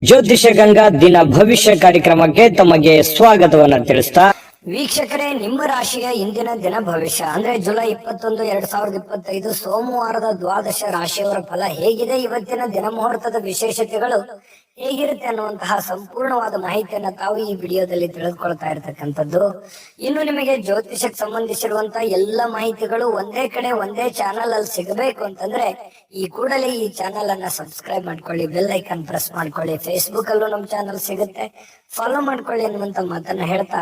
ಜ್ಯೋತಿಷ ಗಂಗಾ ದಿನ ಭವಿಷ್ಯ ಕಾರ್ಯಕ್ರಮಕ್ಕೆ ತಮಗೆ ಸ್ವಾಗತವನ್ನ ತಿಳಿಸ್ತಾ ವೀಕ್ಷಕರೇ, ನಿಮ್ಮ ರಾಶಿಯ ಇಂದಿನ ದಿನ ಭವಿಷ್ಯ ಅಂದ್ರೆ ಜುಲೈ 21, 2025 ಸೋಮವಾರದ ದ್ವಾದಶ ರಾಶಿಯವರ ಫಲ ಹೇಗಿದೆ, ಇವತ್ತಿನ ದಿನ ಮುಹೂರ್ತದ ವಿಶೇಷತೆಗಳು ಹೇಗಿರುತ್ತೆ ಅನ್ನುವಂತಹ ಸಂಪೂರ್ಣವಾದ ಮಾಹಿತಿಯನ್ನ ತಾವು ಈ ವಿಡಿಯೋದಲ್ಲಿ ತಿಳಿದುಕೊಳ್ತಾ ಇರತಕ್ಕಂಥದ್ದು. ಇನ್ನು ನಿಮಗೆ ಜ್ಯೋತಿಷಕ್ಕೆ ಸಂಬಂಧಿಸಿರುವಂತಹ ಎಲ್ಲ ಮಾಹಿತಿಗಳು ಒಂದೇ ಕಡೆ ಒಂದೇ ಚಾನಲ್ ಅಲ್ಲಿ ಸಿಗಬೇಕು ಅಂತಂದ್ರೆ ಈ ಕೂಡಲೇ ಈ ಚಾನಲ್ ಅನ್ನ ಸಬ್ಸ್ಕ್ರೈಬ್ ಮಾಡ್ಕೊಳ್ಳಿ, ಬೆಲ್ ಐಕಾನ್ ಪ್ರೆಸ್ ಮಾಡ್ಕೊಳ್ಳಿ. ಫೇಸ್ಬುಕ್ ಅಲ್ಲೂ ನಮ್ಮ ಚಾನಲ್ ಸಿಗುತ್ತೆ, ಫಾಲೋ ಮಾಡ್ಕೊಳ್ಳಿ ಅನ್ನುವಂತ ಮಾತನ್ನ ಹೇಳ್ತಾ,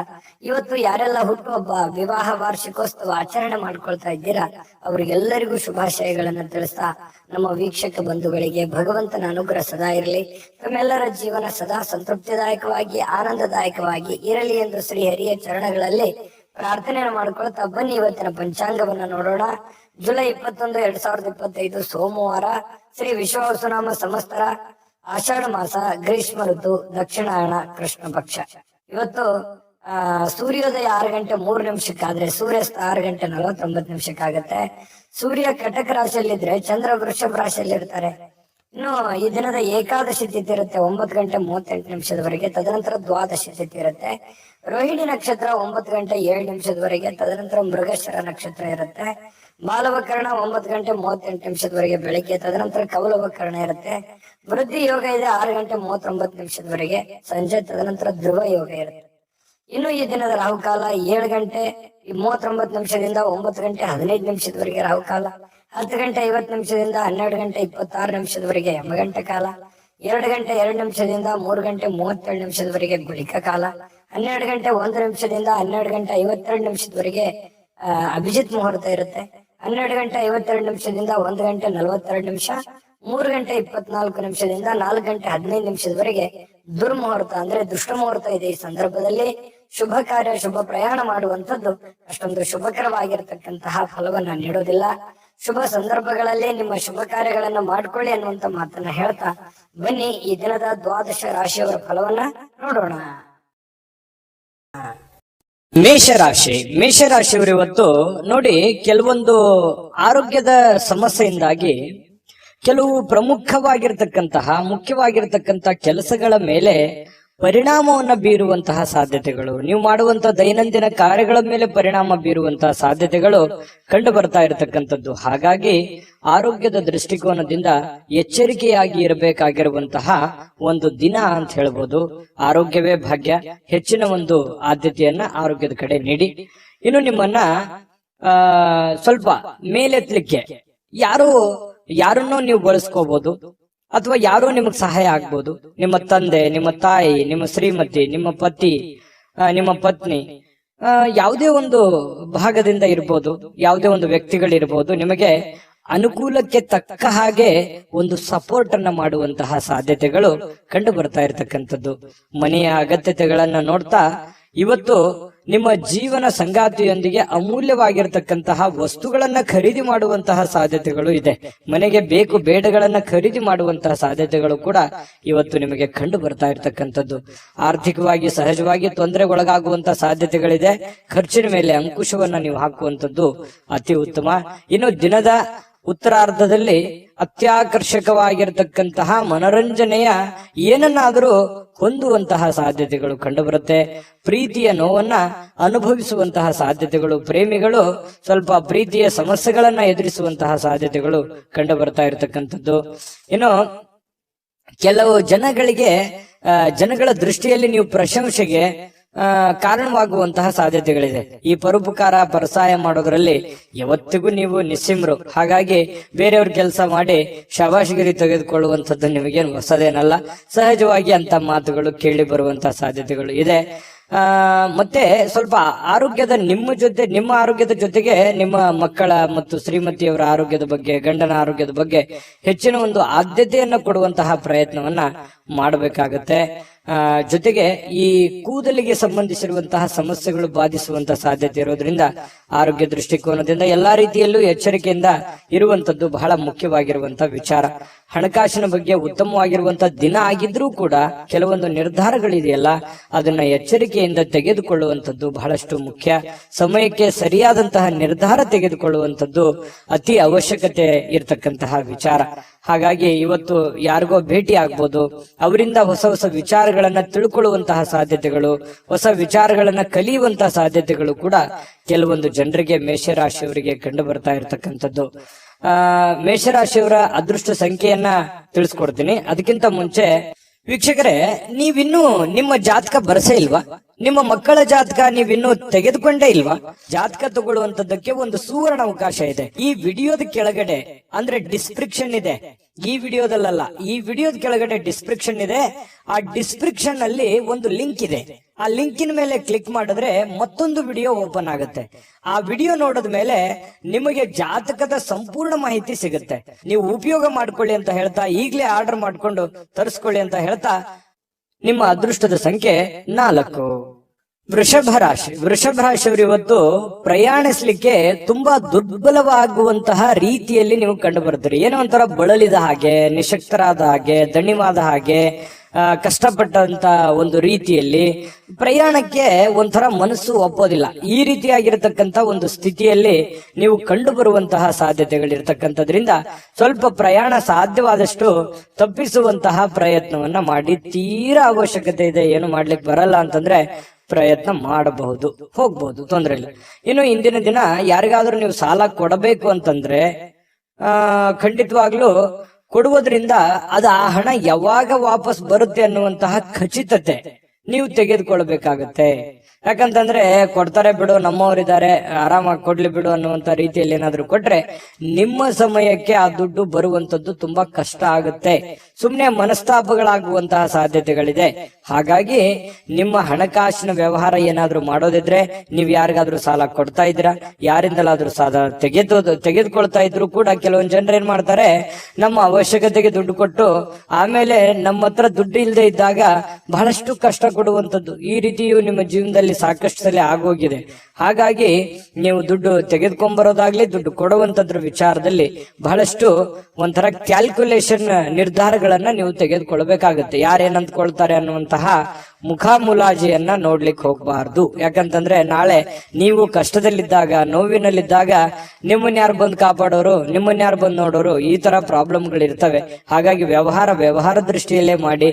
ಇವತ್ತು ಯಾರೆಲ್ಲ ಹುಟ್ಟುಹಬ್ಬ, ವಿವಾಹ ವಾರ್ಷಿಕೋತ್ಸವ ಆಚರಣೆ ಮಾಡ್ಕೊಳ್ತಾ ಇದ್ದೀರಾ ಅವರಿಗೆಲ್ಲರಿಗೂ ಶುಭಾಶಯಗಳನ್ನ ತಿಳಿಸ್ತಾ, ನಮ್ಮ ವೀಕ್ಷಕ ಬಂಧುಗಳಿಗೆ ಭಗವಂತನ ಅನುಗ್ರಹ ಸದಾ ಇರಲಿ, ತಮ್ಮೆಲ್ಲರ ಜೀವನ ಸದಾ ಸಂತೃಪ್ತಿದಾಯಕವಾಗಿ ಆನಂದದಾಯಕವಾಗಿ ಇರಲಿ ಎಂದು ಶ್ರೀ ಹರಿಯ ಚರಣಗಳಲ್ಲಿ ಪ್ರಾರ್ಥನೆಯನ್ನು ಮಾಡ್ಕೊಳ್ತಾ ಬನ್ನಿ ಇವತ್ತಿನ ಪಂಚಾಂಗವನ್ನ ನೋಡೋಣ. ಜುಲೈ 21, 2025 ಸೋಮವಾರ, ಶ್ರೀ ವಿಶ್ವಾವಸುನಾಮ ಸಂವತ್ಸರ, ಆಷಾಢ ಮಾಸ, ಗ್ರೀಷ್ಮ ಋತು, ದಕ್ಷಿಣಾಯಣ, ಕೃಷ್ಣ ಪಕ್ಷ. ಇವತ್ತು ಸೂರ್ಯೋದಯ 6:03 ಸೂರ್ಯಾಸ್ತ 6:49 ಸೂರ್ಯ ಕಟಕ ರಾಶಿಯಲ್ಲಿದ್ರೆ ಚಂದ್ರ ವೃಷಭ ರಾಶಿಯಲ್ಲಿ ಇರ್ತಾರೆ. ಇನ್ನು ಈ ದಿನದ ಏಕಾದಶಿ ತಿಥಿ ಇರುತ್ತೆ 9:38 ತದನಂತರ ದ್ವಾದಶಿ ತಿಥಿ ಇರುತ್ತೆ. ರೋಹಿಣಿ ನಕ್ಷತ್ರ 9:07 ತದನಂತರ ಮೃಗಶಿರ ನಕ್ಷತ್ರ ಇರುತ್ತೆ. ಬಾಲವಕರಣ 9:38 ಬೆಳಿಗ್ಗೆ, ತದನಂತರ ಕೌಲವಕರಣ ಇರುತ್ತೆ. ವೃದ್ಧಿ ಯೋಗ ಇದೆ 6:39 ಸಂಜೆ, ತದನಂತರ ಧ್ರುವ ಯೋಗ ಇರುತ್ತೆ. ಇನ್ನು ಈ ದಿನದ ರಾಹುಕಾಲ 7:39 9:15 ರಾಹುಕಾಲ, 10:50 12:26 ಯಮಗಂಟ ಕಾಲ, 2:02 3:37 ಗುಳಿಕ ಕಾಲ, 12:01 12:52 ಅಭಿಜಿತ್ ಮುಹೂರ್ತ ಇರುತ್ತೆ. 12:52 1:42 3:24 4:15 ದುರ್ಮುಹೂರ್ತ ಅಂದ್ರೆ ದುಷ್ಟ ಮುಹೂರ್ತ ಇದೆ. ಈ ಸಂದರ್ಭದಲ್ಲಿ ಶುಭ ಕಾರ್ಯ, ಶುಭ ಪ್ರಯಾಣ ಮಾಡುವಂತದ್ದು ಅಷ್ಟೊಂದು ಶುಭಕರವಾಗಿರ್ತಕ್ಕಂತಹ ಫಲವನ್ನ ನೀಡೋದಿಲ್ಲ. ಶುಭ ಸಂದರ್ಭಗಳಲ್ಲಿ ನಿಮ್ಮ ಶುಭ ಕಾರ್ಯಗಳನ್ನು ಮಾಡ್ಕೊಳ್ಳಿ ಅನ್ನುವಂತ ಮಾತನ್ನ ಹೇಳ್ತಾ ಬನ್ನಿ ಈ ದಿನದ ದ್ವಾದಶ ರಾಶಿಯವರ ಫಲವನ್ನ ನೋಡೋಣ. ಮೇಷರಾಶಿಯವರು ಇವತ್ತು ನೋಡಿ, ಕೆಲವೊಂದು ಆರೋಗ್ಯದ ಸಮಸ್ಯೆಯಿಂದಾಗಿ ಕೆಲವು ಪ್ರಮುಖವಾಗಿರ್ತಕ್ಕಂತಹ ಮುಖ್ಯವಾಗಿರ್ತಕ್ಕಂತಹ ಕೆಲಸಗಳ ಮೇಲೆ ಪರಿಣಾಮವನ್ನ ಬೀರುವಂತಹ ಸಾಧ್ಯತೆಗಳು, ನೀವು ಮಾಡುವಂತಹ ದೈನಂದಿನ ಕಾರ್ಯಗಳ ಮೇಲೆ ಪರಿಣಾಮ ಬೀರುವಂತಹ ಸಾಧ್ಯತೆಗಳು ಕಂಡು ಬರ್ತಾ ಇರತಕ್ಕಂಥದ್ದು. ಹಾಗಾಗಿ ಆರೋಗ್ಯದ ದೃಷ್ಟಿಕೋನದಿಂದ ಎಚ್ಚರಿಕೆಯಾಗಿ ಇರಬೇಕಾಗಿರುವಂತಹ ಒಂದು ದಿನ ಅಂತ ಹೇಳ್ಬೋದು. ಆರೋಗ್ಯವೇ ಭಾಗ್ಯ, ಹೆಚ್ಚಿನ ಒಂದು ಆದ್ಯತೆಯನ್ನ ಆರೋಗ್ಯದ ಕಡೆ ನೀಡಿ. ಇನ್ನು ನಿಮ್ಮನ್ನ ಸ್ವಲ್ಪ ಮೇಲೆತ್ತಲಿಕ್ಕೆ ಯಾರನ್ನೋ ನೀವು ಬಳಸ್ಕೋಬಹುದು, ಅಥವಾ ಯಾರೋ ನಿಮಗ್ ಸಹಾಯ ಆಗ್ಬೋದು. ನಿಮ್ಮ ತಂದೆ, ನಿಮ್ಮ ತಾಯಿ, ನಿಮ್ಮ ಶ್ರೀಮತಿ, ನಿಮ್ಮ ಪತಿ, ನಿಮ್ಮ ಪತ್ನಿ, ಯಾವುದೇ ಒಂದು ಭಾಗದಿಂದ ಇರ್ಬೋದು, ಯಾವುದೇ ಒಂದು ವ್ಯಕ್ತಿಗಳಿರ್ಬೋದು, ನಿಮಗೆ ಅನುಕೂಲಕ್ಕೆ ತಕ್ಕ ಹಾಗೆ ಒಂದು ಸಪೋರ್ಟ್ ಅನ್ನ ಮಾಡುವಂತಹ ಸಾಧ್ಯತೆಗಳು ಕಂಡು ಬರ್ತಾ ಇರತಕ್ಕಂಥದ್ದು. ಮನೆಯ ಅಗತ್ಯತೆಗಳನ್ನ ನೋಡ್ತಾ ಇವತ್ತು ನಿಮ್ಮ ಜೀವನ ಸಂಗಾತಿಯೊಂದಿಗೆ ಅಮೂಲ್ಯವಾಗಿರ್ತಕ್ಕಂತಹ ವಸ್ತುಗಳನ್ನ ಖರೀದಿ ಮಾಡುವಂತಹ ಸಾಧ್ಯತೆಗಳು ಇದೆ. ಮನೆಗೆ ಬೇಕು ಬೇಡಗಳನ್ನ ಖರೀದಿ ಮಾಡುವಂತಹ ಸಾಧ್ಯತೆಗಳು ಕೂಡ ಇವತ್ತು ನಿಮಗೆ ಕಂಡು ಬರ್ತಾ ಇರತಕ್ಕಂಥದ್ದು. ಆರ್ಥಿಕವಾಗಿ ಸಹಜವಾಗಿ ತೊಂದರೆಗೊಳಗಾಗುವಂತಹ ಸಾಧ್ಯತೆಗಳಿದೆ. ಖರ್ಚಿನ ಮೇಲೆ ಅಂಕುಶವನ್ನ ನೀವು ಹಾಕುವಂಥದ್ದು ಅತಿ ಉತ್ತಮ. ಇನ್ನು ದಿನದ ಉತ್ತರಾರ್ಧದಲ್ಲಿ ಅತ್ಯಾಕರ್ಷಕವಾಗಿರ್ತಕ್ಕಂತಹ ಮನೋರಂಜನೆಯ ಏನನ್ನಾದರೂ ಹೊಂದುವಂತಹ ಸಾಧ್ಯತೆಗಳು ಕಂಡುಬರುತ್ತೆ. ಪ್ರೀತಿಯ ನೋವನ್ನ ಅನುಭವಿಸುವಂತಹ ಸಾಧ್ಯತೆಗಳು, ಪ್ರೇಮಿಗಳು ಸ್ವಲ್ಪ ಪ್ರೀತಿಯ ಸಮಸ್ಯೆಗಳನ್ನ ಎದುರಿಸುವಂತಹ ಸಾಧ್ಯತೆಗಳು ಕಂಡು ಬರ್ತಾ ಇರತಕ್ಕಂಥದ್ದು. ಇನ್ನು ಕೆಲವು ಜನಗಳ ದೃಷ್ಟಿಯಲ್ಲಿ ನೀವು ಪ್ರಶಂಸೆಗೆ ಕಾರಣವಾಗುವಂತಹ ಸಾಧ್ಯತೆಗಳಿದೆ. ಈ ಪರೋಪಕಾರ ಪರಸಾಯ ಮಾಡೋದ್ರಲ್ಲಿ ಯಾವತ್ತಿಗೂ ನೀವು ನಿಸ್ಸಿಮ್ರು. ಹಾಗಾಗಿ ಬೇರೆಯವ್ರ ಕೆಲಸ ಮಾಡಿ ಶಬಾಷ್ಗಿರಿ ತೆಗೆದುಕೊಳ್ಳುವಂಥದ್ದು ನಿಮಗೇನು ಹೊಸದೇನಲ್ಲ. ಸಹಜವಾಗಿ ಅಂತ ಮಾತುಗಳು ಕೇಳಿ ಬರುವಂತಹ ಸಾಧ್ಯತೆಗಳು ಇದೆ. ಮತ್ತೆ ಸ್ವಲ್ಪ ನಿಮ್ಮ ಆರೋಗ್ಯದ ಜೊತೆಗೆ ನಿಮ್ಮ ಮಕ್ಕಳ ಮತ್ತು ಶ್ರೀಮತಿಯವರ ಆರೋಗ್ಯದ ಬಗ್ಗೆ, ಗಂಡನ ಆರೋಗ್ಯದ ಬಗ್ಗೆ ಹೆಚ್ಚಿನ ಒಂದು ಆದ್ಯತೆಯನ್ನ ಕೊಡುವಂತಹ ಪ್ರಯತ್ನವನ್ನ ಮಾಡಬೇಕಾಗತ್ತೆ. ಜೊತೆಗೆ ಈ ಕೂದಲಿಗೆ ಸಂಬಂಧಿಸಿರುವಂತಹ ಸಮಸ್ಯೆಗಳು ಬಾಧಿಸುವಂತಹ ಸಾಧ್ಯತೆ ಇರೋದ್ರಿಂದ ಆರೋಗ್ಯ ದೃಷ್ಟಿಕೋನದಿಂದ ಎಲ್ಲಾ ರೀತಿಯಲ್ಲೂ ಎಚ್ಚರಿಕೆಯಿಂದ ಇರುವಂತದ್ದು ಬಹಳ ಮುಖ್ಯವಾಗಿರುವಂತಹ ವಿಚಾರ. ಹಣಕಾಸಿನ ಬಗ್ಗೆ ಉತ್ತಮವಾಗಿರುವಂತಹ ದಿನ ಆಗಿದ್ರೂ ಕೂಡ ಕೆಲವೊಂದು ನಿರ್ಧಾರಗಳಿದೆಯಲ್ಲ, ಅದನ್ನ ಎಚ್ಚರಿಕೆಯಿಂದ ತೆಗೆದುಕೊಳ್ಳುವಂಥದ್ದು ಬಹಳಷ್ಟು ಮುಖ್ಯ. ಸಮಯಕ್ಕೆ ಸರಿಯಾದಂತಹ ನಿರ್ಧಾರ ತೆಗೆದುಕೊಳ್ಳುವಂಥದ್ದು ಅತಿ ಅವಶ್ಯಕತೆ ಇರತಕ್ಕಂತಹ ವಿಚಾರ. ಹಾಗಾಗಿ ಇವತ್ತು ಯಾರಿಗೋ ಭೇಟಿ ಆಗ್ಬೋದು, ಅವರಿಂದ ಹೊಸ ಹೊಸ ವಿಚಾರಗಳನ್ನ ತಿಳ್ಕೊಳ್ಳುವಂತಹ ಸಾಧ್ಯತೆಗಳು, ಹೊಸ ವಿಚಾರಗಳನ್ನ ಕಲಿಯುವಂತಹ ಸಾಧ್ಯತೆಗಳು ಕೂಡ ಕೆಲವೊಂದು ಜನರಿಗೆ ಮೇಷರಾಶಿಯವರಿಗೆ ಕಂಡು ಬರ್ತಾ ಇರತಕ್ಕಂಥದ್ದು. ಮೇಷರಾಶಿಯವರ ಅದೃಷ್ಟ ಸಂಖ್ಯೆಯನ್ನ ತಿಳಿಸ್ಕೊಡ್ತೀನಿ. ಅದಕ್ಕಿಂತ ಮುಂಚೆ ವೀಕ್ಷಕರೇ, ನೀವಿನ್ನೂ ನಿಮ್ಮ ಜಾತಕ ಬರಸೇ ಇಲ್ವಾ? ನಿಮ್ಮ ಮಕ್ಕಳ ಜಾತಕ ನೀವಿನ್ನೂ ತೆಗೆದುಕೊಂಡೇ ಇಲ್ವಾ? ಜಾತಕ ತಗೊಳ್ಳುವಂತದ್ದಕ್ಕೆ ಒಂದು ಸುವರ್ಣ ಅವಕಾಶ ಇದೆ. ಈ ವಿಡಿಯೋದ ಕೆಳಗಡೆ ಅಂದ್ರೆ ಡಿಸ್ಕ್ರಿಪ್ಷನ್ ಇದೆ, ಈ ವಿಡಿಯೋದಲ್ಲ, ಈ ವಿಡಿಯೋದ ಕೆಳಗಡೆ ಡಿಸ್ಕ್ರಿಪ್ಷನ್ ಇದೆ. ಆ ಡಿಸ್ಕ್ರಿಪ್ಷನ್ ಅಲ್ಲಿ ಒಂದು ಲಿಂಕ್ ಇದೆ. ಆ ಲಿಂಕಿನ ಮೇಲೆ ಕ್ಲಿಕ್ ಮಾಡಿದ್ರೆ ಮತ್ತೊಂದು ವಿಡಿಯೋ ಓಪನ್ ಆಗುತ್ತೆ. ಆ ವಿಡಿಯೋ ನೋಡಿದ ಮೇಲೆ ನಿಮಗೆ ಜಾತಕದ ಸಂಪೂರ್ಣ ಮಾಹಿತಿ ಸಿಗುತ್ತೆ. ನೀವು ಉಪಯೋಗ ಮಾಡ್ಕೊಳ್ಳಿ ಅಂತ ಹೇಳ್ತಾ, ಈಗಲೇ ಆರ್ಡರ್ ಮಾಡ್ಕೊಂಡು ತರಿಸ್ಕೊಳ್ಳಿ ಅಂತ ಹೇಳ್ತಾ, ನಿಮ್ಮ ಅದೃಷ್ಟದ ಸಂಖ್ಯೆ 4. ವೃಷಭ ರಾಶಿ. ವೃಷಭ ರಾಶಿಯವರು ಇವತ್ತು ಪ್ರಯಾಣಿಸ್ಲಿಕ್ಕೆ ತುಂಬಾ ದುರ್ಬಲವಾಗುವಂತಹ ರೀತಿಯಲ್ಲಿ ನೀವು ಕಂಡು ಬರ್ತೀರಿ. ಏನೋ ಒಂಥರ ಬಳಲಿದ ಹಾಗೆ, ನಿಶಕ್ತರಾದ ಹಾಗೆ, ದಣಿವಾದ ಹಾಗೆ, ಕಷ್ಟಪಟ್ಟಂತ ಒಂದು ರೀತಿಯಲ್ಲಿ ಪ್ರಯಾಣಕ್ಕೆ ಒಂಥರ ಮನಸ್ಸು ಒಪ್ಪೋದಿಲ್ಲ. ಈ ರೀತಿಯಾಗಿರತಕ್ಕಂತ ಒಂದು ಸ್ಥಿತಿಯಲ್ಲಿ ನೀವು ಕಂಡು ಬರುವಂತಹ ಸಾಧ್ಯತೆಗಳಿರ್ತಕ್ಕಂಥದ್ರಿಂದ ಸ್ವಲ್ಪ ಪ್ರಯಾಣ ಸಾಧ್ಯವಾದಷ್ಟು ತಪ್ಪಿಸುವಂತಹ ಪ್ರಯತ್ನವನ್ನ ಮಾಡಿ. ತೀರಾ ಅವಶ್ಯಕತೆ ಇದೆ, ಏನು ಮಾಡ್ಲಿಕ್ಕೆ ಬರಲ್ಲ ಅಂತಂದ್ರೆ ಪ್ರಯತ್ನ ಮಾಡಬಹುದು, ಹೋಗ್ಬಹುದು, ತೊಂದರೆ ಇಲ್ಲ. ಇನ್ನು ಇಂದಿನ ದಿನ ಯಾರಿಗಾದ್ರೂ ನೀವು ಸಾಲ ಕೊಡಬೇಕು ಅಂತಂದ್ರೆ ಖಂಡಿತವಾಗ್ಲೂ ಕೊಡುವುದರಿಂದ ಅದು ಆ ಹಣ ಯಾವಾಗ ವಾಪಸ್ ಬರುತ್ತೆ ಅನ್ನುವಂತಹ ಖಚಿತತೆ ನೀವು ತೆಗೆದುಕೊಳ್ಬೇಕಾಗತ್ತೆ. ಯಾಕಂತಂದ್ರೆ ಕೊಡ್ತಾರೆ ಬಿಡು, ನಮ್ಮವರಿದ್ದಾರೆ, ಆರಾಮಾಗಿ ಕೊಡ್ಲಿ ಬಿಡು ಅನ್ನುವಂತ ರೀತಿಯಲ್ಲಿ ಏನಾದ್ರು ಕೊಟ್ರೆ ನಿಮ್ಮ ಸಮಯಕ್ಕೆ ಆ ದುಡ್ಡು ಬರುವಂತದ್ದು ತುಂಬಾ ಕಷ್ಟ ಆಗುತ್ತೆ. ಸುಮ್ನೆ ಮನಸ್ತಾಪಗಳಾಗುವಂತಹ ಸಾಧ್ಯತೆಗಳಿದೆ. ಹಾಗಾಗಿ ನಿಮ್ಮ ಹಣಕಾಸಿನ ವ್ಯವಹಾರ ಏನಾದ್ರೂ ಮಾಡೋದಿದ್ರೆ, ನೀವು ಯಾರಿಗಾದ್ರೂ ಸಾಲ ಕೊಡ್ತಾ ಇದ್ದೀರಾ, ಯಾರಿಂದಲಾದ್ರೂ ಸಾಲ ತೆಗೆದುಕೊಳ್ತಾ ಇದ್ರು ಕೂಡ ಕೆಲವೊಂದು ಜನರು ಏನ್ ಮಾಡ್ತಾರೆ, ನಮ್ಮ ಅವಶ್ಯಕತೆಗೆ ದುಡ್ಡು ಕೊಟ್ಟು ಆಮೇಲೆ ನಮ್ಮ ಹತ್ರ ದುಡ್ಡು ಇಲ್ಲದೆ ಇದ್ದಾಗ ಬಹಳಷ್ಟು ಕಷ್ಟ ಕೊಡುವಂತದ್ದು. ಈ ರೀತಿಯು ನಿಮ್ಮ ಜೀವನದಲ್ಲಿ ಸಾಕಷ್ಟು ಸಲ ಆಗೋಗಿದೆ. ಹಾಗಾಗಿ ನೀವು ದುಡ್ಡು ತೆಗೆದುಕೊಂಡ್ಬರೋದಾಗ್ಲಿ, ದುಡ್ಡು ಕೊಡುವಂತದ್ರ ವಿಚಾರದಲ್ಲಿ ಬಹಳಷ್ಟು ಒಂಥರ ಕ್ಯಾಲ್ಕುಲೇಷನ್ ನಿರ್ಧಾರಗಳನ್ನ ನೀವು ತೆಗೆದುಕೊಳ್ಬೇಕಾಗುತ್ತೆ. ಯಾರೇನಂದ್ಕೊಳ್ತಾರೆ ಅನ್ನುವಂತಹ ಮುಖಾಮುಲಾಜಿಯನ್ನ ನೋಡ್ಲಿಕ್ಕೆ ಹೋಗ್ಬಾರ್ದು. ಯಾಕಂತಂದ್ರೆ ನಾಳೆ ನೀವು ಕಷ್ಟದಲ್ಲಿದ್ದಾಗ, ನೋವಿನಲ್ಲಿದ್ದಾಗ ನಿಮ್ಮನ್ನ ಯಾರು ಬಂದು ಕಾಪಾಡೋರು, ನಿಮ್ಮನ್ನ ಯಾರು ಬಂದು ನೋಡೋರು, ಈ ತರ ಪ್ರಾಬ್ಲಮ್ಗಳು ಇರ್ತವೆ. ಹಾಗಾಗಿ ವ್ಯವಹಾರ ದೃಷ್ಟಿಯಲ್ಲೇ ಮಾಡಿ,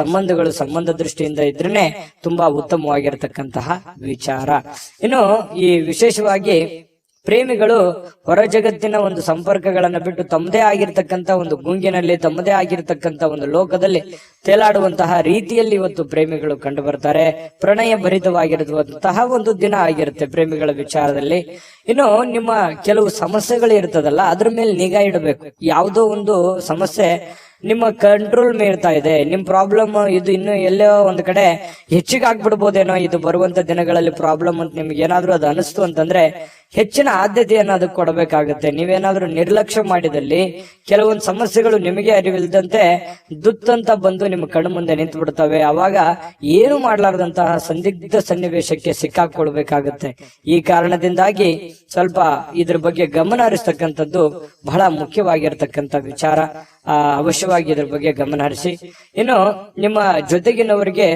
ಸಂಬಂಧ ದೃಷ್ಟಿಯಿಂದ ಇದ್ರೇನೆ ತುಂಬಾ ಉತ್ತಮವಾಗಿರತಕ್ಕಂತಹ ವಿಚಾರ. ಇನ್ನು ಈ ವಿಶೇಷವಾಗಿ ಪ್ರೇಮಿಗಳು ಹೊರ ಜಗತ್ತಿನ ಒಂದು ಸಂಪರ್ಕಗಳನ್ನ ಬಿಟ್ಟು ತಮ್ಮದೇ ಆಗಿರ್ತಕ್ಕಂಥ ಒಂದು ಗುಂಗಿನಲ್ಲಿ, ತಮ್ಮದೇ ಆಗಿರ್ತಕ್ಕಂಥ ಒಂದು ಲೋಕದಲ್ಲಿ ತೇಲಾಡುವಂತಹ ರೀತಿಯಲ್ಲಿ ಇವತ್ತು ಪ್ರೇಮಿಗಳು ಕಂಡು ಬರ್ತಾರೆ. ಪ್ರಣಯ ಭರಿತವಾಗಿರುವಂತಹ ಒಂದು ದಿನ ಆಗಿರುತ್ತೆ ಪ್ರೇಮಿಗಳ ವಿಚಾರದಲ್ಲಿ. ಇನ್ನು ನಿಮ್ಮ ಕೆಲವು ಸಮಸ್ಯೆಗಳು ಇರ್ತದಲ್ಲ, ಅದ್ರ ಮೇಲೆ ನಿಗಾ ಇಡಬೇಕು. ಯಾವುದೋ ಒಂದು ಸಮಸ್ಯೆ ನಿಮ್ಮ ಕಂಟ್ರೋಲ್ ಮೀರ್ತಾ ಇದೆ, ನಿಮ್ ಪ್ರಾಬ್ಲಮ್ ಇದು ಇನ್ನು ಎಲ್ಲೋ ಒಂದ್ ಕಡೆ ಹೆಚ್ಚಿಗೆ ಆಗ್ಬಿಡ್ಬೋದೇನೋ ಇದು ಬರುವಂತ ದಿನಗಳಲ್ಲಿ ಪ್ರಾಬ್ಲಮ್ ಅಂತ ನಿಮ್ಗೆ ಏನಾದ್ರೂ ಅದು ಅನಿಸ್ತು ಅಂತಂದ್ರೆ ಹೆಚ್ಚಿನ ಆದ್ಯತೆಯನ್ನು ಅದಕ್ಕೆ ಕೊಡಬೇಕಾಗುತ್ತೆ. ನೀವೇನಾದ್ರೂ ನಿರ್ಲಕ್ಷ್ಯ ಮಾಡಿದಲ್ಲಿ ಕೆಲವೊಂದು ಸಮಸ್ಯೆಗಳು ನಿಮಗೆ ಅರಿವಿಲ್ಲದಂತೆ ದುತ್ತಂತ ಬಂದು ನಿಮ್ಮ ಕಣ್ಣು ಮುಂದೆ ನಿಂತು ಬಿಡ್ತವೆ. ಅವಾಗ ಏನು ಮಾಡ್ಲಾರ್ದಂತಹ ಸಂದಿಗ್ಧ ಸನ್ನಿವೇಶಕ್ಕೆ ಸಿಕ್ಕಾಕೊಳ್ಬೇಕಾಗುತ್ತೆ. ಈ ಕಾರಣದಿಂದಾಗಿ ಸ್ವಲ್ಪ ಇದ್ರ ಬಗ್ಗೆ ಗಮನ ಹರಿಸ್ತಕ್ಕಂಥದ್ದು ಬಹಳ ಮುಖ್ಯವಾಗಿರ್ತಕ್ಕಂಥ ವಿಚಾರ. ಅವಶ್ಯವಾಗಿ ಇದ್ರ ಬಗ್ಗೆ ಗಮನ ಹರಿಸಿ. ಇನ್ನು ನಿಮ್ಮ ಜೊತೆಗಿನವರಿಗೆ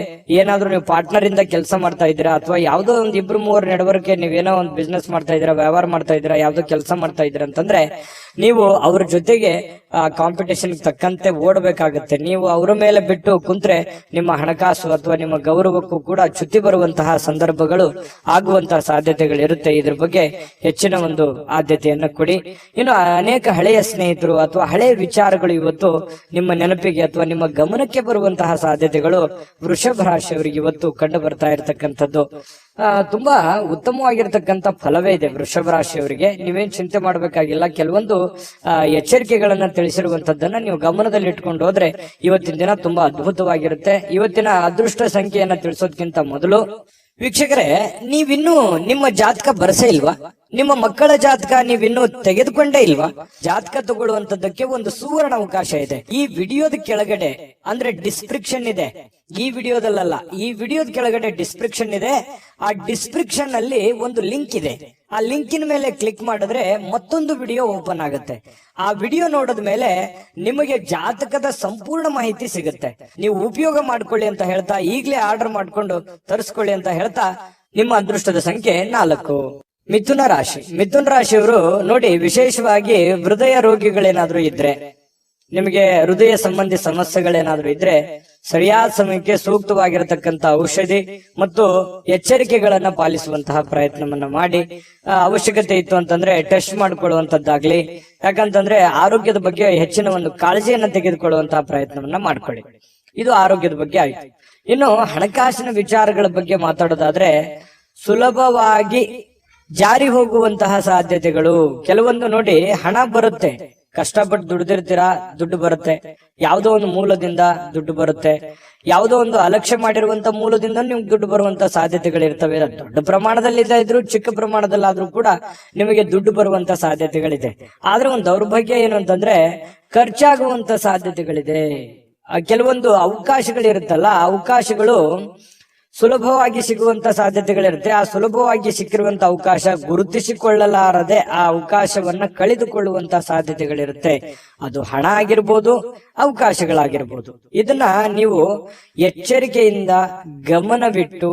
ಏನಾದ್ರೂ ನೀವು ಪಾರ್ಟ್ನರ್ ಇಂದ ಕೆಲಸ ಮಾಡ್ತಾ ಇದ್ದೀರಾ, ಅಥವಾ ಯಾವ್ದೋ ಒಂದ್ 2-3 ನಡವಳಿಕೆ ನೀವೇನೋ ಒಂದು ಬಿಸ್ನೆಸ್ ಮಾಡ್ತಾ ಇದ್ದೀರಾ, ವ್ಯವಹಾರ ಮಾಡ್ತಾ ಇದ್ದೀರಾ, ಯಾವ್ದೋ ಕೆಲಸ ಮಾಡ್ತಾ ಇದ್ದೀರಾ ಅಂತಂದ್ರೆ ನೀವು ಅವ್ರ ಜೊತೆಗೆ ಕಾಂಪಿಟೇಷನ್ ತಕ್ಕಂತೆ ಓಡಬೇಕಾಗುತ್ತೆ. ನೀವು ಅವರ ಮೇಲೆ ಬಿಟ್ಟು ಕುಂತ್ರೆ ನಿಮ್ಮ ಹಣಕಾಸು ಅಥವಾ ನಿಮ್ಮ ಗೌರವಕ್ಕೂ ಕೂಡ ಚ್ಯುತಿ ಬರುವಂತಹ ಸಂದರ್ಭಗಳು ಆಗುವಂತಹ ಸಾಧ್ಯತೆಗಳು ಇರುತ್ತೆ. ಇದ್ರ ಬಗ್ಗೆ ಹೆಚ್ಚಿನ ಒಂದು ಆದ್ಯತೆಯನ್ನ ಕೊಡಿ. ಇನ್ನು ಅನೇಕ ಹಳೆಯ ಸ್ನೇಹಿತರು ಅಥವಾ ಹಳೆಯ ವಿಚಾರಗಳು ಇವತ್ತು ನಿಮ್ಮ ನೆನಪಿಗೆ ಅಥವಾ ನಿಮ್ಮ ಗಮನಕ್ಕೆ ಬರುವಂತಹ ಸಾಧ್ಯತೆಗಳು ವೃಷಭ ರಾಶಿಯವರಿಗೆ ಇವತ್ತು ಕಂಡು ಬರ್ತಾ ಇರತಕ್ಕಂಥದ್ದು. ತುಂಬಾ ಉತ್ತಮವಾಗಿರ್ತಕ್ಕಂಥ ಫಲವೇ ಇದೆ ವೃಷಭ ರಾಶಿಯವರಿಗೆ. ನೀವೇನ್ ಚಿಂತೆ ಮಾಡಬೇಕಾಗಿಲ್ಲ. ಕೆಲವೊಂದು ಎಚ್ಚರಿಕೆಗಳನ್ನ ತಿಳಿಸಿರುವಂತದ್ದನ್ನ ನೀವು ಗಮನದಲ್ಲಿ ಇಟ್ಕೊಂಡು ಹೋದ್ರೆ ಇವತ್ತಿನ ದಿನ ತುಂಬಾ ಅದ್ಭುತವಾಗಿರುತ್ತೆ. ಇವತ್ತಿನ ಅದೃಷ್ಟ ಸಂಖ್ಯೆಯನ್ನ ತಿಳಿಸೋದಕ್ಕಿಂತ ಮೊದಲು ವೀಕ್ಷಕರೇ, ನೀವಿನ್ನೂ ನಿಮ್ಮ ಜಾತಕ ಬರಸೇ ಇಲ್ವಾ? ನಿಮ್ಮ ಮಕ್ಕಳ ಜಾತಕ ನೀವಿನ್ನೂ ತೆಗೆದುಕೊಂಡೇ ಇಲ್ವಾ? ಜಾತಕ ತಗೊಳ್ಳುವಂತದ್ದಕ್ಕೆ ಒಂದು ಸುವರ್ಣ ಅವಕಾಶ ಇದೆ. ಈ ವಿಡಿಯೋದ ಕೆಳಗಡೆ ಅಂದ್ರೆ ಡಿಸ್ಕ್ರಿಪ್ಷನ್ ಇದೆ, ಈ ವಿಡಿಯೋದಲ್ಲ, ಈ ವಿಡಿಯೋದ ಕೆಳಗಡೆ ಡಿಸ್ಕ್ರಿಪ್ಷನ್ ಇದೆ. ಆ ಡಿಸ್ಕ್ರಿಪ್ಷನ್ ಅಲ್ಲಿ ಒಂದು ಲಿಂಕ್ ಇದೆ. ಆ ಲಿಂಕಿನ ಮೇಲೆ ಕ್ಲಿಕ್ ಮಾಡಿದ್ರೆ ಮತ್ತೊಂದು ವಿಡಿಯೋ ಓಪನ್ ಆಗುತ್ತೆ. ಆ ವಿಡಿಯೋ ನೋಡಿದ ಮೇಲೆ ನಿಮಗೆ ಜಾತಕದ ಸಂಪೂರ್ಣ ಮಾಹಿತಿ ಸಿಗುತ್ತೆ. ನೀವು ಉಪಯೋಗ ಮಾಡ್ಕೊಳ್ಳಿ ಅಂತ ಹೇಳ್ತಾ, ಈಗಲೇ ಆರ್ಡರ್ ಮಾಡ್ಕೊಂಡು ತರಿಸ್ಕೊಳ್ಳಿ ಅಂತ ಹೇಳ್ತಾ, ನಿಮ್ಮ ಅದೃಷ್ಟದ ಸಂಖ್ಯೆ 4. ಮಿಥುನ ರಾಶಿ. ಮಿಥುನ ರಾಶಿಯವರು ನೋಡಿ, ವಿಶೇಷವಾಗಿ ಹೃದಯ ರೋಗಿಗಳೇನಾದ್ರೂ ಇದ್ರೆ ನಿಮಗೆ ಹೃದಯ ಸಂಬಂಧಿ ಸಮಸ್ಯೆಗಳೇನಾದ್ರೂ ಇದ್ರೆ ಸರಿಯಾದ ಸಮಯಕ್ಕೆ ಸೂಕ್ತವಾಗಿರತಕ್ಕಂತ ಔಷಧಿ ಮತ್ತು ಎಚ್ಚರಿಕೆಗಳನ್ನ ಪಾಲಿಸುವಂತಹ ಪ್ರಯತ್ನವನ್ನ ಮಾಡಿ, ಅವಶ್ಯಕತೆ ಇತ್ತು ಅಂತಂದ್ರೆ ಟೆಸ್ಟ್ ಮಾಡಿಕೊಳ್ಳುವಂತದ್ದಾಗ್ಲಿ, ಯಾಕಂತಂದ್ರೆ ಆರೋಗ್ಯದ ಬಗ್ಗೆ ಹೆಚ್ಚಿನ ಒಂದು ಕಾಳಜಿಯನ್ನ ತೆಗೆದುಕೊಳ್ಳುವಂತಹ ಪ್ರಯತ್ನವನ್ನ ಮಾಡ್ಕೊಳ್ಳಿ. ಇದು ಆರೋಗ್ಯದ ಬಗ್ಗೆ ಆಯ್ತು. ಇನ್ನು ಹಣಕಾಸಿನ ವಿಚಾರಗಳ ಬಗ್ಗೆ ಮಾತಾಡೋದಾದ್ರೆ ಸುಲಭವಾಗಿ ಜಾರಿ ಹೋಗುವಂತಹ ಸಾಧ್ಯತೆಗಳು ಕೆಲವೊಂದು. ನೋಡಿ, ಹಣ ಬರುತ್ತೆ, ಕಷ್ಟಪಟ್ಟು ದುಡ್ದಿರ್ತೀರಾ, ದುಡ್ಡು ಬರುತ್ತೆ, ಯಾವುದೋ ಒಂದು ಮೂಲದಿಂದ ದುಡ್ಡು ಬರುತ್ತೆ, ಯಾವುದೋ ಒಂದು ಅಲಕ್ಷ್ಯ ಮಾಡಿರುವಂತ ಮೂಲದಿಂದ ನಿಮ್ಗೆ ದುಡ್ಡು ಬರುವಂತ ಸಾಧ್ಯತೆಗಳಿರ್ತವೆ. ದೊಡ್ಡ ಪ್ರಮಾಣದಲ್ಲಿ ಇದ್ರು ಚಿಕ್ಕ ಪ್ರಮಾಣದಲ್ಲಾದ್ರೂ ಕೂಡ ನಿಮಗೆ ದುಡ್ಡು ಬರುವಂತ ಸಾಧ್ಯತೆಗಳಿದೆ. ಆದ್ರೆ ಒಂದು ದೌರ್ಭಾಗ್ಯ ಏನು ಅಂತಂದ್ರೆ ಖರ್ಚಾಗುವಂತ ಸಾಧ್ಯತೆಗಳಿದೆ. ಕೆಲವೊಂದು ಅವಕಾಶಗಳಿರುತ್ತಲ್ಲ, ಅವಕಾಶಗಳು ಸುಲಭವಾಗಿ ಸಿಗುವಂತ ಸಾಧ್ಯತೆಗಳಿರುತ್ತೆ. ಆ ಸುಲಭವಾಗಿ ಸಿಕ್ಕಿರುವಂತ ಅವಕಾಶ ಗುರುತಿಸಿಕೊಳ್ಳಲಾರದೆ ಆ ಅವಕಾಶವನ್ನ ಕಳೆದುಕೊಳ್ಳುವಂತ ಸಾಧ್ಯತೆಗಳಿರುತ್ತೆ. ಅದು ಹಣ ಆಗಿರ್ಬೋದು, ಅವಕಾಶಗಳಾಗಿರ್ಬೋದು. ಇದನ್ನ ನೀವು ಎಚ್ಚರಿಕೆಯಿಂದ ಗಮನವಿಟ್ಟು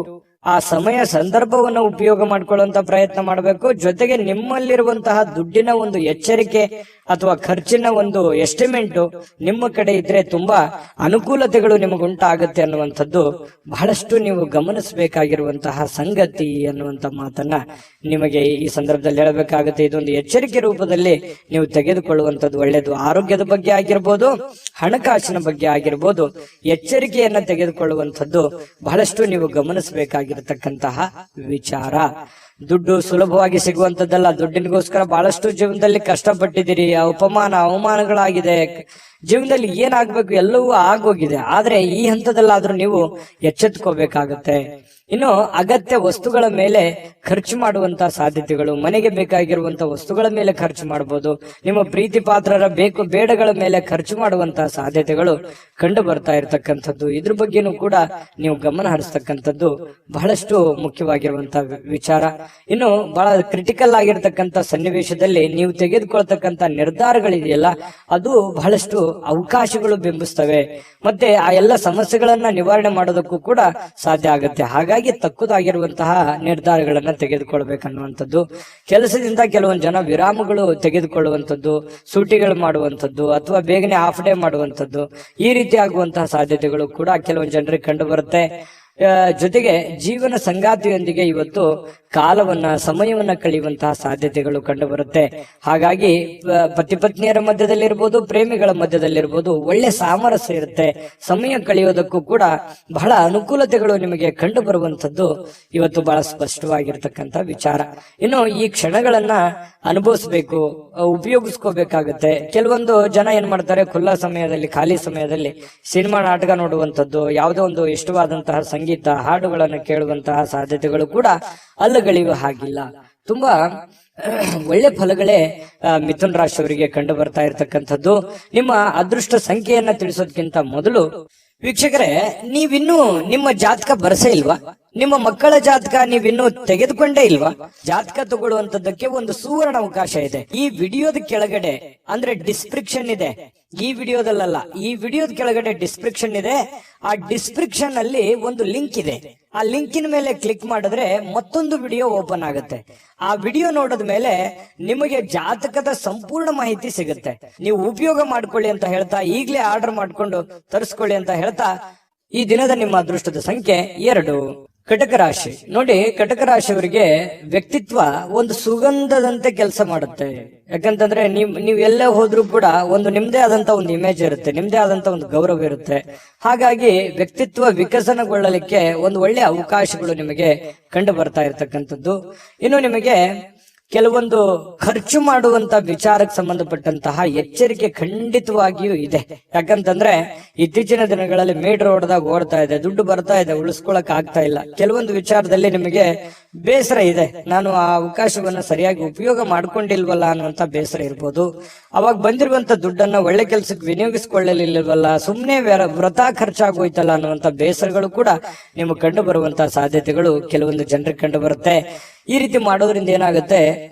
ಆ ಸಮಯ ಸಂದರ್ಭವನ್ನ ಉಪಯೋಗ ಮಾಡ್ಕೊಳ್ಳುವಂತ ಪ್ರಯತ್ನ ಮಾಡಬೇಕು. ಜೊತೆಗೆ ನಿಮ್ಮಲ್ಲಿರುವಂತಹ ದುಡ್ಡಿನ ಒಂದು ಎಚ್ಚರಿಕೆ ಅಥವಾ ಖರ್ಚಿನ ಒಂದು ಎಸ್ಟಿಮೇಟ್ ನಿಮ್ಮ ಕಡೆ ಇದ್ರೆ ತುಂಬಾ ಅನುಕೂಲತೆಗಳು ನಿಮಗುಂಟಾಗುತ್ತೆ ಅನ್ನುವಂಥದ್ದು ಬಹಳಷ್ಟು ನೀವು ಗಮನಿಸಬೇಕಾಗಿರುವಂತಹ ಸಂಗತಿ ಅನ್ನುವಂತ ಮಾತನ್ನ ನಿಮಗೆ ಈ ಸಂದರ್ಭದಲ್ಲಿ ಹೇಳಬೇಕಾಗುತ್ತೆ. ಇದೊಂದು ಎಚ್ಚರಿಕೆ ರೂಪದಲ್ಲಿ ನೀವು ತೆಗೆದುಕೊಳ್ಳುವಂಥದ್ದು ಒಳ್ಳೆಯದು. ಆರೋಗ್ಯದ ಬಗ್ಗೆ ಆಗಿರ್ಬೋದು, ಹಣಕಾಸಿನ ಬಗ್ಗೆ ಆಗಿರ್ಬೋದು, ಎಚ್ಚರಿಕೆಯನ್ನ ತೆಗೆದುಕೊಳ್ಳುವಂಥದ್ದು ಬಹಳಷ್ಟು ನೀವು ಗಮನಿಸಬೇಕಾಗಿರತಕ್ಕಂತಹ ವಿಚಾರ. ದುಡ್ಡು ಸುಲಭವಾಗಿ ಸಿಗುವಂತದ್ದಲ್ಲ. ದುಡ್ಡಿನಗೋಸ್ಕರ ಬಹಳಷ್ಟು ಜೀವನದಲ್ಲಿ ಕಷ್ಟಪಟ್ಟಿದ್ದೀರಿ, ಅವಮಾನಗಳಾಗಿದೆ, ಜೀವನದಲ್ಲಿ ಏನಾಗ್ಬೇಕು ಎಲ್ಲವೂ ಆಗೋಗಿದೆ. ಆದ್ರೆ ಈ ಹಂತದಲ್ಲಾದ್ರೂ ನೀವು ಎಚ್ಚೆತ್ಕೋಬೇಕಾಗತ್ತೆ. ಇನ್ನು ಅಗತ್ಯ ವಸ್ತುಗಳ ಮೇಲೆ ಖರ್ಚು ಮಾಡುವಂತ ಸಾಧ್ಯತೆಗಳು, ಮನೆಗೆ ಬೇಕಾಗಿರುವಂತ ವಸ್ತುಗಳ ಮೇಲೆ ಖರ್ಚು ಮಾಡಬಹುದು. ನಿಮ್ಮ ಪ್ರೀತಿ ಪಾತ್ರರ ಬೇಕು ಬೇಡಗಳ ಮೇಲೆ ಖರ್ಚು ಮಾಡುವಂತಹ ಸಾಧ್ಯತೆಗಳು ಕಂಡು ಬರ್ತಾ ಇರತಕ್ಕಂಥದ್ದು. ಇದ್ರ ಬಗ್ಗೆನೂ ಕೂಡ ನೀವು ಗಮನ ಹರಿಸ್ತಕ್ಕಂಥದ್ದು ಬಹಳಷ್ಟು ಮುಖ್ಯವಾಗಿರುವಂತಹ ವಿಚಾರ. ಇನ್ನು ಬಹಳ ಕ್ರಿಟಿಕಲ್ ಆಗಿರ್ತಕ್ಕಂಥ ಸನ್ನಿವೇಶದಲ್ಲಿ ನೀವು ತೆಗೆದುಕೊಳ್ತಕ್ಕಂಥ ನಿರ್ಧಾರಗಳಿದೆಯಲ್ಲ, ಅದು ಬಹಳಷ್ಟು ಅವಕಾಶಗಳು ಬಿಂಬಿಸ್ತವೆ. ಮತ್ತೆ ಆ ಎಲ್ಲ ಸಮಸ್ಯೆಗಳನ್ನ ನಿವಾರಣೆ ಮಾಡೋದಕ್ಕೂ ಕೂಡ ಸಾಧ್ಯ ಆಗುತ್ತೆ. ಹಾಗಾಗಿ ತಕ್ಕುದಾಗಿರುವಂತಹ ನಿರ್ಧಾರಗಳನ್ನ ತೆಗೆದುಕೊಳ್ಬೇಕನ್ನುವಂಥದ್ದು. ಕೆಲಸದಿಂದ ಕೆಲವೊಂದು ಜನ ವಿರಾಮಗಳು ತೆಗೆದುಕೊಳ್ಳುವಂಥದ್ದು, ಸೂಟಿಗಳು ಮಾಡುವಂಥದ್ದು, ಅಥವಾ ಬೇಗನೆ ಹಾಫ್ ಡೇ ಮಾಡುವಂಥದ್ದು, ಈ ರೀತಿ ಆಗುವಂತಹ ಸಾಧ್ಯತೆಗಳು ಕೂಡ ಕೆಲವೊಂದು ಜನರಿಗೆ ಕಂಡು ಬರುತ್ತೆ. ಜೊತೆಗೆ ಜೀವನ ಸಂಗಾತಿಯೊಂದಿಗೆ ಇವತ್ತು ಸಮಯವನ್ನ ಕಳೆಯುವಂತಹ ಸಾಧ್ಯತೆಗಳು ಕಂಡು ಬರುತ್ತೆ. ಹಾಗಾಗಿ ಪತಿ ಪತ್ನಿಯರ ಮಧ್ಯದಲ್ಲಿರ್ಬೋದು, ಪ್ರೇಮಿಗಳ ಮಧ್ಯದಲ್ಲಿರ್ಬೋದು, ಒಳ್ಳೆ ಸಾಮರಸ್ಯ ಇರುತ್ತೆ. ಸಮಯ ಕಳೆಯೋದಕ್ಕೂ ಕೂಡ ಬಹಳ ಅನುಕೂಲತೆಗಳು ನಿಮಗೆ ಕಂಡು ಬರುವಂತದ್ದು ಇವತ್ತು ಬಹಳ ಸ್ಪಷ್ಟವಾಗಿರ್ತಕ್ಕಂಥ ವಿಚಾರ. ಇನ್ನು ಈ ಕ್ಷಣಗಳನ್ನ ಅನುಭವಿಸ್ಬೇಕು, ಉಪಯೋಗಿಸ್ಕೋಬೇಕಾಗತ್ತೆ. ಕೆಲವೊಂದು ಜನ ಏನ್ ಮಾಡ್ತಾರೆ, ಖುಲ್ಲಾ ಸಮಯದಲ್ಲಿ, ಖಾಲಿ ಸಮಯದಲ್ಲಿ ಸಿನಿಮಾ ನಾಟಕ ನೋಡುವಂಥದ್ದು, ಯಾವುದೋ ಒಂದು ಇಷ್ಟವಾದಂತಹ ಸಂಗೀತ ಹಾಡುಗಳನ್ನು ಕೇಳುವಂತಹ ಸಾಧ್ಯತೆಗಳು ಕೂಡ ಅಲ್ಲಗಳಿವೆ. ಹಾಗಿಲ್ಲ, ತುಂಬಾ ಒಳ್ಳೆ ಫಲಗಳೇ ಮಿಥುನ್ ರಾಶಿಯವರಿಗೆ ಕಂಡು ಬರ್ತಾ ಇರತಕ್ಕಂಥದ್ದು. ನಿಮ್ಮ ಅದೃಷ್ಟ ಸಂಖ್ಯೆಯನ್ನ ತಿಳಿಸೋದಕ್ಕಿಂತ ಮೊದಲು ವೀಕ್ಷಕರೇ, ನೀವಿನ್ನೂ ನಿಮ್ಮ ಜಾತಕ ಬರಸೇ ಇಲ್ವಾ? ನಿಮ್ಮ ಮಕ್ಕಳ ಜಾತಕ ನೀವಿನ್ನೂ ತೆಗೆದುಕೊಂಡೇ ಇಲ್ವಾ? ಜಾತಕ ತಗೊಳ್ಳುವಂತದ್ದಕ್ಕೆ ಒಂದು ಸುವರ್ಣ ಅವಕಾಶ ಇದೆ. ಈ ವಿಡಿಯೋದ ಕೆಳಗಡೆ ಅಂದ್ರೆ ಡಿಸ್ಕ್ರಿಪ್ಷನ್ ಇದೆ. ಈ ವಿಡಿಯೋದಲ್ಲ, ಈ ವಿಡಿಯೋದ ಕೆಳಗಡೆ ಡಿಸ್ಕ್ರಿಪ್ಷನ್ ಇದೆ. ಆ ಡಿಸ್ಕ್ರಿಪ್ಷನ್ ಅಲ್ಲಿ ಒಂದು ಲಿಂಕ್ ಇದೆ. ಆ ಲಿಂಕಿನ ಮೇಲೆ ಕ್ಲಿಕ್ ಮಾಡಿದ್ರೆ ಮತ್ತೊಂದು ವಿಡಿಯೋ ಓಪನ್ ಆಗುತ್ತೆ. ಆ ವಿಡಿಯೋ ನೋಡಿದ ಮೇಲೆ ನಿಮಗೆ ಜಾತಕದ ಸಂಪೂರ್ಣ ಮಾಹಿತಿ ಸಿಗುತ್ತೆ. ನೀವು ಉಪಯೋಗ ಮಾಡ್ಕೊಳ್ಳಿ ಅಂತ ಹೇಳ್ತಾ, ಈಗಲೇ ಆರ್ಡರ್ ಮಾಡ್ಕೊಂಡು ತರಿಸ್ಕೊಳ್ಳಿ ಅಂತ ಹೇಳ್ತಾ, ಈ ದಿನದ ನಿಮ್ಮ ಅದೃಷ್ಟದ ಸಂಖ್ಯೆ 2. ಕಟಕ ರಾಶಿ. ನೋಡಿ, ಕಟಕ ರಾಶಿಯವರಿಗೆ ವ್ಯಕ್ತಿತ್ವ ಒಂದು ಸುಗಂಧದಂತೆ ಕೆಲಸ ಮಾಡುತ್ತೆ. ಯಾಕಂತಂದ್ರೆ ನೀವು ಎಲ್ಲೇ ಹೋದ್ರೂ ಕೂಡ ಒಂದು ನಿಮ್ದೇ ಆದಂತ ಒಂದು ಇಮೇಜ್ ಇರುತ್ತೆ, ನಿಮ್ದೇ ಆದಂತ ಒಂದು ಗೌರವ ಇರುತ್ತೆ. ಹಾಗಾಗಿ ವ್ಯಕ್ತಿತ್ವ ವಿಕಸನಗೊಳ್ಳಲಿಕ್ಕೆ ಒಂದು ಒಳ್ಳೆ ಅವಕಾಶಗಳು ನಿಮಗೆ ಕಂಡು ಬರ್ತಾ ಇರತಕ್ಕಂಥದ್ದು. ಇನ್ನು ನಿಮಗೆ ಕೆಲವೊಂದು ಖರ್ಚು ಮಾಡುವಂತ ವಿಚಾರಕ್ಕೆ ಸಂಬಂಧಪಟ್ಟಂತಹ ಎಚ್ಚರಿಕೆ ಖಂಡಿತವಾಗಿಯೂ ಇದೆ. ಯಾಕಂತಂದ್ರೆ ಇತ್ತೀಚಿನ ದಿನಗಳಲ್ಲಿ ಮೀಟರ್ ಓಡ್ತಾ ಇದೆ, ದುಡ್ಡು ಬರ್ತಾ ಇದೆ, ಉಳಿಸ್ಕೊಳಕ್ ಆಗ್ತಾ ಇಲ್ಲ. ಕೆಲವೊಂದು ವಿಚಾರದಲ್ಲಿ ನಿಮಗೆ ಬೇಸರ ಇದೆ, ನಾನು ಆ ಅವಕಾಶವನ್ನ ಸರಿಯಾಗಿ ಉಪಯೋಗ ಮಾಡ್ಕೊಂಡಿಲ್ವಲ್ಲ ಅನ್ನುವಂತ ಬೇಸರ ಇರ್ಬೋದು. ಅವಾಗ ಬಂದಿರುವಂತ ದುಡ್ಡನ್ನ ಒಳ್ಳೆ ಕೆಲಸಕ್ಕೆ ವಿನಿಯೋಗಿಸಿಕೊಳ್ಳಲಿಲ್ವಲ್ಲ, ಸುಮ್ಮನೆ ವೃಥಾ ಖರ್ಚಾಗೋಯ್ತಲ್ಲ ಅನ್ನುವಂತ ಬೇಸರಗಳು ಕೂಡ ನಿಮಗೆ ಕಂಡು ಬರುವಂತಹ ಸಾಧ್ಯತೆಗಳು ಕೆಲವೊಂದು ಜನರಿಗೆ ಕಂಡು ಬರುತ್ತೆ. ಈ ರೀತಿ ಮಾಡೋದ್ರಿಂದ ಏನಾಗುತ್ತೆ,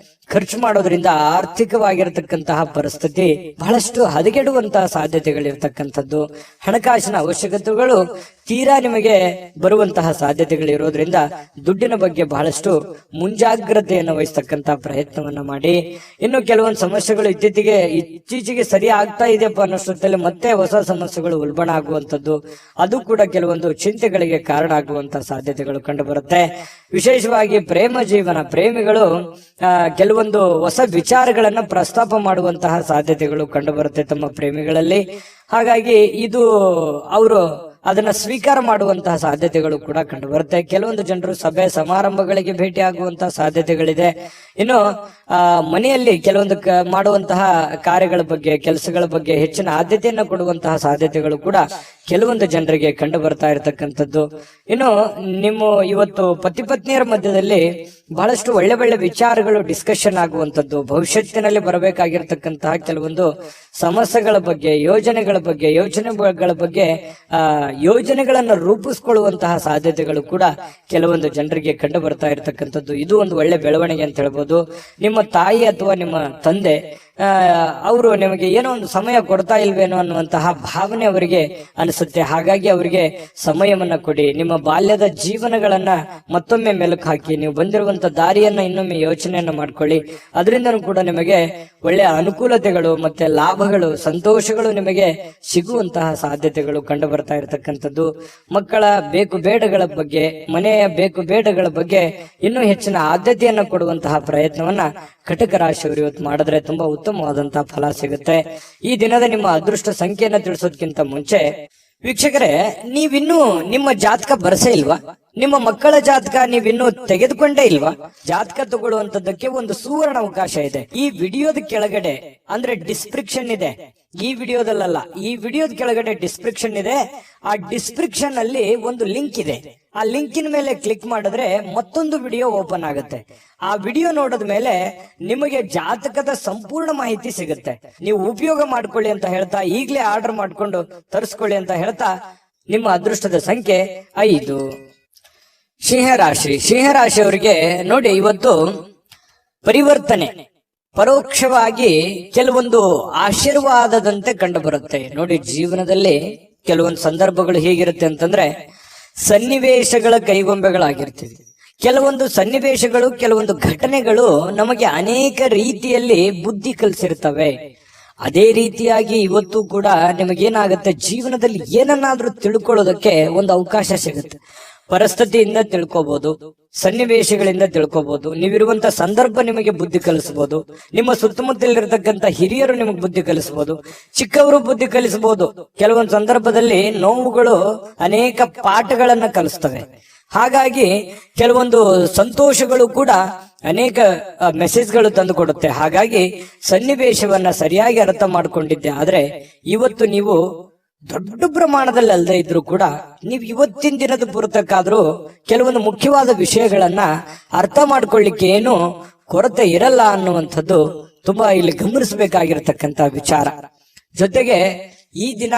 ಖರ್ಚು ಮಾಡೋದ್ರಿಂದ ಆರ್ಥಿಕವಾಗಿರತಕ್ಕಂತಹ ಪರಿಸ್ಥಿತಿ ಬಹಳಷ್ಟು ಹದಗೆಡುವಂತಹ ಸಾಧ್ಯತೆಗಳಿರ್ತಕ್ಕಂಥದ್ದು. ಹಣಕಾಸಿನ ಅವಶ್ಯಕತೆಗಳು ತೀರಾ ನಿಮಗೆ ಬರುವಂತಹ ಸಾಧ್ಯತೆಗಳಿರೋದ್ರಿಂದ ದುಡ್ಡಿನ ಬಗ್ಗೆ ಬಹಳಷ್ಟು ಮುಂಜಾಗ್ರತೆಯನ್ನು ವಹಿಸ್ತಕ್ಕಂತಹ ಪ್ರಯತ್ನವನ್ನ ಮಾಡಿ. ಇನ್ನು ಕೆಲವೊಂದು ಸಮಸ್ಯೆಗಳು ಇತ್ತೀಚೆಗೆ ಸರಿ ಆಗ್ತಾ ಇದೆಯಪ್ಪ ಅನ್ನೋಷ್ಟೊತ್ತಲ್ಲಿ ಮತ್ತೆ ಹೊಸ ಸಮಸ್ಯೆಗಳು ಉಲ್ಬಣ ಆಗುವಂತದ್ದು, ಅದು ಕೂಡ ಕೆಲವೊಂದು ಚಿಂತೆಗಳಿಗೆ ಕಾರಣ ಆಗುವಂತಹ ಸಾಧ್ಯತೆಗಳು ಕಂಡು ಬರುತ್ತೆ. ವಿಶೇಷವಾಗಿ ಪ್ರೇಮ ಜೀವನ, ಪ್ರೇಮಿಗಳು ಕೆಲವೊಂದು ಹೊಸ ವಿಚಾರಗಳನ್ನ ಪ್ರಸ್ತಾಪ ಮಾಡುವಂತಹ ಸಾಧ್ಯತೆಗಳು ಕಂಡು ಬರುತ್ತೆ ತಮ್ಮ ಪ್ರೇಮಿಗಳಲ್ಲಿ. ಹಾಗಾಗಿ ಇದು ಅವರು ಅದನ್ನ ಸ್ವೀಕಾರ ಮಾಡುವಂತಹ ಸಾಧ್ಯತೆಗಳು ಕೂಡ ಕಂಡು ಬರುತ್ತೆ. ಕೆಲವೊಂದು ಜನರು ಸಭೆ ಸಮಾರಂಭಗಳಿಗೆ ಭೇಟಿ ಆಗುವಂತಹ ಸಾಧ್ಯತೆಗಳಿದೆ. ಇನ್ನು ಮನೆಯಲ್ಲಿ ಕೆಲವೊಂದು ಮಾಡುವಂತಹ ಕಾರ್ಯಗಳ ಬಗ್ಗೆ, ಕೆಲಸಗಳ ಬಗ್ಗೆ ಹೆಚ್ಚಿನ ಆದ್ಯತೆಯನ್ನು ಕೊಡುವಂತಹ ಸಾಧ್ಯತೆಗಳು ಕೂಡ ಕೆಲವೊಂದು ಜನರಿಗೆ ಕಂಡು ಬರ್ತಾ ಇರತಕ್ಕಂಥದ್ದು. ಇನ್ನು ನಿಮ್ಮ ಇವತ್ತು ಪತಿ ಪತ್ನಿಯರ ಮಧ್ಯದಲ್ಲಿ ಬಹಳಷ್ಟು ಒಳ್ಳೆ ಒಳ್ಳೆ ವಿಚಾರಗಳು ಡಿಸ್ಕಷನ್ ಆಗುವಂತದ್ದು, ಭವಿಷ್ಯತ್ತಿನಲ್ಲಿ ಬರಬೇಕಾಗಿರ್ತಕ್ಕಂತಹ ಕೆಲವೊಂದು ಸಮಸ್ಯೆಗಳ ಬಗ್ಗೆ, ಯೋಜನೆಗಳ ಬಗ್ಗೆ ಯೋಜನೆಗಳನ್ನು ರೂಪಿಸ್ಕೊಳ್ಳುವಂತಹ ಸಾಧ್ಯತೆಗಳು ಕೂಡ ಕೆಲವೊಂದು ಜನರಿಗೆ ಕಂಡು ಬರ್ತಾ ಇರತಕ್ಕಂಥದ್ದು. ಇದು ಒಂದು ಒಳ್ಳೆ ಬೆಳವಣಿಗೆ ಅಂತ ಹೇಳ್ಬೋದು. ನಿಮ್ಮ ತಾಯಿ ಅಥವಾ ನಿಮ್ಮ ತಂದೆ ಅವರು ನಿಮಗೆ ಏನೋ ಒಂದು ಸಮಯ ಕೊಡ್ತಾ ಇಲ್ವೇನೋ ಅನ್ನುವಂತಹ ಭಾವನೆ ಅವರಿಗೆ ಅನಿಸುತ್ತೆ. ಹಾಗಾಗಿ ಅವರಿಗೆ ಸಮಯವನ್ನ ಕೊಡಿ. ನಿಮ್ಮ ಬಾಲ್ಯದ ಜೀವನಗಳನ್ನ ಮತ್ತೊಮ್ಮೆ ಮೆಲುಕು ಹಾಕಿ, ನೀವು ಬಂದಿರುವಂತ ದಾರಿಯನ್ನ ಇನ್ನೊಮ್ಮೆ ಯೋಚನೆಯನ್ನ ಮಾಡ್ಕೊಳ್ಳಿ. ಅದರಿಂದನೂ ಕೂಡ ನಿಮಗೆ ಒಳ್ಳೆಯ ಅನುಕೂಲತೆಗಳು ಮತ್ತೆ ಲಾಭಗಳು, ಸಂತೋಷಗಳು ನಿಮಗೆ ಸಿಗುವಂತಹ ಸಾಧ್ಯತೆಗಳು ಕಂಡು ಬರ್ತಾ ಇರತಕ್ಕಂಥದ್ದು. ಮಕ್ಕಳ ಬೇಕು ಬೇಡಗಳ ಬಗ್ಗೆ, ಮನೆಯ ಬೇಕು ಬೇಡಗಳ ಬಗ್ಗೆ ಇನ್ನೂ ಹೆಚ್ಚಿನ ಆದ್ಯತೆಯನ್ನು ಕೊಡುವಂತಹ ಪ್ರಯತ್ನವನ್ನ ಕಟಕ ರಾಶಿಯವರು ಇವತ್ತು ಮಾಡಿದ್ರೆ ತುಂಬಾ ಉತ್ತಮವಾದಂತಹ ಫಲ ಸಿಗುತ್ತೆ. ಈ ದಿನದ ನಿಮ್ಮ ಅದೃಷ್ಟ ಸಂಖ್ಯೆಯನ್ನ ತಿಳಿಸೋದಕ್ಕಿಂತ ಮುಂಚೆ ವೀಕ್ಷಕರೇ, ನೀವಿನ್ನೂ ನಿಮ್ಮ ಜಾತಕ ಬರಸೇ ಇಲ್ವಾ? ನಿಮ್ಮ ಮಕ್ಕಳ ಜಾತಕ ನೀವಿನ್ನೂ ತೆಗೆದುಕೊಂಡೇ ಇಲ್ವಾ? ಜಾತಕ ತಗೊಳ್ಳುವಂತದ್ದಕ್ಕೆ ಒಂದು ಸುವರ್ಣ ಅವಕಾಶ ಇದೆ. ಈ ವಿಡಿಯೋದ ಕೆಳಗಡೆ ಅಂದ್ರೆ ಡಿಸ್ಕ್ರಿಪ್ಷನ್ ಇದೆ. ಈ ವಿಡಿಯೋದಲ್ಲ, ಈ ವಿಡಿಯೋದ ಕೆಳಗಡೆ ಡಿಸ್ಕ್ರಿಪ್ಷನ್ ಇದೆ. ಆ ಡಿಸ್ಕ್ರಿಪ್ಷನ್ ಅಲ್ಲಿ ಒಂದು ಲಿಂಕ್ ಇದೆ. ಆ ಲಿಂಕಿನ ಮೇಲೆ ಕ್ಲಿಕ್ ಮಾಡಿದ್ರೆ ಮತ್ತೊಂದು ವಿಡಿಯೋ ಓಪನ್ ಆಗುತ್ತೆ. ಆ ವಿಡಿಯೋ ನೋಡಿದ ಮೇಲೆ ನಿಮಗೆ ಜಾತಕದ ಸಂಪೂರ್ಣ ಮಾಹಿತಿ ಸಿಗುತ್ತೆ. ನೀವು ಉಪಯೋಗ ಮಾಡ್ಕೊಳ್ಳಿ ಅಂತ ಹೇಳ್ತಾ, ಈಗಲೇ ಆರ್ಡರ್ ಮಾಡ್ಕೊಂಡು ತರಿಸ್ಕೊಳ್ಳಿ ಅಂತ ಹೇಳ್ತಾ, ನಿಮ್ಮ ಅದೃಷ್ಟದ ಸಂಖ್ಯೆ 5. ಸಿಂಹರಾಶಿಯವರಿಗೆ ನೋಡಿ, ಇವತ್ತು ಪರಿವರ್ತನೆ ಪರೋಕ್ಷವಾಗಿ ಕೆಲವೊಂದು ಆಶೀರ್ವಾದದಂತೆ ಕಂಡು ಬರುತ್ತೆ. ನೋಡಿ, ಜೀವನದಲ್ಲಿ ಕೆಲವೊಂದು ಸಂದರ್ಭಗಳು ಹೇಗಿರುತ್ತೆ ಅಂತಂದ್ರೆ, ಸನ್ನಿವೇಶಗಳ ಕೈಗೊಂಬೆಗಳಾಗಿರ್ತೀವಿ. ಕೆಲವೊಂದು ಸನ್ನಿವೇಶಗಳು, ಕೆಲವೊಂದು ಘಟನೆಗಳು ನಮಗೆ ಅನೇಕ ರೀತಿಯಲ್ಲಿ ಬುದ್ಧಿ ಕಲಿಸಿರ್ತವೆ. ಅದೇ ರೀತಿಯಾಗಿ ಇವತ್ತು ಕೂಡ ನಿಮಗೇನಾಗುತ್ತೆ, ಜೀವನದಲ್ಲಿ ಏನನ್ನಾದ್ರೂ ತಿಳ್ಕೊಳ್ಳೋದಕ್ಕೆ ಒಂದು ಅವಕಾಶ ಸಿಗುತ್ತೆ. ಪರಿಸ್ಥಿತಿಯಿಂದ ತಿಳ್ಕೋಬಹುದು, ಸನ್ನಿವೇಶಗಳಿಂದ ತಿಳ್ಕೋಬಹುದು. ನೀವಿರುವಂತ ಸಂದರ್ಭ ನಿಮಗೆ ಬುದ್ಧಿ ಕಲಿಸಬಹುದು. ನಿಮ್ಮ ಸುತ್ತಮುತ್ತಲಿರ್ತಕ್ಕಂಥ ಹಿರಿಯರು ನಿಮಗೆ ಬುದ್ಧಿ ಕಲಿಸಬಹುದು, ಚಿಕ್ಕವರು ಬುದ್ಧಿ ಕಲಿಸಬಹುದು. ಕೆಲವೊಂದು ಸಂದರ್ಭದಲ್ಲಿ ನೋವುಗಳು ಅನೇಕ ಪಾಠಗಳನ್ನ ಕಲಿಸ್ತವೆ. ಹಾಗಾಗಿ ಕೆಲವೊಂದು ಸಂತೋಷಗಳು ಕೂಡ ಅನೇಕ ಮೆಸೇಜ್ಗಳು ತಂದು ಕೊಡುತ್ತೆ. ಹಾಗಾಗಿ ಸನ್ನಿವೇಶವನ್ನ ಸರಿಯಾಗಿ ಅರ್ಥ ಮಾಡ್ಕೊಂಡಿದ್ದೆ ಆದ್ರೆ ಇವತ್ತು ನೀವು ದೊಡ್ಡ ಪ್ರಮಾಣದಲ್ಲಿ ಅಲ್ಲದೆ ಇದ್ರು ಕೂಡ ನೀವು ಇವತ್ತಿನ ದಿನದ ಪುರತಕ್ಕಾದ್ರೂ ಕೆಲವೊಂದು ಮುಖ್ಯವಾದ ವಿಷಯಗಳನ್ನ ಅರ್ಥ ಮಾಡ್ಕೊಳ್ಳಿಕ್ಕೆ ಏನು ಕೊರತೆ ಇರಲ್ಲ ಅನ್ನುವಂಥದ್ದು ತುಂಬಾ ಇಲ್ಲಿ ಗಮನಿಸಬೇಕಾಗಿರ್ತಕ್ಕಂತ ವಿಚಾರ. ಜೊತೆಗೆ ಈ ದಿನ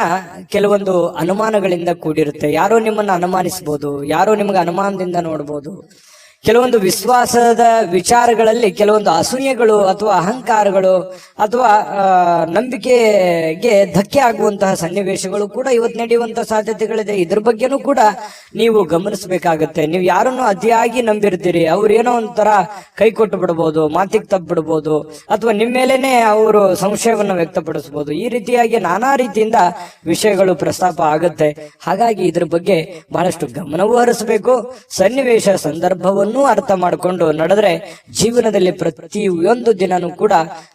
ಕೆಲವೊಂದು ಅನುಮಾನಗಳಿಂದ ಕೂಡಿರುತ್ತೆ. ಯಾರೋ ನಿಮ್ಮನ್ನ ಅನುಮಾನಿಸಬಹುದು, ಯಾರೋ ನಿಮಗೆ ಅನುಮಾನದಿಂದ ನೋಡ್ಬೋದು. ಕೆಲವೊಂದು ವಿಶ್ವಾಸದ ವಿಚಾರಗಳಲ್ಲಿ ಕೆಲವೊಂದು ಅಸೂಯೆಗಳು ಅಥವಾ ಅಹಂಕಾರಗಳು ಅಥವಾ ನಂಬಿಕೆಗೆ ಧಕ್ಕೆ ಆಗುವಂತಹ ಸನ್ನಿವೇಶಗಳು ಕೂಡ ಇವತ್ತು ನಡೆಯುವಂತಹ ಸಾಧ್ಯತೆಗಳಿದೆ. ಇದ್ರ ಬಗ್ಗೆನೂ ಕೂಡ ನೀವು ಗಮನಿಸಬೇಕಾಗತ್ತೆ. ನೀವು ಯಾರನ್ನು ಅತಿಯಾಗಿ ನಂಬಿರ್ತೀರಿ, ಅವ್ರು ಏನೋ ಒಂಥರ ಕೈ ಕೊಟ್ಟು ಬಿಡಬಹುದು, ಮಾತಿಗೆ ತಪ್ಪು ಬಿಡಬಹುದು, ಅಥವಾ ನಿಮ್ಮ ಮೇಲೇನೆ ಅವರು ಸಂಶಯವನ್ನು ವ್ಯಕ್ತಪಡಿಸಬಹುದು. ಈ ರೀತಿಯಾಗಿ ನಾನಾ ರೀತಿಯಿಂದ ವಿಷಯಗಳು ಪ್ರಸ್ತಾಪ ಆಗುತ್ತೆ. ಹಾಗಾಗಿ ಇದ್ರ ಬಗ್ಗೆ ಬಹಳಷ್ಟು ಗಮನವೂ ಹರಿಸಬೇಕು. ಸನ್ನಿವೇಶ ಸಂದರ್ಭವನ್ನು ಅರ್ಥ ಮಾಡಿಕೊಂಡು ನಡೆದ್ರೆ ಜೀವನದಲ್ಲಿ ಪ್ರತಿಯೊಂದು ದಿನನೂ ಕೂಡ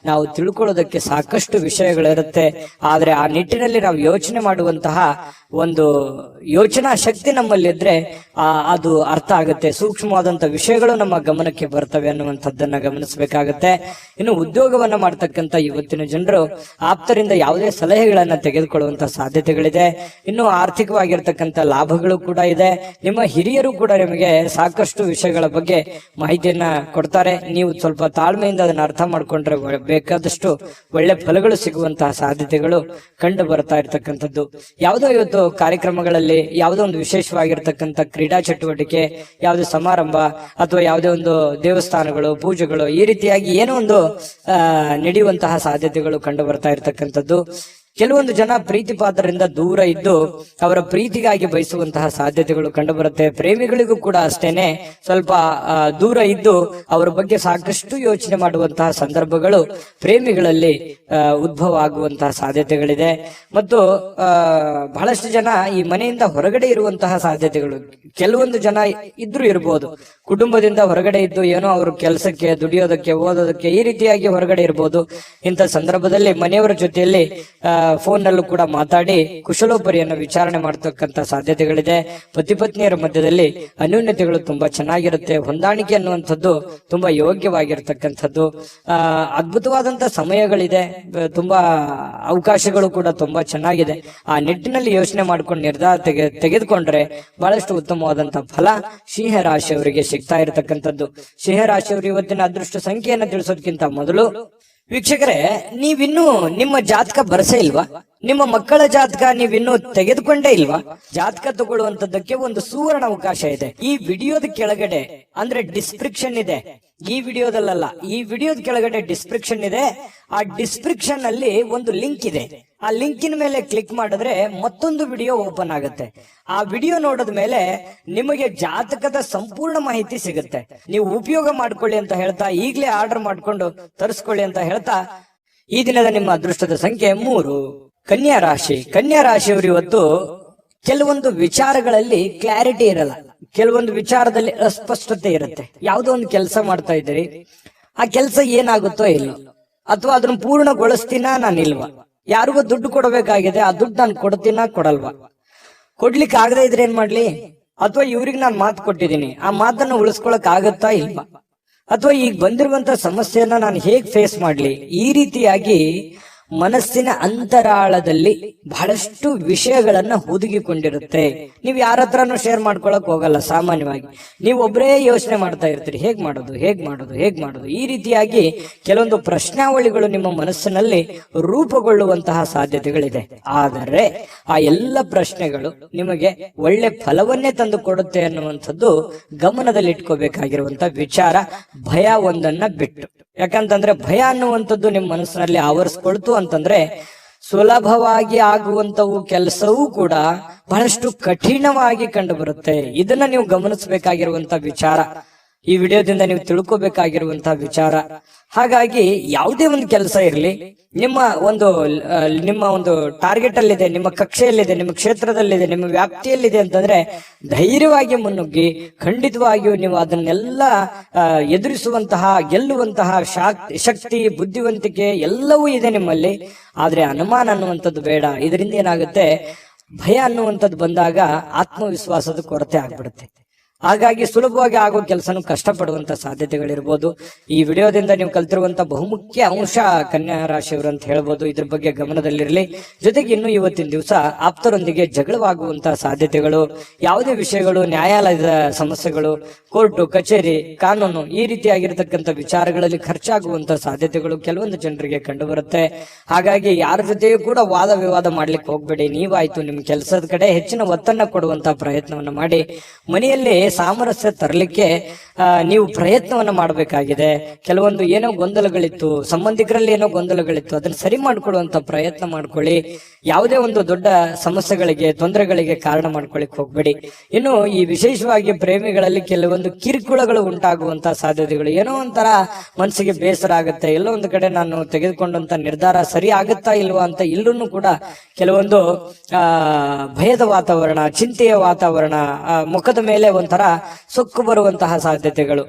ನಾವು ತಿಳ್ಕೊಳ್ಳೋದಕ್ಕೆ ಸಾಕಷ್ಟು ವಿಷಯಗಳಿರುತ್ತೆ. ಆದ್ರೆ ಆ ನಿಟ್ಟಿನಲ್ಲಿ ನಾವು ಯೋಚನೆ ಮಾಡುವಂತಹ ಒಂದು ಯೋಚನಾ ಶಕ್ತಿ ನಮ್ಮಲ್ಲಿದ್ರೆ ಅದು ಅರ್ಥ ಆಗುತ್ತೆ. ಸೂಕ್ಷ್ಮವಾದಂತ ವಿಷಯಗಳು ನಮ್ಮ ಗಮನಕ್ಕೆ ಬರ್ತವೆ ಅನ್ನುವಂಥದ್ದನ್ನ ಗಮನಿಸಬೇಕಾಗತ್ತೆ. ಇನ್ನು ಉದ್ಯೋಗವನ್ನ ಮಾಡ್ತಕ್ಕಂಥ ಇವತ್ತಿನ ಜನರು ಆಪ್ತರಿಂದ ಯಾವುದೇ ಸಲಹೆಗಳನ್ನ ತೆಗೆದುಕೊಳ್ಳುವಂತ ಸಾಧ್ಯತೆಗಳಿದೆ. ಇನ್ನು ಆರ್ಥಿಕವಾಗಿರ್ತಕ್ಕಂಥ ಲಾಭಗಳು ಕೂಡ ಇದೆ. ನಿಮ್ಮ ಹಿರಿಯರು ಕೂಡ ನಿಮಗೆ ಸಾಕಷ್ಟು ವಿಷಯಗಳ ಬಗ್ಗೆ ಮಾಹಿತಿಯನ್ನ ಕೊಡ್ತಾರೆ. ನೀವು ಸ್ವಲ್ಪ ತಾಳ್ಮೆಯಿಂದ ಅದನ್ನ ಅರ್ಥ ಮಾಡ್ಕೊಂಡ್ರೆ ಬೇಕಾದಷ್ಟು ಒಳ್ಳೆ ಫಲಗಳು ಸಿಗುವಂತಹ ಸಾಧ್ಯತೆಗಳು ಕಂಡು ಬರ್ತಾ ಇರ್ತಕ್ಕಂಥದ್ದು. ಯಾವುದೋ ಇವತ್ತು ಕಾರ್ಯಕ್ರಮಗಳಲ್ಲಿ ಯಾವುದೋ ಒಂದು ವಿಶೇಷವಾಗಿರ್ತಕ್ಕಂಥ ಕ್ರೀಡಾ ಚಟುವಟಿಕೆ, ಯಾವುದೇ ಸಮಾರಂಭ ಅಥವಾ ಯಾವುದೇ ಒಂದು ದೇವಸ್ಥಾನಗಳು, ಪೂಜೆಗಳು, ಈ ರೀತಿಯಾಗಿ ಏನೋ ಒಂದು ನಡೆಯುವಂತಹ ಸಾಧ್ಯತೆಗಳು ಕಂಡು ಬರ್ತಾ ಇರ್ತಕ್ಕಂಥದ್ದು. ಕೆಲವೊಂದು ಜನ ಪ್ರೀತಿ ಪಾತ್ರರಿಂದ ದೂರ ಇದ್ದು ಅವರ ಪ್ರೀತಿಗಾಗಿ ಬಯಸುವಂತಹ ಸಾಧ್ಯತೆಗಳು ಕಂಡುಬರುತ್ತೆ. ಪ್ರೇಮಿಗಳಿಗೂ ಕೂಡ ಅಷ್ಟೇನೆ ಸ್ವಲ್ಪ ದೂರ ಇದ್ದು ಅವರ ಬಗ್ಗೆ ಸಾಕಷ್ಟು ಯೋಚನೆ ಮಾಡುವಂತಹ ಸಂದರ್ಭಗಳು ಪ್ರೇಮಿಗಳಲ್ಲಿ ಉದ್ಭವ ಆಗುವಂತಹ ಸಾಧ್ಯತೆಗಳಿದೆ. ಮತ್ತು ಬಹಳಷ್ಟು ಜನ ಈ ಮನೆಯಿಂದ ಹೊರಗಡೆ ಇರುವಂತಹ ಸಾಧ್ಯತೆಗಳು, ಕೆಲವೊಂದು ಜನ ಇದ್ರೂ ಇರಬಹುದು, ಕುಟುಂಬದಿಂದ ಹೊರಗಡೆ ಇದ್ದು ಏನೋ ಅವರು ಕೆಲಸಕ್ಕೆ, ದುಡಿಯೋದಕ್ಕೆ, ಓದೋದಕ್ಕೆ ಈ ರೀತಿಯಾಗಿ ಹೊರಗಡೆ ಇರಬಹುದು. ಇಂಥ ಸಂದರ್ಭದಲ್ಲಿ ಮನೆಯವರ ಜೊತೆಯಲ್ಲಿ ಫೋನ್ ನಲ್ಲೂ ಕೂಡ ಮಾತಾಡಿ ಕುಶಲೋಪರಿಯನ್ನು ವಿಚಾರಣೆ ಮಾಡತಕ್ಕಂತ ಸಾಧ್ಯತೆಗಳಿದೆ. ಪತಿ ಪತ್ನಿಯರ ಮಧ್ಯದಲ್ಲಿ ಅನ್ಯೋನ್ಯತೆಗಳು ತುಂಬಾ ಚೆನ್ನಾಗಿರುತ್ತೆ. ಹೊಂದಾಣಿಕೆ ಅನ್ನುವಂಥದ್ದು ತುಂಬಾ ಯೋಗ್ಯವಾಗಿರ್ತಕ್ಕಂಥದ್ದು. ಅದ್ಭುತವಾದಂತಹ ಸಮಯಗಳಿದೆ, ತುಂಬಾ ಅವಕಾಶಗಳು ಕೂಡ ತುಂಬಾ ಚೆನ್ನಾಗಿದೆ. ಆ ನಿಟ್ಟಿನಲ್ಲಿ ಯೋಚನೆ ಮಾಡ್ಕೊಂಡು ನಿರ್ಧಾರ ತೆಗೆದುಕೊಂಡ್ರೆ ಬಹಳಷ್ಟು ಉತ್ತಮವಾದಂತಹ ಫಲ ಸಿಂಹ ರಾಶಿಯವರಿಗೆ ಸಿಗ್ತಾ ಇರತಕ್ಕಂಥದ್ದು. ಸಿಂಹ ರಾಶಿಯವರು ಇವತ್ತಿನ ಅದೃಷ್ಟ ಸಂಖ್ಯೆಯನ್ನು ತಿಳಿಸೋದಕ್ಕಿಂತ ಮೊದಲು ವೀಕ್ಷಕರೇ, ನೀವಿನ್ನೂ ನಿಮ್ಮ ಜಾತಕ ಬರಸೇ ಇಲ್ವಾ? ನಿಮ್ಮ ಮಕ್ಕಳ ಜಾತಕ ನೀವಿನ್ನೂ ತೆಗೆದುಕೊಂಡೇ ಇಲ್ವಾ? ಜಾತಕ ತಗೊಳ್ಳುವಂತದ್ದಕ್ಕೆ ಒಂದು ಸುವರ್ಣ ಅವಕಾಶ ಇದೆ. ಈ ವಿಡಿಯೋದ ಕೆಳಗಡೆ ಅಂದ್ರೆ ಡಿಸ್ಕ್ರಿಪ್ಷನ್ ಇದೆ, ಈ ವಿಡಿಯೋದಲ್ಲ, ಈ ವಿಡಿಯೋದ ಕೆಳಗಡೆ ಡಿಸ್ಕ್ರಿಪ್ಷನ್ ಇದೆ. ಆ ಡಿಸ್ಕ್ರಿಪ್ಷನ್ ಅಲ್ಲಿ ಒಂದು ಲಿಂಕ್ ಇದೆ. ಆ ಲಿಂಕಿನ ಮೇಲೆ ಕ್ಲಿಕ್ ಮಾಡಿದ್ರೆ ಮತ್ತೊಂದು ವಿಡಿಯೋ ಓಪನ್ ಆಗುತ್ತೆ. ಆ ವಿಡಿಯೋ ನೋಡಿದ ಮೇಲೆ ನಿಮಗೆ ಜಾತಕದ ಸಂಪೂರ್ಣ ಮಾಹಿತಿ ಸಿಗುತ್ತೆ. ನೀವು ಉಪಯೋಗ ಮಾಡ್ಕೊಳ್ಳಿ ಅಂತ ಹೇಳ್ತಾ, ಈಗಲೇ ಆರ್ಡರ್ ಮಾಡ್ಕೊಂಡು ತರಿಸ್ಕೊಳ್ಳಿ ಅಂತ ಹೇಳ್ತಾ, ಈ ದಿನದ ನಿಮ್ಮ ಅದೃಷ್ಟದ ಸಂಖ್ಯೆ 3. ಕನ್ಯಾ ರಾಶಿ. ಕನ್ಯಾ ರಾಶಿಯವರು ಇವತ್ತು ಕೆಲವೊಂದು ವಿಚಾರಗಳಲ್ಲಿ ಕ್ಲಾರಿಟಿ ಇರಲ್ಲ, ಕೆಲವೊಂದು ವಿಚಾರದಲ್ಲಿ ಅಸ್ಪಷ್ಟತೆ ಇರುತ್ತೆ. ಯಾವುದೋ ಒಂದು ಕೆಲಸ ಮಾಡ್ತಾ ಇದ್ದೀರಿ, ಆ ಕೆಲಸ ಏನಾಗುತ್ತೋ ಇಲ್ಲೋ, ಅಥವಾ ಅದನ್ನ ಪೂರ್ಣಗೊಳಿಸ್ತೀನಾ ನಾನಿಲ್ವಾ, ಯಾರಿಗೋ ದುಡ್ಡು ಕೊಡಬೇಕಾಗಿದೆ, ಆ ದುಡ್ಡು ನಾನು ಕೊಡ್ತೀನಾ ಕೊಡಲ್ವಾ, ಕೊಡ್ಲಿಕ್ಕೆ ಆಗದೆ ಇದ್ರೆ ಏನ್ ಮಾಡ್ಲಿ, ಅಥವಾ ಇವ್ರಿಗೆ ನಾನು ಮಾತು ಕೊಟ್ಟಿದ್ದೀನಿ, ಆ ಮಾತನ್ನ ಉಳಿಸ್ಕೊಳಕ್ ಆಗತ್ತಾ ಇಲ್ವಾ, ಅಥವಾ ಈಗ ಬಂದಿರುವಂತ ಸಮಸ್ಯೆಯನ್ನ ನಾನು ಹೇಗ್ ಫೇಸ್ ಮಾಡ್ಲಿ, ಈ ರೀತಿಯಾಗಿ ಮನಸ್ಸಿನ ಅಂತರಾಳದಲ್ಲಿ ಬಹಳಷ್ಟು ವಿಷಯಗಳನ್ನ ಹುದುಗಿಕೊಂಡಿರುತ್ತೆ. ನೀವು ಯಾರ ಹತ್ರನೂ ಶೇರ್ ಮಾಡ್ಕೊಳಕ್ ಹೋಗಲ್ಲ. ಸಾಮಾನ್ಯವಾಗಿ ನೀವು ಒಬ್ಬರೇ ಯೋಚನೆ ಮಾಡ್ತಾ ಇರ್ತೀರಿ, ಹೇಗ್ ಮಾಡೋದು. ಈ ರೀತಿಯಾಗಿ ಕೆಲವೊಂದು ಪ್ರಶ್ನಾವಳಿಗಳು ನಿಮ್ಮ ಮನಸ್ಸಿನಲ್ಲಿ ರೂಪುಗೊಳ್ಳುವಂತಹ ಸಾಧ್ಯತೆಗಳಿದೆ. ಆದರೆ ಆ ಎಲ್ಲ ಪ್ರಶ್ನೆಗಳು ನಿಮಗೆ ಒಳ್ಳೆ ಫಲವನ್ನೇ ತಂದು ಕೊಡುತ್ತೆ ಅನ್ನುವಂಥದ್ದು ಗಮನದಲ್ಲಿ ಇಟ್ಕೋಬೇಕಾಗಿರುವಂತಹ ವಿಚಾರ. ಭಯ ಒಂದನ್ನ ಬಿಟ್ಟು, ಯಾಕಂತಂದ್ರೆ ಭಯ ಅನ್ನುವಂಥದ್ದು ನಿಮ್ಮ ಮನಸ್ಸಿನಲ್ಲಿ ಆವರಿಸ್ಕೊಳ್ತು ಅಂತಂದ್ರೆ ಸುಲಭವಾಗಿ ಆಗುವಂತವು ಕೆಲಸವೂ ಕೂಡ ಬಹಳಷ್ಟು ಕಠಿಣವಾಗಿ ಕಂಡು ಬರುತ್ತೆ. ಇದನ್ನ ನೀವು ಗಮನಿಸಬೇಕಾಗಿರುವಂತಹ ವಿಚಾರ, ಈ ವಿಡಿಯೋದಿಂದ ನೀವು ತಿಳ್ಕೋಬೇಕಾಗಿರುವಂತಹ ವಿಚಾರ. ಹಾಗಾಗಿ ಯಾವುದೇ ಒಂದು ಕೆಲಸ ಇರಲಿ, ನಿಮ್ಮ ಒಂದು ಟಾರ್ಗೆಟ್ ಅಲ್ಲಿದೆ, ನಿಮ್ಮ ಕಕ್ಷೆಯಲ್ಲಿದೆ, ನಿಮ್ಮ ಕ್ಷೇತ್ರದಲ್ಲಿದೆ, ನಿಮ್ಮ ವ್ಯಾಪ್ತಿಯಲ್ಲಿದೆ ಅಂತಂದ್ರೆ ಧೈರ್ಯವಾಗಿ ಮುನ್ನುಗ್ಗಿ ಖಂಡಿತವಾಗಿಯೂ ನೀವು ಅದನ್ನೆಲ್ಲ ಎದುರಿಸುವಂತಹ, ಗೆಲ್ಲುವಂತಹ ಶಕ್ತಿ, ಬುದ್ಧಿವಂತಿಕೆ ಎಲ್ಲವೂ ಇದೆ ನಿಮ್ಮಲ್ಲಿ. ಆದ್ರೆ ಅನುಮಾನ ಅನ್ನುವಂಥದ್ದು ಬೇಡ. ಇದರಿಂದ ಏನಾಗುತ್ತೆ, ಭಯ ಅನ್ನುವಂಥದ್ದು ಬಂದಾಗ ಆತ್ಮವಿಶ್ವಾಸದ ಕೊರತೆ ಆಗ್ಬಿಡುತ್ತೆ. ಹಾಗಾಗಿ ಸುಲಭವಾಗಿ ಆಗೋ ಕೆಲಸನೂ ಕಷ್ಟಪಡುವಂತ ಸಾಧ್ಯತೆಗಳಿರ್ಬೋದು. ಈ ವಿಡಿಯೋದಿಂದ ನೀವು ಕಲ್ತಿರುವಂತ ಬಹುಮುಖ್ಯ ಅಂಶ ಕನ್ಯಾ ರಾಶಿಯವರು ಅಂತ ಹೇಳ್ಬೋದು. ಇದ್ರ ಬಗ್ಗೆ ಗಮನದಲ್ಲಿರಲಿ. ಜೊತೆಗೆ ಇನ್ನು ಇವತ್ತಿನ ದಿವಸ ಆಪ್ತರೊಂದಿಗೆ ಜಗಳವಾಗುವಂತಹ ಸಾಧ್ಯತೆಗಳು, ಯಾವುದೇ ವಿಷಯಗಳು, ನ್ಯಾಯಾಲಯದ ಸಮಸ್ಯೆಗಳು, ಕೋರ್ಟು ಕಚೇರಿ, ಕಾನೂನು, ಈ ರೀತಿಯಾಗಿರ್ತಕ್ಕಂಥ ವಿಚಾರಗಳಲ್ಲಿ ಖರ್ಚಾಗುವಂತಹ ಸಾಧ್ಯತೆಗಳು ಕೆಲವೊಂದು ಜನರಿಗೆ ಕಂಡು ಬರುತ್ತೆ. ಹಾಗಾಗಿ ಯಾರ ಜೊತೆಯೂ ಕೂಡ ವಾದ ವಿವಾದ ಮಾಡ್ಲಿಕ್ಕೆ ಹೋಗ್ಬೇಡಿ. ನೀವಾಯ್ತು ನಿಮ್ಮ ಕೆಲಸದ ಕಡೆ ಹೆಚ್ಚಿನ ಒತ್ತನ್ನ ಕೊಡುವಂತಹ ಪ್ರಯತ್ನವನ್ನ ಮಾಡಿ ಮನೆಯಲ್ಲಿ ಸಾಮರಸ್ಯ ತರಲಿಕ್ಕೆ ನೀವು ಪ್ರಯತ್ನವನ್ನ ಮಾಡಬೇಕಾಗಿದೆ. ಕೆಲವೊಂದು ಏನೋ ಗೊಂದಲಗಳಿತ್ತು, ಸಂಬಂಧಿಕರಲ್ಲಿ ಏನೋ ಗೊಂದಲಗಳಿತ್ತು, ಅದನ್ನ ಸರಿ ಮಾಡಿಕೊಡುವಂತ ಪ್ರಯತ್ನ ಮಾಡ್ಕೊಳ್ಳಿ. ಯಾವುದೇ ಒಂದು ದೊಡ್ಡ ಸಮಸ್ಯೆಗಳಿಗೆ, ತೊಂದರೆಗಳಿಗೆ ಕಾರಣ ಮಾಡ್ಕೊಳ್ಳಿಕ್ ಹೋಗ್ಬೇಡಿ. ಇನ್ನು ಈ ವಿಶೇಷವಾಗಿ ಪ್ರೇಮಿಗಳಲ್ಲಿ ಕೆಲವೊಂದು ಕಿರುಕುಳಗಳು ಉಂಟಾಗುವಂತಹ ಸಾಧ್ಯತೆಗಳು, ಏನೋ ಒಂಥರ ಮನಸ್ಸಿಗೆ ಬೇಸರ ಆಗುತ್ತೆ, ಎಲ್ಲೋ ಒಂದು ಕಡೆ ನಾನು ತೆಗೆದುಕೊಂಡಂತ ನಿರ್ಧಾರ ಸರಿ ಆಗುತ್ತಾ ಇಲ್ವಾ ಅಂತ ಇಲ್ಲೂ ಕೂಡ ಕೆಲವೊಂದು ಭಯದ ವಾತಾವರಣ, ಚಿಂತೆಯ ವಾತಾವರಣ, ಮುಖದ ಮೇಲೆ ಒಂಥರ ಸೊಕ್ಕು ಬರುವಂತಹ ಸಾಧ್ಯತೆಗಳು,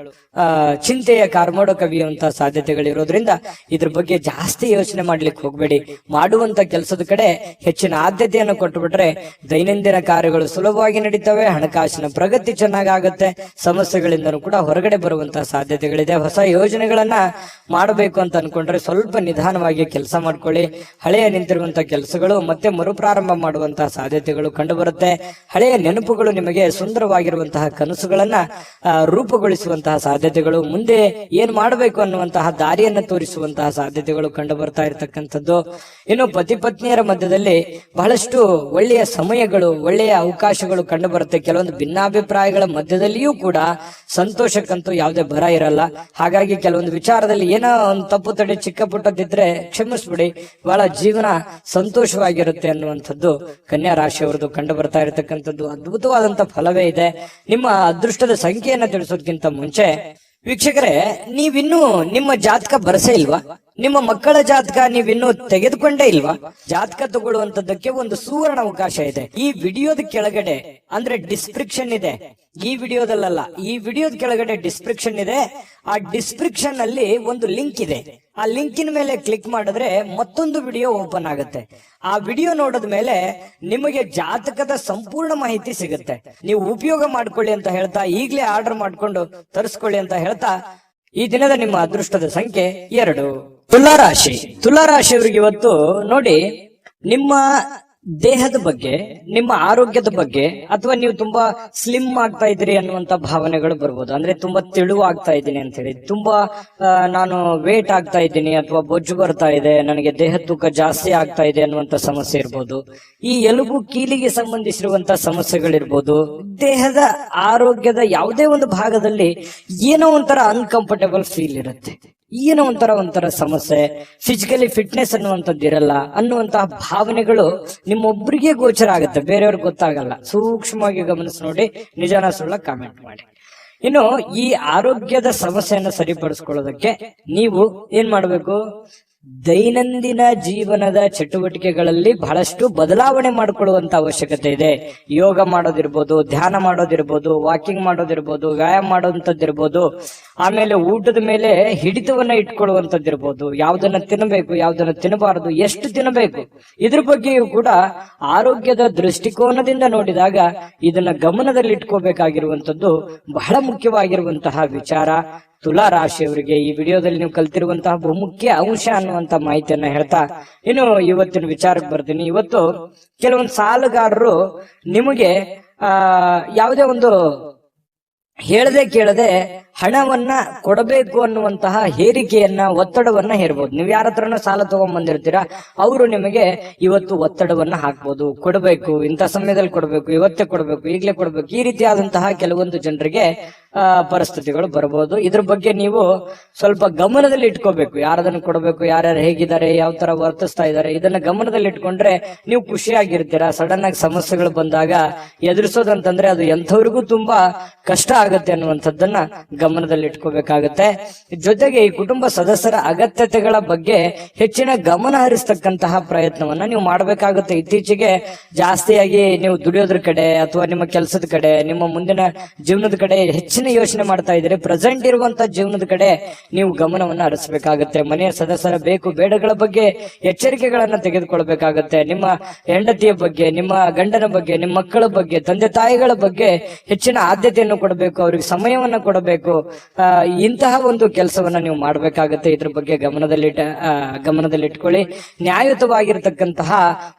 ಚಿಂತೆಯ ಕಾರ್ಮೋಡ ಕವಿಯುವಂತಹ ಸಾಧ್ಯತೆಗಳಿರೋದ್ರಿಂದ ಇದ್ರ ಬಗ್ಗೆ ಜಾಸ್ತಿ ಯೋಚನೆ ಮಾಡ್ಲಿಕ್ಕೆ ಹೋಗ್ಬೇಡಿ. ಮಾಡುವಂತ ಕೆಲಸದ ಕಡೆ ಹೆಚ್ಚಿನ ಆದ್ಯತೆಯನ್ನು ಕೊಟ್ಟುಬಿಟ್ರೆ ದೈನಂದಿನ ಕಾರ್ಯಗಳು ಸುಲಭವಾಗಿ ನಡೀತವೆ, ಹಣಕಾಸಿನ ಪ್ರಗತಿ ಚೆನ್ನಾಗಾಗುತ್ತೆ, ಸಮಸ್ಯೆಗಳಿಂದನೂ ಕೂಡ ಹೊರಗಡೆ ಬರುವಂತಹ ಸಾಧ್ಯತೆಗಳಿದೆ. ಹೊಸ ಯೋಜನೆಗಳನ್ನ ಮಾಡಬೇಕು ಅಂತ ಅನ್ಕೊಂಡ್ರೆ ಸ್ವಲ್ಪ ನಿಧಾನವಾಗಿ ಕೆಲಸ ಮಾಡ್ಕೊಳ್ಳಿ. ಹಳೆಯ ನಿಂತಿರುವಂತಹ ಕೆಲಸಗಳು ಮತ್ತೆ ಮರುಪ್ರಾರಂಭ ಮಾಡುವಂತಹ ಸಾಧ್ಯತೆಗಳು ಕಂಡು ಬರುತ್ತೆ. ಹಳೆಯ ನೆನಪುಗಳು ನಿಮಗೆ ಸುಂದರವಾಗಿರುವಂತಹ ಕನಸುಗಳನ್ನ ರೂಪುಗೊಳಿಸುವಂತಹ ಸಾಧ್ಯತೆಗಳು, ಮುಂದೆ ಏನ್ ಮಾಡಬೇಕು ಅನ್ನುವಂತಹ ದಾರಿಯನ್ನ ತೋರಿಸುವಂತಹ ಸಾಧ್ಯತೆಗಳು ಕಂಡು ಬರ್ತಾ ಇರತಕ್ಕಂಥದ್ದು. ಇನ್ನು ಪತಿ ಪತ್ನಿಯರ ಮಧ್ಯದಲ್ಲಿ ಬಹಳಷ್ಟು ಒಳ್ಳೆಯ ಸಮಯಗಳು, ಒಳ್ಳೆಯ ಅವಕಾಶಗಳು ಕಂಡು ಬರುತ್ತೆ. ಕೆಲವೊಂದು ಭಿನ್ನಾಭಿಪ್ರಾಯಗಳ ಮಧ್ಯದಲ್ಲಿಯೂ ಕೂಡ ಸಂತೋಷಕ್ಕಂತೂ ಯಾವುದೇ ಬರ ಇರಲ್ಲ. ಹಾಗಾಗಿ ಕೆಲವೊಂದು ವಿಚಾರದಲ್ಲಿ ಏನೋ ಒಂದು ತಪ್ಪು ತಡೆ ಚಿಕ್ಕ ಪುಟ್ಟದಿದ್ರೆ ಕ್ಷಮಿಸ್ಬಿಡಿ, ಬಹಳ ಜೀವನ ಸಂತೋಷವಾಗಿರುತ್ತೆ ಅನ್ನುವಂಥದ್ದು ಕನ್ಯಾ ರಾಶಿಯವರದು ಕಂಡು ಬರ್ತಾ ಇರತಕ್ಕಂಥದ್ದು. ಅದ್ಭುತವಾದಂತ ಫಲವೇ ಇದೆ. ನಿಮ್ಮ ಅದೃಷ್ಟದ ಸಂಖ್ಯೆಯನ್ನ ತಿಳಿಸೋದಕ್ಕಿಂತ ಮುಂಚೆ ವೀಕ್ಷಕರೇ, ನೀವಿನ್ನೂ ನಿಮ್ಮ ಜಾತಕ ಬರಸೇ ಇಲ್ವಾ? ನಿಮ್ಮ ಮಕ್ಕಳ ಜಾತಕ ನೀವಿನ್ನೂ ತೆಗೆದುಕೊಂಡೇ ಇಲ್ವಾ? ಜಾತಕ ತಗೊಳ್ಳುವಂತದ್ದಕ್ಕೆ ಒಂದು ಸುವರ್ಣ ಅವಕಾಶ ಇದೆ. ಈ ವಿಡಿಯೋದ ಕೆಳಗಡೆ ಅಂದ್ರೆ ಡಿಸ್ಕ್ರಿಪ್ಷನ್ ಇದೆ, ಈ ವಿಡಿಯೋದಲ್ಲ, ಈ ವಿಡಿಯೋದ ಕೆಳಗಡೆ ಡಿಸ್ಕ್ರಿಪ್ಷನ್ ಇದೆ. ಆ ಡಿಸ್ಕ್ರಿಪ್ಷನ್ ಅಲ್ಲಿ ಒಂದು ಲಿಂಕ್ ಇದೆ. ಆ ಲಿಂಕಿನ ಮೇಲೆ ಕ್ಲಿಕ್ ಮಾಡಿದ್ರೆ ಮತ್ತೊಂದು ವಿಡಿಯೋ ಓಪನ್ ಆಗುತ್ತೆ. ಆ ವಿಡಿಯೋ ನೋಡಿದ ಮೇಲೆ ನಿಮಗೆ ಜಾತಕದ ಸಂಪೂರ್ಣ ಮಾಹಿತಿ ಸಿಗುತ್ತೆ. ನೀವು ಉಪಯೋಗ ಮಾಡ್ಕೊಳ್ಳಿ ಅಂತ ಹೇಳ್ತಾ, ಈಗಲೇ ಆರ್ಡರ್ ಮಾಡ್ಕೊಂಡು ತರಿಸ್ಕೊಳ್ಳಿ ಅಂತ ಹೇಳ್ತಾ, ಈ ದಿನದ ನಿಮ್ಮ ಅದೃಷ್ಟದ ಸಂಖ್ಯೆ 2. ತುಲಾರಾಶಿ. ತುಲಾರಾಶಿಯವರಿಗೆ ಇವತ್ತು ನೋಡಿ, ನಿಮ್ಮ ದೇಹದ ಬಗ್ಗೆ, ನಿಮ್ಮ ಆರೋಗ್ಯದ ಬಗ್ಗೆ, ಅಥವಾ ನೀವು ತುಂಬಾ ಸ್ಲಿಮ್ ಆಗ್ತಾ ಇದ್ದೀರಿ ಅನ್ನುವಂತ ಭಾವನೆಗಳು ಬರ್ಬೋದು. ಅಂದ್ರೆ ತುಂಬಾ ತೆಳುವಾಗ್ತಾ ಇದ್ದೀನಿ ಅಂತ ಹೇಳಿ, ತುಂಬಾ ನಾನು ವೇಟ್ ಆಗ್ತಾ ಇದ್ದೀನಿ, ಅಥವಾ ಬೊಜ್ಜು ಬರ್ತಾ ಇದೆ, ನನಗೆ ದೇಹ ತೂಕ ಜಾಸ್ತಿ ಆಗ್ತಾ ಇದೆ ಅನ್ನುವಂತ ಸಮಸ್ಯೆ ಇರ್ಬೋದು. ಈ ಎಲುಬು ಕೀಲಿಗೆ ಸಂಬಂಧಿಸಿರುವಂತ ಸಮಸ್ಯೆಗಳಿರ್ಬೋದು. ದೇಹದ ಆರೋಗ್ಯದ ಯಾವುದೇ ಒಂದು ಭಾಗದಲ್ಲಿ ಏನೋ ಒಂಥರ ಅನ್ಕಂಫರ್ಟೇಬಲ್ ಫೀಲ್ ಇರುತ್ತೆ, ಏನೋ ಒಂಥರ ಸಮಸ್ಯೆ, ಫಿಸಿಕಲಿ ಫಿಟ್ನೆಸ್ ಅನ್ನುವಂಥದ್ದು ಇರಲ್ಲ ಅನ್ನುವಂತಹ ಭಾವನೆಗಳು ನಿಮ್ಮೊಬ್ಬರಿಗೆ ಗೋಚರ ಆಗುತ್ತೆ, ಬೇರೆಯವ್ರಿಗೆ ಗೊತ್ತಾಗಲ್ಲ. ಸೂಕ್ಷ್ಮವಾಗಿ ಗಮನಿಸಿ ನೋಡಿ, ನಿಜಾನ ಸುಳ್ಳ ಕಾಮೆಂಟ್ ಮಾಡಿ. ಇನ್ನು ಈ ಆರೋಗ್ಯದ ಸಮಸ್ಯೆಯನ್ನು ಸರಿಪಡಿಸ್ಕೊಳ್ಳೋದಕ್ಕೆ ನೀವು ಏನ್ ಮಾಡಬೇಕು? ದೈನಂದಿನ ಜೀವನದ ಚಟುವಟಿಕೆಗಳಲ್ಲಿ ಬಹಳಷ್ಟು ಬದಲಾವಣೆ ಮಾಡಿಕೊಳ್ಳುವಂತ ಅವಶ್ಯಕತೆ ಇದೆ. ಯೋಗ ಮಾಡೋದಿರ್ಬೋದು, ಧ್ಯಾನ ಮಾಡೋದಿರ್ಬೋದು, ವಾಕಿಂಗ್ ಮಾಡೋದಿರ್ಬೋದು, ವ್ಯಾಯಾಮ ಮಾಡೋಂಥದ್ದಿರ್ಬೋದು, ಆಮೇಲೆ ಊಟದ ಮೇಲೆ ಹಿಡಿತವನ್ನ ಇಟ್ಕೊಳ್ಳುವಂಥದ್ದಿರ್ಬೋದು, ಯಾವ್ದನ್ನ ತಿನ್ನಬೇಕು, ಯಾವ್ದನ್ನ ತಿನ್ನಬಾರದು, ಎಷ್ಟು ತಿನ್ನಬೇಕು, ಇದ್ರ ಬಗ್ಗೆಯೂ ಕೂಡ ಆರೋಗ್ಯದ ದೃಷ್ಟಿಕೋನದಿಂದ ನೋಡಿದಾಗ ಇದನ್ನ ಗಮನದಲ್ಲಿ ಇಟ್ಕೋಬೇಕಾಗಿರುವಂತದ್ದು ಬಹಳ ಮುಖ್ಯವಾಗಿರುವಂತಹ ವಿಚಾರ. ತುಲಾ ರಾಶಿಯವರಿಗೆ ಈ ವಿಡಿಯೋದಲ್ಲಿ ನೀವು ಕಲ್ತಿರುವಂತಹ ಬಹುಮುಖ್ಯ ಅಂಶ ಅನ್ನುವಂತ ಮಾಹಿತಿಯನ್ನ ಹೇಳ್ತಾ ಇನ್ನು ಇವತ್ತಿನ ವಿಚಾರಕ್ಕೆ ಬರ್ತೀನಿ. ಇವತ್ತು ಕೆಲವೊಂದು ಸಾಲಗಾರರು ನಿಮಗೆ ಯಾವುದೇ ಒಂದು ಹೇಳದೆ ಕೇಳದೆ ಹಣವನ್ನ ಕೊಡಬೇಕು ಅನ್ನುವಂತಹ ಹೇರಿಕೆಯನ್ನ, ಒತ್ತಡವನ್ನ ಹೇರ್ಬೋದು. ನೀವು ಯಾರ ಹತ್ರನೂ ಸಾಲ ತಗೊಂಡ್ ಬಂದಿರ್ತೀರಾ, ಅವರು ನಿಮಗೆ ಇವತ್ತು ಒತ್ತಡವನ್ನ ಹಾಕ್ಬೋದು. ಕೊಡಬೇಕು, ಇಂಥ ಸಮಯದಲ್ಲಿ ಕೊಡಬೇಕು, ಇವತ್ತೇ ಕೊಡಬೇಕು, ಈಗಲೇ ಕೊಡಬೇಕು, ಈ ರೀತಿಯಾದಂತಹ ಕೆಲವೊಂದು ಜನರಿಗೆ ಪರಿಸ್ಥಿತಿಗಳು ಬರಬಹುದು. ಇದ್ರ ಬಗ್ಗೆ ನೀವು ಸ್ವಲ್ಪ ಗಮನದಲ್ಲಿ ಇಟ್ಕೋಬೇಕು. ಯಾರದನ್ನು ಕೊಡಬೇಕು, ಯಾರ್ಯಾರು ಹೇಗಿದ್ದಾರೆ, ಯಾವ ತರ ವರ್ತಿಸ್ತಾ ಇದ್ದಾರೆ, ಇದನ್ನ ಗಮನದಲ್ಲಿ ಇಟ್ಕೊಂಡ್ರೆ ನೀವು ಖುಷಿಯಾಗಿರ್ತೀರಾ. ಸಡನ್ ಆಗಿ ಸಮಸ್ಯೆಗಳು ಬಂದಾಗ ಎದುರಿಸೋದಂತಂದ್ರೆ ಅದು ಎಂಥವ್ರಿಗೂ ತುಂಬಾ ಕಷ್ಟ ಆಗತ್ತೆ ಅನ್ನುವಂಥದ್ದನ್ನ ಗಮನದಲ್ಲಿ ಇಟ್ಕೋಬೇಕಾಗತ್ತೆ. ಜೊತೆಗೆ ಈ ಕುಟುಂಬ ಸದಸ್ಯರ ಅಗತ್ಯತೆಗಳ ಬಗ್ಗೆ ಹೆಚ್ಚಿನ ಗಮನ ಹರಿಸ್ತಕ್ಕಂತಹ ಪ್ರಯತ್ನವನ್ನ ನೀವು ಮಾಡಬೇಕಾಗುತ್ತೆ. ಇತ್ತೀಚೆಗೆ ಜಾಸ್ತಿಯಾಗಿ ನೀವು ದುಡಿಯೋದ್ರ ಕಡೆ ಅಥವಾ ನಿಮ್ಮ ಕೆಲಸದ ಕಡೆ, ನಿಮ್ಮ ಮುಂದಿನ ಜೀವನದ ಕಡೆ ಹೆಚ್ಚಿನ ಯೋಚನೆ ಮಾಡ್ತಾ ಇದ್ರೆ ಪ್ರೆಸೆಂಟ್ ಇರುವಂತ ಜೀವನದ ಕಡೆ ನೀವು ಗಮನವನ್ನ ಹರಿಸಬೇಕಾಗುತ್ತೆ. ಮನೆಯ ಸದಸ್ಯರ ಬೇಕು ಬೇಡಗಳ ಬಗ್ಗೆ ಎಚ್ಚರಿಕೆಗಳನ್ನ ತೆಗೆದುಕೊಳ್ಬೇಕಾಗತ್ತೆ. ನಿಮ್ಮ ಹೆಂಡತಿಯ ಬಗ್ಗೆ, ನಿಮ್ಮ ಗಂಡನ ಬಗ್ಗೆ, ನಿಮ್ಮ ಮಕ್ಕಳ ಬಗ್ಗೆ, ತಂದೆ ತಾಯಿಗಳ ಬಗ್ಗೆ ಹೆಚ್ಚಿನ ಆದ್ಯತೆಯನ್ನು ಕೊಡಬೇಕು, ಅವ್ರಿಗೆ ಸಮಯವನ್ನ ಕೊಡಬೇಕು. ಇಂತಹ ಒಂದು ಕೆಲಸವನ್ನ ನೀವು ಮಾಡಬೇಕಾಗತ್ತೆ. ಇದ್ರ ಬಗ್ಗೆ ಗಮನದಲ್ಲಿಟ್ಕೊಳ್ಳಿ. ನ್ಯಾಯಯುತವಾಗಿರತಕ್ಕಂತಹ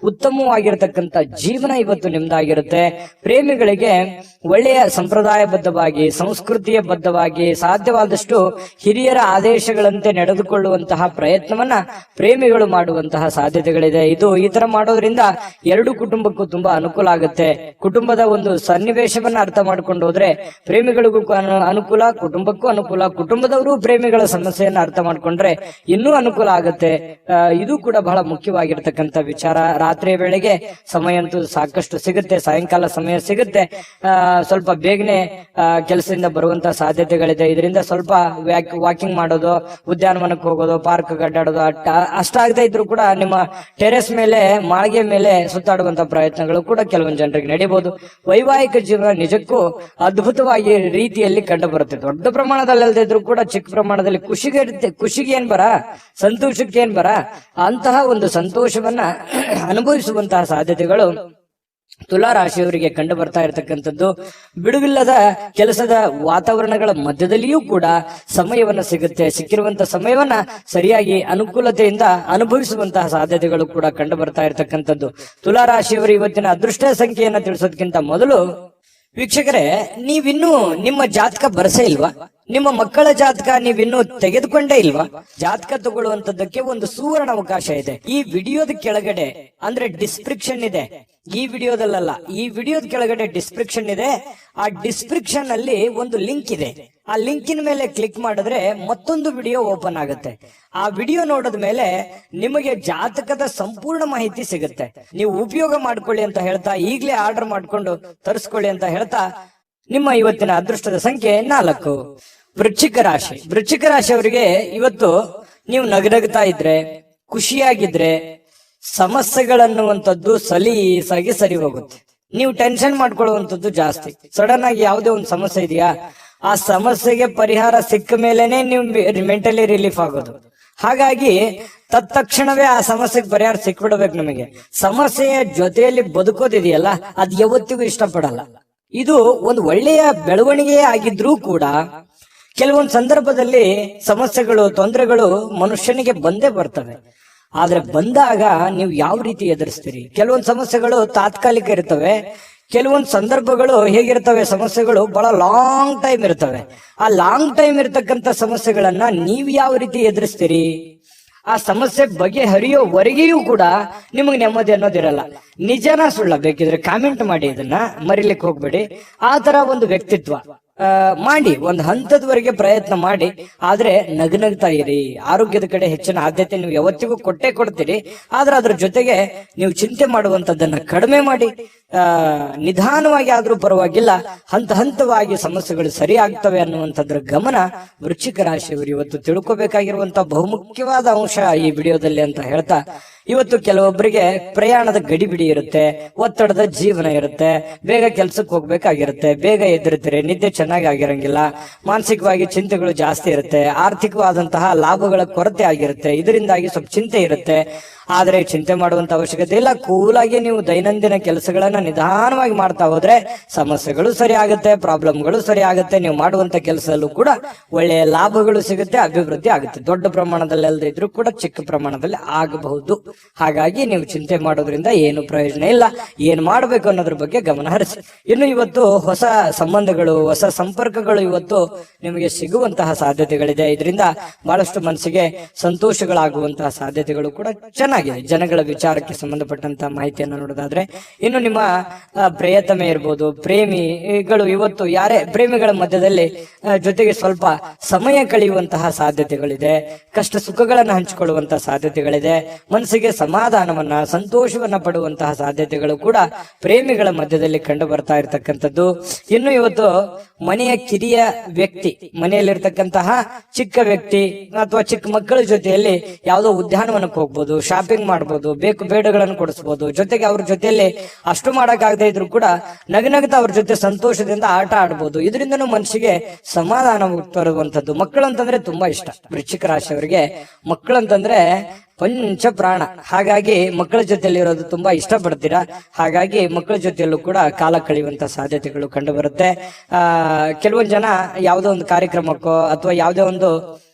ಉತ್ತಮವಾಗಿರತಕ್ಕಂತ ಜೀವನ ಇವತ್ತು ನಿಮ್ದಾಗಿರುತ್ತೆ. ಪ್ರೇಮಿಗಳಿಗೆ ಒಳ್ಳೆಯ ಸಂಪ್ರದಾಯಬದ್ಧವಾಗಿ, ಸಂಸ್ಕೃತಿಯ ಬದ್ಧವಾಗಿ, ಸಾಧ್ಯವಾದಷ್ಟು ಹಿರಿಯರ ಆದೇಶಗಳಂತೆ ನಡೆದುಕೊಳ್ಳುವಂತಹ ಪ್ರಯತ್ನವನ್ನ ಪ್ರೇಮಿಗಳು ಮಾಡುವಂತಹ ಸಾಧ್ಯತೆಗಳಿದೆ. ಈ ತರ ಮಾಡೋದ್ರಿಂದ ಎರಡು ಕುಟುಂಬಕ್ಕೂ ತುಂಬಾ ಅನುಕೂಲ ಆಗುತ್ತೆ. ಕುಟುಂಬದ ಒಂದು ಸನ್ನಿವೇಶವನ್ನ ಅರ್ಥ ಮಾಡ್ಕೊಂಡು ಹೋದ್ರೆ ಪ್ರೇಮಿಗಳಿಗೂ ಅನುಕೂಲ, ಕುಟುಂಬಕ್ಕೂ ಅನುಕೂಲ. ಕುಟುಂಬದವರು ಪ್ರೇಮಿಗಳ ಸಮಸ್ಯೆಯನ್ನ ಅರ್ಥ ಮಾಡ್ಕೊಂಡ್ರೆ ಇನ್ನೂ ಅನುಕೂಲ ಆಗುತ್ತೆ. ಇದು ಕೂಡ ಬಹಳ ಮುಖ್ಯವಾಗಿರ್ತಕ್ಕಂಥ ವಿಚಾರ. ರಾತ್ರಿಯ ವೇಳೆಗೆ ಸಮಯ ಅಂತೂ ಸಾಕಷ್ಟು ಸಿಗುತ್ತೆ, ಸಾಯಂಕಾಲ ಸಮಯ ಸಿಗುತ್ತೆ. ಸ್ವಲ್ಪ ಬೇಗನೆ ಕೆಲಸದಿಂದ ಬರುವಂತ ಸಾಧ್ಯತೆಗಳಿದೆ. ಇದರಿಂದ ಸ್ವಲ್ಪ ವಾಕಿಂಗ್ ಮಾಡೋದು, ಉದ್ಯಾನವನಕ್ಕೆ ಹೋಗೋದು, ಪಾರ್ಕ್ ಅಡ್ಡಾಡೋದು, ಅಷ್ಟಾಗದೇ ಇದ್ರು ಕೂಡ ನಿಮ್ಮ ಟೆರೆಸ್ ಮೇಲೆ, ಮಾಳಿಗೆ ಮೇಲೆ ಸುತ್ತಾಡುವಂತ ಪ್ರಯತ್ನಗಳು ಕೂಡ ಕೆಲವೊಂದು ಜನರಿಗೆ ನಡೀಬಹುದು. ವೈವಾಹಿಕ ಜೀವನ ನಿಜಕ್ಕೂ ಅದ್ಭುತವಾಗಿ ರೀತಿಯಲ್ಲಿ ಕಂಡು ಬರುತ್ತೆ. ದೊಡ್ಡ ಪ್ರಮಾಣದಲ್ಲಿ ಅಲ್ಲದೆ ಇದ್ರು ಕೂಡ ಚಿಕ್ಕ ಪ್ರಮಾಣದಲ್ಲಿ ಖುಷಿಗೆ ಏನ್ ಬರ, ಸಂತೋಷಕ್ಕೆ ಏನ್ ಬರ, ಅಂತಹ ಒಂದು ಸಂತೋಷವನ್ನ ಅನುಭವಿಸುವಂತಹ ಸಾಧ್ಯತೆಗಳು ತುಲಾ ರಾಶಿಯವರಿಗೆ ಕಂಡು ಬರ್ತಾ ಇರತಕ್ಕಂಥದ್ದು. ಬಿಡುವಿಲ್ಲದ ಕೆಲಸದ ವಾತಾವರಣಗಳ ಮಧ್ಯದಲ್ಲಿಯೂ ಕೂಡ ಸಮಯವನ್ನ ಸಿಕ್ಕಿರುವಂತಹ ಸಮಯವನ್ನ ಸರಿಯಾಗಿ ಅನುಕೂಲತೆಯಿಂದ ಅನುಭವಿಸುವಂತಹ ಸಾಧ್ಯತೆಗಳು ಕೂಡ ಕಂಡು ಬರ್ತಾ ಇರತಕ್ಕಂಥದ್ದು. ತುಲಾ ರಾಶಿಯವರು ಇವತ್ತಿನ ಅದೃಷ್ಟ ಸಂಖ್ಯೆಯನ್ನ ತಿಳಿಸೋದಕ್ಕಿಂತ ಮೊದಲು ವೀಕ್ಷಕರೇ, ನೀವಿನ್ನೂ ನಿಮ್ಮ ಜಾತಕ ಬರಸೇ ಇಲ್ವಾ? ನಿಮ್ಮ ಮಕ್ಕಳ ಜಾತಕ ನೀವಿನ್ನೂ ತೆಗೆದುಕೊಂಡೇ ಇಲ್ವಾ? ಜಾತಕ ತಗೊಳ್ಳುವಂತದ್ದಕ್ಕೆ ಒಂದು ಸುವರ್ಣ ಅವಕಾಶ ಇದೆ. ಈ ವಿಡಿಯೋದ ಕೆಳಗಡೆ ಅಂದ್ರೆ ಡಿಸ್ಕ್ರಿಪ್ಷನ್ ಇದೆ. ಈ ವಿಡಿಯೋದಲ್ಲ, ಈ ವಿಡಿಯೋದ ಕೆಳಗಡೆ ಡಿಸ್ಕ್ರಿಪ್ಷನ್ ಇದೆ. ಆ ಡಿಸ್ಕ್ರಿಪ್ಷನ್ ಅಲ್ಲಿ ಒಂದು ಲಿಂಕ್ ಇದೆ. ಆ ಲಿಂಕಿನ ಮೇಲೆ ಕ್ಲಿಕ್ ಮಾಡಿದ್ರೆ ಮತ್ತೊಂದು ವಿಡಿಯೋ ಓಪನ್ ಆಗುತ್ತೆ. ಆ ವಿಡಿಯೋ ನೋಡಿದ ಮೇಲೆ ನಿಮಗೆ ಜಾತಕದ ಸಂಪೂರ್ಣ ಮಾಹಿತಿ ಸಿಗುತ್ತೆ. ನೀವು ಉಪಯೋಗ ಮಾಡ್ಕೊಳ್ಳಿ ಅಂತ ಹೇಳ್ತಾ, ಈಗಲೇ ಆರ್ಡರ್ ಮಾಡ್ಕೊಂಡು ತರಿಸ್ಕೊಳ್ಳಿ ಅಂತ ಹೇಳ್ತಾ, ನಿಮ್ಮ ಇವತ್ತಿನ ಅದೃಷ್ಟದ ಸಂಖ್ಯೆ 4. ವೃಶ್ಚಿಕ ರಾಶಿ. ವೃಶ್ಚಿಕ ರಾಶಿಯವರಿಗೆ ಇವತ್ತು ನೀವು ನಗನಗ್ತಾ ಇದ್ರೆ, ಖುಷಿಯಾಗಿದ್ರೆ, ಸಮಸ್ಯೆಗಳನ್ನುವಂಥದ್ದು ಸಲೀಸಾಗಿ ಸರಿ ಹೋಗುತ್ತೆ. ನೀವು ಟೆನ್ಷನ್ ಮಾಡ್ಕೊಳ್ಳುವಂಥದ್ದು ಜಾಸ್ತಿ. ಸಡನ್ ಆಗಿ ಯಾವುದೇ ಒಂದು ಸಮಸ್ಯೆ ಇದೆಯಾ, ಆ ಸಮಸ್ಯೆಗೆ ಪರಿಹಾರ ಸಿಕ್ಕ ಮೇಲೆನೆ ನೀವು ಮೆಂಟಲಿ ರಿಲೀಫ್ ಆಗೋದು. ಹಾಗಾಗಿ ತತ್ಕ್ಷಣವೇ ಆ ಸಮಸ್ಯೆಗೆ ಪರಿಹಾರ ಸಿಕ್ಬಿಡ್ಬೇಕು. ನಮಗೆ ಸಮಸ್ಯೆಯ ಜೊತೆಯಲ್ಲಿ ಬದುಕೋದಿದೆಯಲ್ಲ, ಅದು ಯಾವತ್ತಿಗೂ ಇಷ್ಟಪಡಲ್ಲ. ಇದು ಒಂದು ಒಳ್ಳೆಯ ಬೆಳವಣಿಗೆ ಆಗಿದ್ರೂ ಕೂಡ ಕೆಲವೊಂದು ಸಂದರ್ಭದಲ್ಲಿ ಸಮಸ್ಯೆಗಳು, ತೊಂದರೆಗಳು ಮನುಷ್ಯನಿಗೆ ಬಂದೇ ಬರ್ತವೆ. ಆದ್ರೆ ಬಂದಾಗ ನೀವು ಯಾವ ರೀತಿ ಎದುರಿಸ್ತೀರಿ? ಕೆಲವೊಂದು ಸಮಸ್ಯೆಗಳು ತಾತ್ಕಾಲಿಕ ಇರ್ತವೆ, ಕೆಲವೊಂದು ಸಂದರ್ಭಗಳು ಹೇಗಿರ್ತವೆ, ಸಮಸ್ಯೆಗಳು ಬಹಳ ಲಾಂಗ್ ಟೈಮ್ ಇರ್ತವೆ. ಆ ಲಾಂಗ್ ಟೈಮ್ ಇರ್ತಕ್ಕಂಥ ಸಮಸ್ಯೆಗಳನ್ನ ನೀವು ಯಾವ ರೀತಿ ಎದುರಿಸ್ತೀರಿ? ಆ ಸಮಸ್ಯೆ ಬಗೆಹರಿಯೋವರೆಗೆಯೂ ಕೂಡ ನಿಮಗೆ ನೆಮ್ಮದಿ ಅನ್ನೋದಿರಲ್ಲ. ನಿಜನಾ ಸುಳ್ಳ ಬೇಕಿದ್ರೆ ಕಾಮೆಂಟ್ ಮಾಡಿ, ಇದನ್ನ ಮರಿಲಿಕ್ಕೆ ಹೋಗ್ಬೇಡಿ. ಆ ತರ ಒಂದು ವ್ಯಕ್ತಿತ್ವ ಮಾಡಿ, ಒಂದು ಹಂತದವರೆಗೆ ಪ್ರಯತ್ನ ಮಾಡಿ. ಆದ್ರೆ ನಗನಗ್ತಾ ಇರಿ. ಆರೋಗ್ಯದ ಕಡೆ ಹೆಚ್ಚಿನ ಆದ್ಯತೆ ನೀವು ಯಾವತ್ತಿಗೂ ಕೊಟ್ಟೇ ಕೊಡ್ತೀರಿ. ಆದ್ರೆ ಅದ್ರ ಜೊತೆಗೆ ನೀವು ಚಿಂತೆ ಮಾಡುವಂತದ್ದನ್ನ ಕಡಿಮೆ ಮಾಡಿ, ನಿಧಾನವಾಗಿ ಆದ್ರೂ ಪರವಾಗಿಲ್ಲ, ಹಂತವಾಗಿ ಸಮಸ್ಯೆಗಳು ಸರಿ ಆಗ್ತವೆ ಅನ್ನುವಂಥದ್ರ ಗಮನ ವೃಶ್ಚಿಕ ರಾಶಿಯವರು ಇವತ್ತು ತಿಳ್ಕೊಬೇಕಾಗಿರುವಂತಹ ಬಹುಮುಖ್ಯವಾದ ಅಂಶ ಈ ವಿಡಿಯೋದಲ್ಲಿ ಅಂತ ಹೇಳ್ತಾ, ಇವತ್ತು ಕೆಲವೊಬ್ಬರಿಗೆ ಪ್ರಯಾಣದ ಗಡಿಬಿಡಿ ಇರುತ್ತೆ, ಒತ್ತಡದ ಜೀವನ ಇರುತ್ತೆ, ಬೇಗ ಕೆಲ್ಸಕ್ಕೆ ಹೋಗ್ಬೇಕಾಗಿರುತ್ತೆ, ಬೇಗ ಎದ್ದಿರ್ತೀರಿ, ನಿದ್ದೆ ಚೆನ್ನಾಗಿ ಆಗಿರಂಗಿಲ್ಲ, ಮಾನಸಿಕವಾಗಿ ಚಿಂತೆಗಳು ಜಾಸ್ತಿ ಇರುತ್ತೆ, ಆರ್ಥಿಕವಾದಂತಹ ಲಾಭಗಳ ಕೊರತೆ ಆಗಿರುತ್ತೆ, ಇದರಿಂದಾಗಿ ಸ್ವಲ್ಪ ಚಿಂತೆ ಇರುತ್ತೆ. ಆದ್ರೆ ಚಿಂತೆ ಮಾಡುವಂತ ಅವಶ್ಯಕತೆ ಇಲ್ಲ. ಕೂಲಾಗಿ ನೀವು ದೈನಂದಿನ ಕೆಲಸಗಳನ್ನ ನಿಧಾನವಾಗಿ ಮಾಡ್ತಾ ಹೋದ್ರೆ ಸಮಸ್ಯೆಗಳು ಸರಿ ಆಗುತ್ತೆ, ಪ್ರಾಬ್ಲಮ್ಗಳು ಸರಿ ಆಗುತ್ತೆ. ನೀವು ಮಾಡುವಂತ ಕೆಲಸದಲ್ಲೂ ಕೂಡ ಒಳ್ಳೆಯ ಲಾಭಗಳು ಸಿಗುತ್ತೆ, ಅಭಿವೃದ್ಧಿ ಆಗುತ್ತೆ. ದೊಡ್ಡ ಪ್ರಮಾಣದಲ್ಲಿ ಅಲ್ಲದೆ ಇದ್ರೂ ಕೂಡ ಚಿಕ್ಕ ಪ್ರಮಾಣದಲ್ಲಿ ಆಗಬಹುದು. ಹಾಗಾಗಿ ನೀವು ಚಿಂತೆ ಮಾಡೋದ್ರಿಂದ ಏನು ಪ್ರಯೋಜನ ಇಲ್ಲ. ಏನ್ ಮಾಡ್ಬೇಕು ಅನ್ನೋದ್ರ ಬಗ್ಗೆ ಗಮನ ಹರಿಸಿ. ಇನ್ನು ಇವತ್ತು ಹೊಸ ಸಂಬಂಧಗಳು, ಹೊಸ ಸಂಪರ್ಕಗಳು ಇವತ್ತು ನಿಮಗೆ ಸಿಗುವಂತಹ ಸಾಧ್ಯತೆಗಳಿದೆ. ಇದರಿಂದ ಬಹಳಷ್ಟು ಮನಸ್ಸಿಗೆ ಸಂತೋಷಗಳಾಗುವಂತಹ ಸಾಧ್ಯತೆಗಳು ಕೂಡ ಚೆನ್ನಾಗಿದೆ. ಜನಗಳ ವಿಚಾರಕ್ಕೆ ಸಂಬಂಧಪಟ್ಟಂತಹ ಮಾಹಿತಿಯನ್ನು ನೋಡೋದಾದ್ರೆ, ಇನ್ನು ನಿಮ್ಮ ಪ್ರಿಯತಮೆ ಇರ್ಬೋದು, ಪ್ರೇಮಿಗಳು ಇವತ್ತು ಯಾರೇ ಪ್ರೇಮಿಗಳ ಮಧ್ಯದಲ್ಲಿ ಜೊತೆಗೆ ಸ್ವಲ್ಪ ಸಮಯ ಕಳೆಯುವಂತಹ ಸಾಧ್ಯತೆಗಳಿದೆ. ಕಷ್ಟ ಸುಖಗಳನ್ನ ಹಂಚಿಕೊಳ್ಳುವಂತಹ ಸಾಧ್ಯತೆಗಳಿದೆ. ಮನಸ್ಸಿಗೆ ಸಮಾಧಾನವನ್ನ, ಸಂತೋಷವನ್ನ ಪಡುವಂತಹ ಸಾಧ್ಯತೆಗಳು ಕೂಡ ಪ್ರೇಮಿಗಳ ಮಧ್ಯದಲ್ಲಿ ಕಂಡು ಬರ್ತಾ ಇರತಕ್ಕಂಥದ್ದು. ಇನ್ನು ಇವತ್ತು ಮನೆಯ ಕಿರಿಯ ವ್ಯಕ್ತಿ, ಮನೆಯಲ್ಲಿರ್ತಕ್ಕಂತಹ ಚಿಕ್ಕ ವ್ಯಕ್ತಿ ಅಥವಾ ಚಿಕ್ಕ ಮಕ್ಕಳ ಜೊತೆಯಲ್ಲಿ ಯಾವುದೋ ಉದ್ಯಾನವನಕ್ಕೆ ಹೋಗ್ಬೋದು, ಶಾಪಿಂಗ್ ಮಾಡ್ಬೋದು, ಬೇಕು ಬೇಡಗಳನ್ನು ಕೊಡಿಸ್ಬೋದು. ಜೊತೆಗೆ ಅವ್ರ ಜೊತೆಯಲ್ಲಿ ಅಷ್ಟು ಮಾಡಕ್ಕಾಗದೇ ಇದ್ರು ಕೂಡ ನಗನಗ್ತಾ ಅವ್ರ ಜೊತೆ ಸಂತೋಷದಿಂದ ಆಟ ಆಡ್ಬೋದು. ಇದರಿಂದನೂ ಮನಸ್ಸಿಗೆ ಸಮಾಧಾನ ತರುವಂತದ್ದು. ಮಕ್ಕಳಂತಂದ್ರೆ ತುಂಬಾ ಇಷ್ಟ. ವೃಶ್ಚಿಕ ರಾಶಿಯವರಿಗೆ ಮಕ್ಕಳಂತಂದ್ರೆ ಪಂಚ ಪ್ರಾಣ. ಹಾಗಾಗಿ ಮಕ್ಕಳ ಜೊತೆಯಲ್ಲಿ ಇರೋದು ತುಂಬಾ ಇಷ್ಟಪಡ್ತೀರಾ. ಹಾಗಾಗಿ ಮಕ್ಕಳ ಜೊತೆಯಲ್ಲೂ ಕೂಡ ಕಾಲ ಕಳೆಯುವಂತ ಸಾಧ್ಯತೆಗಳು ಕಂಡು ಬರುತ್ತೆ. ಕೆಲವೊಂದು ಜನ ಯಾವುದೋ ಒಂದು ಕಾರ್ಯಕ್ರಮಕ್ಕೋ ಅಥವಾ ಯಾವುದೋ ಒಂದು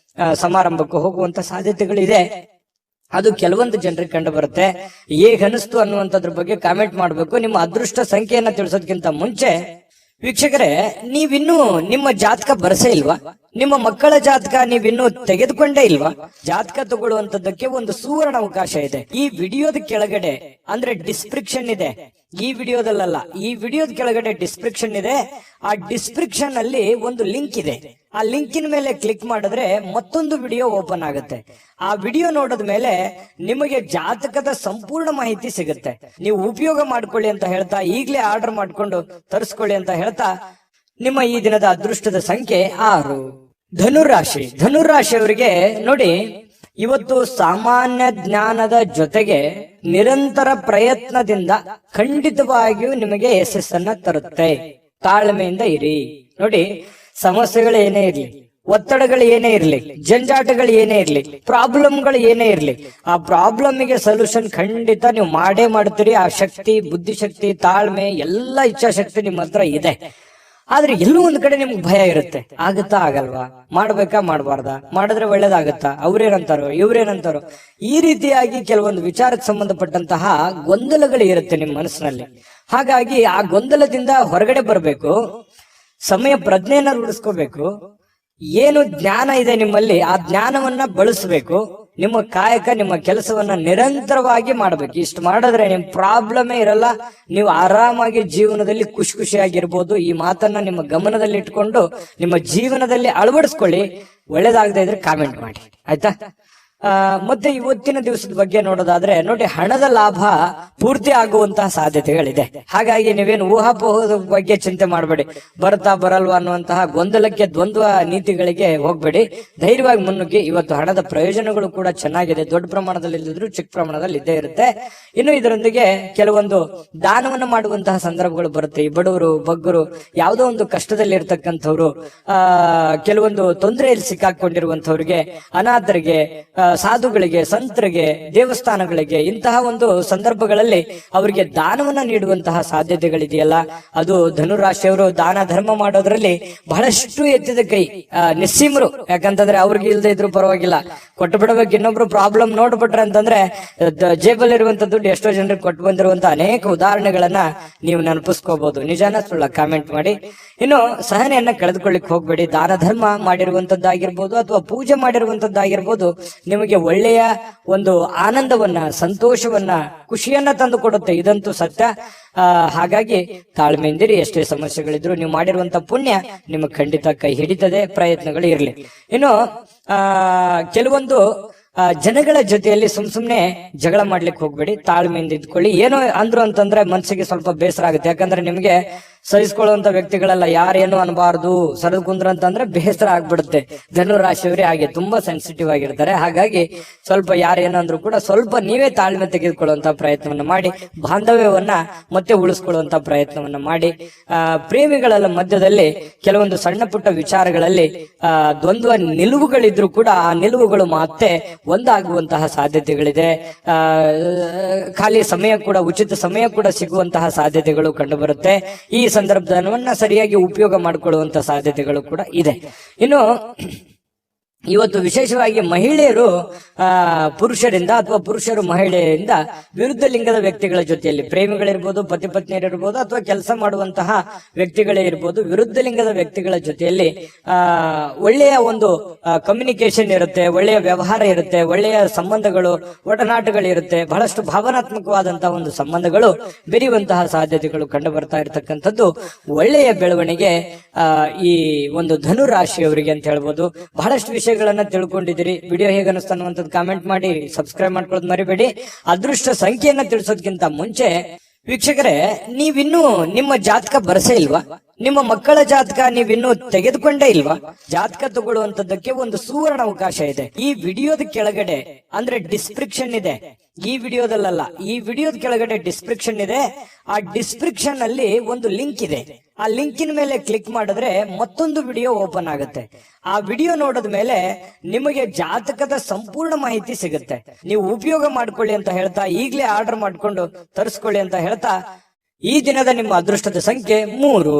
ಸಮಾರಂಭಕ್ಕೂ ಹೋಗುವಂತ ಸಾಧ್ಯತೆಗಳಿದೆ. ಅದು ಕೆಲವೊಂದು ಜನರಿಗೆ ಕಂಡು ಬರುತ್ತೆ. ಹೇಗನಿಸ್ತು ಅನ್ನುವಂಥದ್ರ ಬಗ್ಗೆ ಕಾಮೆಂಟ್ ಮಾಡಬೇಕು. ನಿಮ್ಮ ಅದೃಷ್ಟ ಸಂಖ್ಯೆಯನ್ನ ತಿಳಿಸೋದಕ್ಕಿಂತ ಮುಂಚೆ ವೀಕ್ಷಕರೇ, ನೀವಿನ್ನೂ ನಿಮ್ಮ ಜಾತಕ ಬರಸೇ ಇಲ್ವಾ? ನಿಮ್ಮ ಮಕ್ಕಳ ಜಾತಕ ನೀವಿನ್ನೂ ತೆಗೆದುಕೊಂಡೇ ಇಲ್ವಾ? ಜಾತಕ ತಗೊಳ್ಳುವಂತದ್ದಕ್ಕೆ ಒಂದು ಸುವರ್ಣ ಅವಕಾಶ ಇದೆ. ಈ ವಿಡಿಯೋದ ಕೆಳಗಡೆ ಅಂದ್ರೆ ಡಿಸ್ಕ್ರಿಪ್ಷನ್ ಇದೆ. ಈ ವಿಡಿಯೋದಲ್ಲ, ಈ ವಿಡಿಯೋದ ಕೆಳಗಡೆ ಡಿಸ್ಕ್ರಿಪ್ಷನ್ ಇದೆ. ಆ ಡಿಸ್ಕ್ರಿಪ್ಷನ್ ಅಲ್ಲಿ ಒಂದು ಲಿಂಕ್ ಇದೆ. ಆ ಲಿಂಕಿನ ಮೇಲೆ ಕ್ಲಿಕ್ ಮಾಡಿದ್ರೆ ಮತ್ತೊಂದು ವಿಡಿಯೋ ಓಪನ್ ಆಗುತ್ತೆ. ಆ ವಿಡಿಯೋ ನೋಡಿದ ಮೇಲೆ ನಿಮಗೆ ಜಾತಕದ ಸಂಪೂರ್ಣ ಮಾಹಿತಿ ಸಿಗುತ್ತೆ. ನೀವು ಉಪಯೋಗ ಮಾಡ್ಕೊಳ್ಳಿ ಅಂತ ಹೇಳ್ತಾ, ಈಗಲೇ ಆರ್ಡರ್ ಮಾಡ್ಕೊಂಡು ತರಿಸ್ಕೊಳ್ಳಿ ಅಂತ ಹೇಳ್ತಾ, ನಿಮ್ಮ ಈ ದಿನದ ಅದೃಷ್ಟದ ಸಂಖ್ಯೆ 6. ಧನುರಾಶಿ. ಧನುರಾಶಿಯವರಿಗೆ ನೋಡಿ, ಇವತ್ತು ಸಾಮಾನ್ಯ ಜ್ಞಾನದ ಜೊತೆಗೆ ನಿರಂತರ ಪ್ರಯತ್ನದಿಂದ ಖಂಡಿತವಾಗಿಯೂ ನಿಮಗೆ ಯಶಸ್ಸನ್ನ ತರುತ್ತೆ. ತಾಳ್ಮೆಯಿಂದ ಇರಿ. ನೋಡಿ, ಸಮಸ್ಯೆಗಳು ಏನೇ ಇರ್ಲಿ, ಒತ್ತಡಗಳು ಏನೇ ಇರ್ಲಿ, ಜಂಜಾಟಗಳು ಏನೇ ಇರ್ಲಿ, ಪ್ರಾಬ್ಲಮ್ಗಳು ಏನೇ ಇರ್ಲಿ, ಆ ಪ್ರಾಬ್ಲಮ್ಗೆ ಸೊಲ್ಯೂಷನ್ ಖಂಡಿತ ನೀವು ಮಾಡೇ ಮಾಡ್ತೀರಿ. ಆ ಶಕ್ತಿ, ಬುದ್ಧಿಶಕ್ತಿ, ತಾಳ್ಮೆ, ಎಲ್ಲ ಇಚ್ಛಾಶಕ್ತಿ ನಿಮ್ಮ ಹತ್ರ ಇದೆ. ಆದ್ರೆ ಎಲ್ಲೋ ಒಂದ್ ಕಡೆ ನಿಮ್ಗೆ ಭಯ ಇರುತ್ತೆ, ಆಗುತ್ತಾ ಆಗಲ್ವಾ, ಮಾಡ್ಬೇಕಾ ಮಾಡ್ಬಾರ್ದಾ, ಮಾಡಿದ್ರೆ ಒಳ್ಳೇದಾಗತ್ತಾ, ಅವ್ರೇನಂತಾರೋ ಇವ್ರೇನಂತಾರೋ, ಈ ರೀತಿಯಾಗಿ ಕೆಲವೊಂದು ವಿಚಾರಕ್ಕೆ ಸಂಬಂಧಪಟ್ಟಂತಹ ಗೊಂದಲಗಳು ಇರುತ್ತೆ ನಿಮ್ಮ ಮನಸ್ಸಿನಲ್ಲಿ. ಹಾಗಾಗಿ ಆ ಗೊಂದಲದಿಂದ ಹೊರಗಡೆ ಬರಬೇಕು, ಸಮಯ ಪ್ರಜ್ಞೆಯನ್ನ ರೂಢಿಸ್ಕೋಬೇಕು. ಏನು ಜ್ಞಾನ ಇದೆ ನಿಮ್ಮಲ್ಲಿ ಆ ಜ್ಞಾನವನ್ನ ಬಳಸಬೇಕು. ನಿಮ್ಮ ಕಾಯಕ, ನಿಮ್ಮ ಕೆಲಸವನ್ನ ನಿರಂತರವಾಗಿ ಮಾಡಬೇಕು. ಇಷ್ಟು ಮಾಡಿದ್ರೆ ನಿಮ್ ಪ್ರಾಬ್ಲಮೇ ಇರಲ್ಲ, ನೀವು ಆರಾಮಾಗಿ ಜೀವನದಲ್ಲಿ ಖುಷಿ ಖುಷಿಯಾಗಿರ್ಬೋದು. ಈ ಮಾತನ್ನ ನಿಮ್ಮ ಗಮನದಲ್ಲಿ ಇಟ್ಕೊಂಡು ನಿಮ್ಮ ಜೀವನದಲ್ಲಿ ಅಳವಡಿಸ್ಕೊಳ್ಳಿ. ಒಳ್ಳೇದಾಗದೇ ಇದ್ರೆ ಕಾಮೆಂಟ್ ಮಾಡಿ, ಆಯ್ತಾ? ಮತ್ತೆ ಇವತ್ತಿನ ದಿವಸದ ಬಗ್ಗೆ ನೋಡೋದಾದ್ರೆ ನೋಡಿ, ಹಣದ ಲಾಭ ಪೂರ್ತಿ ಆಗುವಂತಹ ಸಾಧ್ಯತೆಗಳಿದೆ. ಹಾಗಾಗಿ ನೀವೇನು ಊಹಾಪೋಹದ ಬಗ್ಗೆ ಚಿಂತೆ ಮಾಡಬೇಡಿ, ಬರ್ತಾ ಬರಲ್ವಾ ಅನ್ನುವಂತಹ ಗೊಂದಲಕ್ಕೆ, ದ್ವಂದ್ವ ನೀತಿಗಳಿಗೆ ಹೋಗ್ಬೇಡಿ. ಧೈರ್ಯವಾಗಿ ಮುನ್ನುಗ್ಗಿ. ಇವತ್ತು ಹಣದ ಪ್ರಯೋಜನಗಳು ಕೂಡ ಚೆನ್ನಾಗಿದೆ, ದೊಡ್ಡ ಪ್ರಮಾಣದಲ್ಲಿ ಇಲ್ಲದಿದ್ರು ಚಿಕ್ಕ ಪ್ರಮಾಣದಲ್ಲಿ ಇದ್ದೇ ಇರುತ್ತೆ. ಇನ್ನು ಇದರೊಂದಿಗೆ ಕೆಲವೊಂದು ದಾನವನ್ನು ಮಾಡುವಂತಹ ಸಂದರ್ಭಗಳು ಬರುತ್ತೆ. ಈ ಬಡವರು, ಬಗ್ಗರು, ಯಾವುದೋ ಒಂದು ಕಷ್ಟದಲ್ಲಿ ಇರ್ತಕ್ಕಂಥವ್ರು, ಕೆಲವೊಂದು ತೊಂದರೆಯಲ್ಲಿ ಸಿಕ್ಕಾಕೊಂಡಿರುವಂತವ್ರಿಗೆ, ಅನಾಥರಿಗೆ, ಸಾಧುಗಳಿಗೆ, ಸಂತರಿಗೆ, ದೇವಸ್ಥಾನಗಳಿಗೆ, ಇಂತಹ ಒಂದು ಸಂದರ್ಭಗಳಲ್ಲಿ ಅವರಿಗೆ ದಾನವನ್ನ ನೀಡುವಂತಹ ಸಾಧ್ಯತೆಗಳಿದೆಯಲ್ಲ, ಅದು ಧನುರಾಶಿಯವರು ದಾನ ಧರ್ಮ ಮಾಡೋದ್ರಲ್ಲಿ ಬಹಳಷ್ಟು ಎತ್ತಿದ ಕೈ, ನಿಸ್ಸೀಮರು. ಯಾಕಂತಂದ್ರೆ ಅವ್ರಿಗೆ ಇಲ್ಲದೆ ಇದ್ರು ಪರವಾಗಿಲ್ಲ, ಕೊಟ್ಟು ಬಿಡಬೇಕು. ಇನ್ನೊಬ್ರು ಪ್ರಾಬ್ಲಮ್ ನೋಡ್ಬಿಟ್ರೆ ಅಂತಂದ್ರೆ ಜೇಬಲ್ ಇರುವಂತ ದುಡ್ಡು ಎಷ್ಟೋ ಜನರಿಗೆ ಕೊಟ್ಟು ಬಂದಿರುವಂತ ಅನೇಕ ಉದಾಹರಣೆಗಳನ್ನ ನೀವು ನೆನಪಿಸ್ಕೋಬಹುದು. ನಿಜಾನ ಸುಳ್ಳ ಕಾಮೆಂಟ್ ಮಾಡಿ. ಇನ್ನು ಸಹನೆಯನ್ನ ಕಳೆದುಕೊಳ್ಳಿಕ್ ಹೋಗ್ಬೇಡಿ. ದಾನ ಧರ್ಮ ಮಾಡಿರುವಂತದ್ದಾಗಿರ್ಬೋದು ಅಥವಾ ಪೂಜೆ ಮಾಡಿರುವಂತದ್ದಾಗಿರ್ಬೋದು, ನಿಮಗೆ ಒಳ್ಳೆಯ ಒಂದು ಆನಂದವನ್ನ, ಸಂತೋಷವನ್ನ, ಖುಷಿಯನ್ನ ತಂದು ಕೊಡುತ್ತೆ. ಇದಂತೂ ಸತ್ಯ. ಹಾಗಾಗಿ ತಾಳ್ಮೆಯಿಂದಿರಿ. ಎಷ್ಟೇ ಸಮಸ್ಯೆಗಳಿದ್ರು ನೀವು ಮಾಡಿರುವಂತ ಪುಣ್ಯ ನಿಮಗೆ ಖಂಡಿತ ಕೈ ಹಿಡಿತದೆ. ಪ್ರಯತ್ನಗಳು ಇರ್ಲಿ. ಇನ್ನು ಕೆಲವೊಂದು ಜನಗಳ ಜೊತೆಯಲ್ಲಿ ಸುಮ್ನೆ ಜಗಳ ಮಾಡ್ಲಿಕ್ಕೆ ಹೋಗ್ಬೇಡಿ. ತಾಳ್ಮೆಯಿಂದ ಇದ್ಕೊಳ್ಳಿ. ಏನೋ ಅಂದ್ರು ಅಂತಂದ್ರೆ ಮನ್ಸಿಗೆ ಸ್ವಲ್ಪ ಬೇಸರ ಆಗುತ್ತೆ. ಯಾಕಂದ್ರೆ ನಿಮ್ಗೆ ಸಹಿಸ್ಕೊಳ್ಳುವಂತ ವ್ಯಕ್ತಿಗಳೆಲ್ಲ ಯಾರೇನು ಅನ್ಬಾರ್ದು, ಸರಿದು ಕುಂದ್ರ ಅಂತಂದ್ರೆ ಬೇಸರ ಆಗ್ಬಿಡುತ್ತೆ. ಧನುರಾಶಿಯವರೇ ಹಾಗೆ ತುಂಬಾ ಸೆನ್ಸಿಟಿವ್ ಆಗಿರ್ತಾರೆ. ಹಾಗಾಗಿ ಸ್ವಲ್ಪ ಯಾರೇನಂದ್ರು ಕೂಡ ಸ್ವಲ್ಪ ನೀವೇ ತಾಳ್ಮೆ ತೆಗೆದುಕೊಳ್ಳುವಂತ ಪ್ರಯತ್ನವನ್ನ ಮಾಡಿ, ಬಾಂಧವ್ಯವನ್ನ ಮತ್ತೆ ಉಳಿಸ್ಕೊಳ್ಳುವಂತ ಪ್ರಯತ್ನವನ್ನ ಮಾಡಿ. ಪ್ರೇಮಿಗಳ ಮಧ್ಯದಲ್ಲಿ ಕೆಲವೊಂದು ಸಣ್ಣ ಪುಟ್ಟ ವಿಚಾರಗಳಲ್ಲಿ ದ್ವಂದ್ವ ನಿಲುವುಗಳಿದ್ರು ಕೂಡ ಆ ನಿಲುವುಗಳು ಮತ್ತೆ ಒಂದಾಗುವಂತಹ ಸಾಧ್ಯತೆಗಳಿದೆ. ಖಾಲಿ ಸಮಯ ಕೂಡ, ಉಚಿತ ಸಮಯ ಕೂಡ ಸಿಗುವಂತಹ ಸಾಧ್ಯತೆಗಳು ಕಂಡು ಬರುತ್ತೆ. ಈ ಸಂದರ್ಭವನ್ನ ಸರಿಯಾಗಿ ಉಪಯೋಗ ಮಾಡಿಕೊಳ್ಳುವಂತ ಸಾಧ್ಯತೆಗಳು ಕೂಡ ಇದೆ. ಇನ್ನು ಇವತ್ತು ವಿಶೇಷವಾಗಿ ಮಹಿಳೆಯರು ಪುರುಷರಿಂದ ಅಥವಾ ಪುರುಷರು ಮಹಿಳೆಯರಿಂದ ವಿರುದ್ಧ ಲಿಂಗದ ವ್ಯಕ್ತಿಗಳ ಜೊತೆಯಲ್ಲಿ, ಪ್ರೇಮಿಗಳಿರ್ಬೋದು, ಪತಿ ಪತ್ನಿಯರಿರ್ಬೋದು, ಅಥವಾ ಕೆಲಸ ಮಾಡುವಂತಹ ವ್ಯಕ್ತಿಗಳೇ ಇರ್ಬೋದು, ವಿರುದ್ಧ ಲಿಂಗದ ವ್ಯಕ್ತಿಗಳ ಜೊತೆಯಲ್ಲಿ ಒಳ್ಳೆಯ ಒಂದು ಕಮ್ಯುನಿಕೇಶನ್ ಇರುತ್ತೆ, ಒಳ್ಳೆಯ ವ್ಯವಹಾರ ಇರುತ್ತೆ, ಒಳ್ಳೆಯ ಸಂಬಂಧಗಳು, ಒಡನಾಟಗಳಿರುತ್ತೆ. ಬಹಳಷ್ಟು ಭಾವನಾತ್ಮಕವಾದಂತಹ ಒಂದು ಸಂಬಂಧಗಳು ಬೆರೆಯುವಂತಹ ಸಾಧ್ಯತೆಗಳು ಕಂಡು ಬರ್ತಾ ಇರತಕ್ಕಂಥದ್ದು ಒಳ್ಳೆಯ ಬೆಳವಣಿಗೆ ಈ ಒಂದು ಧನು ರಾಶಿಯವರಿಗೆ ಅಂತ ಹೇಳ್ಬೋದು. ಬಹಳಷ್ಟು ವಿಷಯಗಳನ್ನ ತಿಳ್ಕೊಂಡಿದ್ದೀರಿ. ವಿಡಿಯೋ ಹೇಗೆ ಅನಿಸ್ತಾ ಅನ್ನುವಂಥದ್ದು ಕಾಮೆಂಟ್ ಮಾಡಿ, ಸಬ್ಸ್ಕ್ರೈಬ್ ಮಾಡ್ಕೊಳ್ಳೋದು ಮರಿಬೇಡಿ. ಅದೃಷ್ಟ ಸಂಖ್ಯೆಯನ್ನ ತಿಳಿಸೋದಕ್ಕಿಂತ ಮುಂಚೆ ವೀಕ್ಷಕರೇ, ನೀವಿನ್ನೂ ನಿಮ್ಮ ಜಾತಕ ಬರಸೇ ಇಲ್ವಾ? ನಿಮ್ಮ ಮಕ್ಕಳ ಜಾತಕ ನೀವಿನ್ನೂ ತೆಗೆದುಕೊಂಡೇ ಇಲ್ವಾ? ಜಾತಕ ತಗೊಳ್ಳುವಂತದ್ದಕ್ಕೆ ಒಂದು ಸುವರ್ಣ ಅವಕಾಶ ಇದೆ. ಈ ವಿಡಿಯೋದ ಕೆಳಗಡೆ ಅಂದ್ರೆ ಡಿಸ್ಕ್ರಿಪ್ಷನ್ ಇದೆ. ಈ ವಿಡಿಯೋದಲ್ಲ, ಈ ವಿಡಿಯೋದ ಕೆಳಗಡೆ ಡಿಸ್ಕ್ರಿಪ್ಷನ್ ಇದೆ. ಆ ಡಿಸ್ಕ್ರಿಪ್ಷನ್ ಅಲ್ಲಿ ಒಂದು ಲಿಂಕ್ ಇದೆ. ಆ ಲಿಂಕಿನ ಮೇಲೆ ಕ್ಲಿಕ್ ಮಾಡಿದ್ರೆ ಮತ್ತೊಂದು ವಿಡಿಯೋ ಓಪನ್ ಆಗುತ್ತೆ. ಆ ವಿಡಿಯೋ ನೋಡಿದ ಮೇಲೆ ನಿಮಗೆ ಜಾತಕದ ಸಂಪೂರ್ಣ ಮಾಹಿತಿ ಸಿಗುತ್ತೆ. ನೀವು ಉಪಯೋಗ ಮಾಡ್ಕೊಳ್ಳಿ ಅಂತ ಹೇಳ್ತಾ, ಈಗಲೇ ಆರ್ಡರ್ ಮಾಡ್ಕೊಂಡು ತರಿಸ್ಕೊಳ್ಳಿ ಅಂತ ಹೇಳ್ತಾ, ಈ ದಿನದ ನಿಮ್ಮ ಅದೃಷ್ಟದ ಸಂಖ್ಯೆ 3.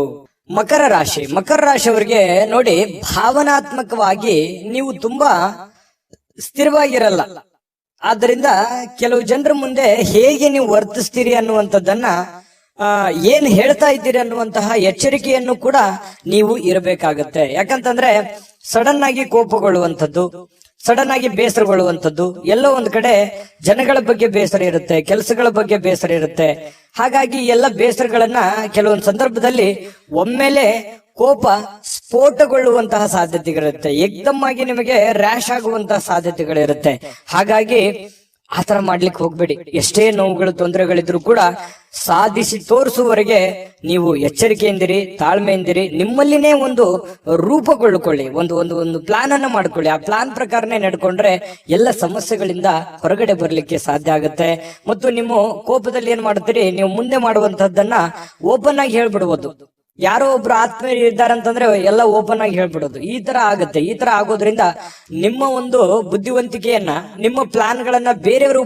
ಮಕರ ರಾಶಿ. ಮಕರ ರಾಶಿಯವರಿಗೆ ನೋಡಿ, ಭಾವನಾತ್ಮಕವಾಗಿ ನೀವು ತುಂಬಾ ಸ್ಥಿರವಾಗಿರಲ್ಲ. ಆದ್ದರಿಂದ ಕೆಲವು ಜನರ ಮುಂದೆ ಹೇಗೆ ನೀವು ವರ್ತಿಸ್ತೀರಿ ಅನ್ನುವಂಥದ್ದನ್ನ, ಏನ್ ಹೇಳ್ತಾ ಇದ್ದೀರಿ ಅನ್ನುವಂತಹ ಎಚ್ಚರಿಕೆಯನ್ನು ಕೂಡ ನೀವು ಇರಬೇಕಾಗತ್ತೆ. ಯಾಕಂತಂದ್ರೆ ಸಡನ್ ಆಗಿ ಕೋಪಗೊಳ್ಳುವಂಥದ್ದು, ಸಡನ್ ಆಗಿ ಬೇಸರಗೊಳ್ಳುವಂಥದ್ದು, ಎಲ್ಲೋ ಒಂದ್ ಕಡೆ ಜನಗಳ ಬಗ್ಗೆ ಬೇಸರ ಇರುತ್ತೆ, ಕೆಲಸಗಳ ಬಗ್ಗೆ ಬೇಸರ ಇರುತ್ತೆ. ಹಾಗಾಗಿ ಎಲ್ಲ ಬೇಸರಗಳನ್ನ ಕೆಲವೊಂದು ಸಂದರ್ಭದಲ್ಲಿ ಒಮ್ಮೆಲೆ ಕೋಪ ಸ್ಫೋಟಗೊಳ್ಳುವಂತಹ ಸಾಧ್ಯತೆಗಳಿರುತ್ತೆ. ಏಕ್ದಮ್ ಆಗಿ ನಿಮಗೆ ರ್ಯಾಶ್ ಆಗುವಂತಹ ಸಾಧ್ಯತೆಗಳಿರುತ್ತೆ. ಹಾಗಾಗಿ ಆತರ ಮಾಡ್ಲಿಕ್ಕೆ ಹೋಗ್ಬೇಡಿ. ಎಷ್ಟೇ ನೋವುಗಳು, ತೊಂದರೆಗಳಿದ್ರು ಕೂಡ ಸಾಧಿಸಿ ತೋರಿಸುವವರೆಗೆ ನೀವು ಎಚ್ಚರಿಕೆಯಿಂದಿರಿ, ತಾಳ್ಮೆಯಿಂದಿರಿ. ನಿಮ್ಮಲ್ಲಿನೇ ಒಂದು ರೂಪುಗೊಳ್ಕೊಳ್ಳಿ, ಒಂದು ಪ್ಲಾನ್ ಅನ್ನ ಮಾಡ್ಕೊಳ್ಳಿ. ಆ ಪ್ಲಾನ್ ಪ್ರಕಾರನೇ ನಡ್ಕೊಂಡ್ರೆ ಎಲ್ಲ ಸಮಸ್ಯೆಗಳಿಂದ ಹೊರಗಡೆ ಬರ್ಲಿಕ್ಕೆ ಸಾಧ್ಯ ಆಗುತ್ತೆ. ಮತ್ತು ನಿಮ್ಮ ಕೋಪದಲ್ಲಿ ಏನ್ ಮಾಡ್ತೀರಿ, ನೀವು ಮುಂದೆ ಮಾಡುವಂತಹದ್ದನ್ನ ಓಪನ್ ಆಗಿ ಹೇಳ್ಬಿಡ್ಬೋದು. ಯಾರೋ ಒಬ್ರು ಆತ್ಮೀಯರು ಇದ್ದಾರಂತಂದ್ರೆ ಎಲ್ಲ ಓಪನ್ ಆಗಿ ಹೇಳ್ಬಿಡೋದು. ಈ ತರ ಆಗುತ್ತೆ. ಈ ತರ ಆಗೋದ್ರಿಂದ ನಿಮ್ಮ ಒಂದು ಬುದ್ಧಿವಂತಿಕೆಯನ್ನ, ನಿಮ್ಮ ಪ್ಲಾನ್ ಗಳನ್ನ ಬೇರೆಯವರು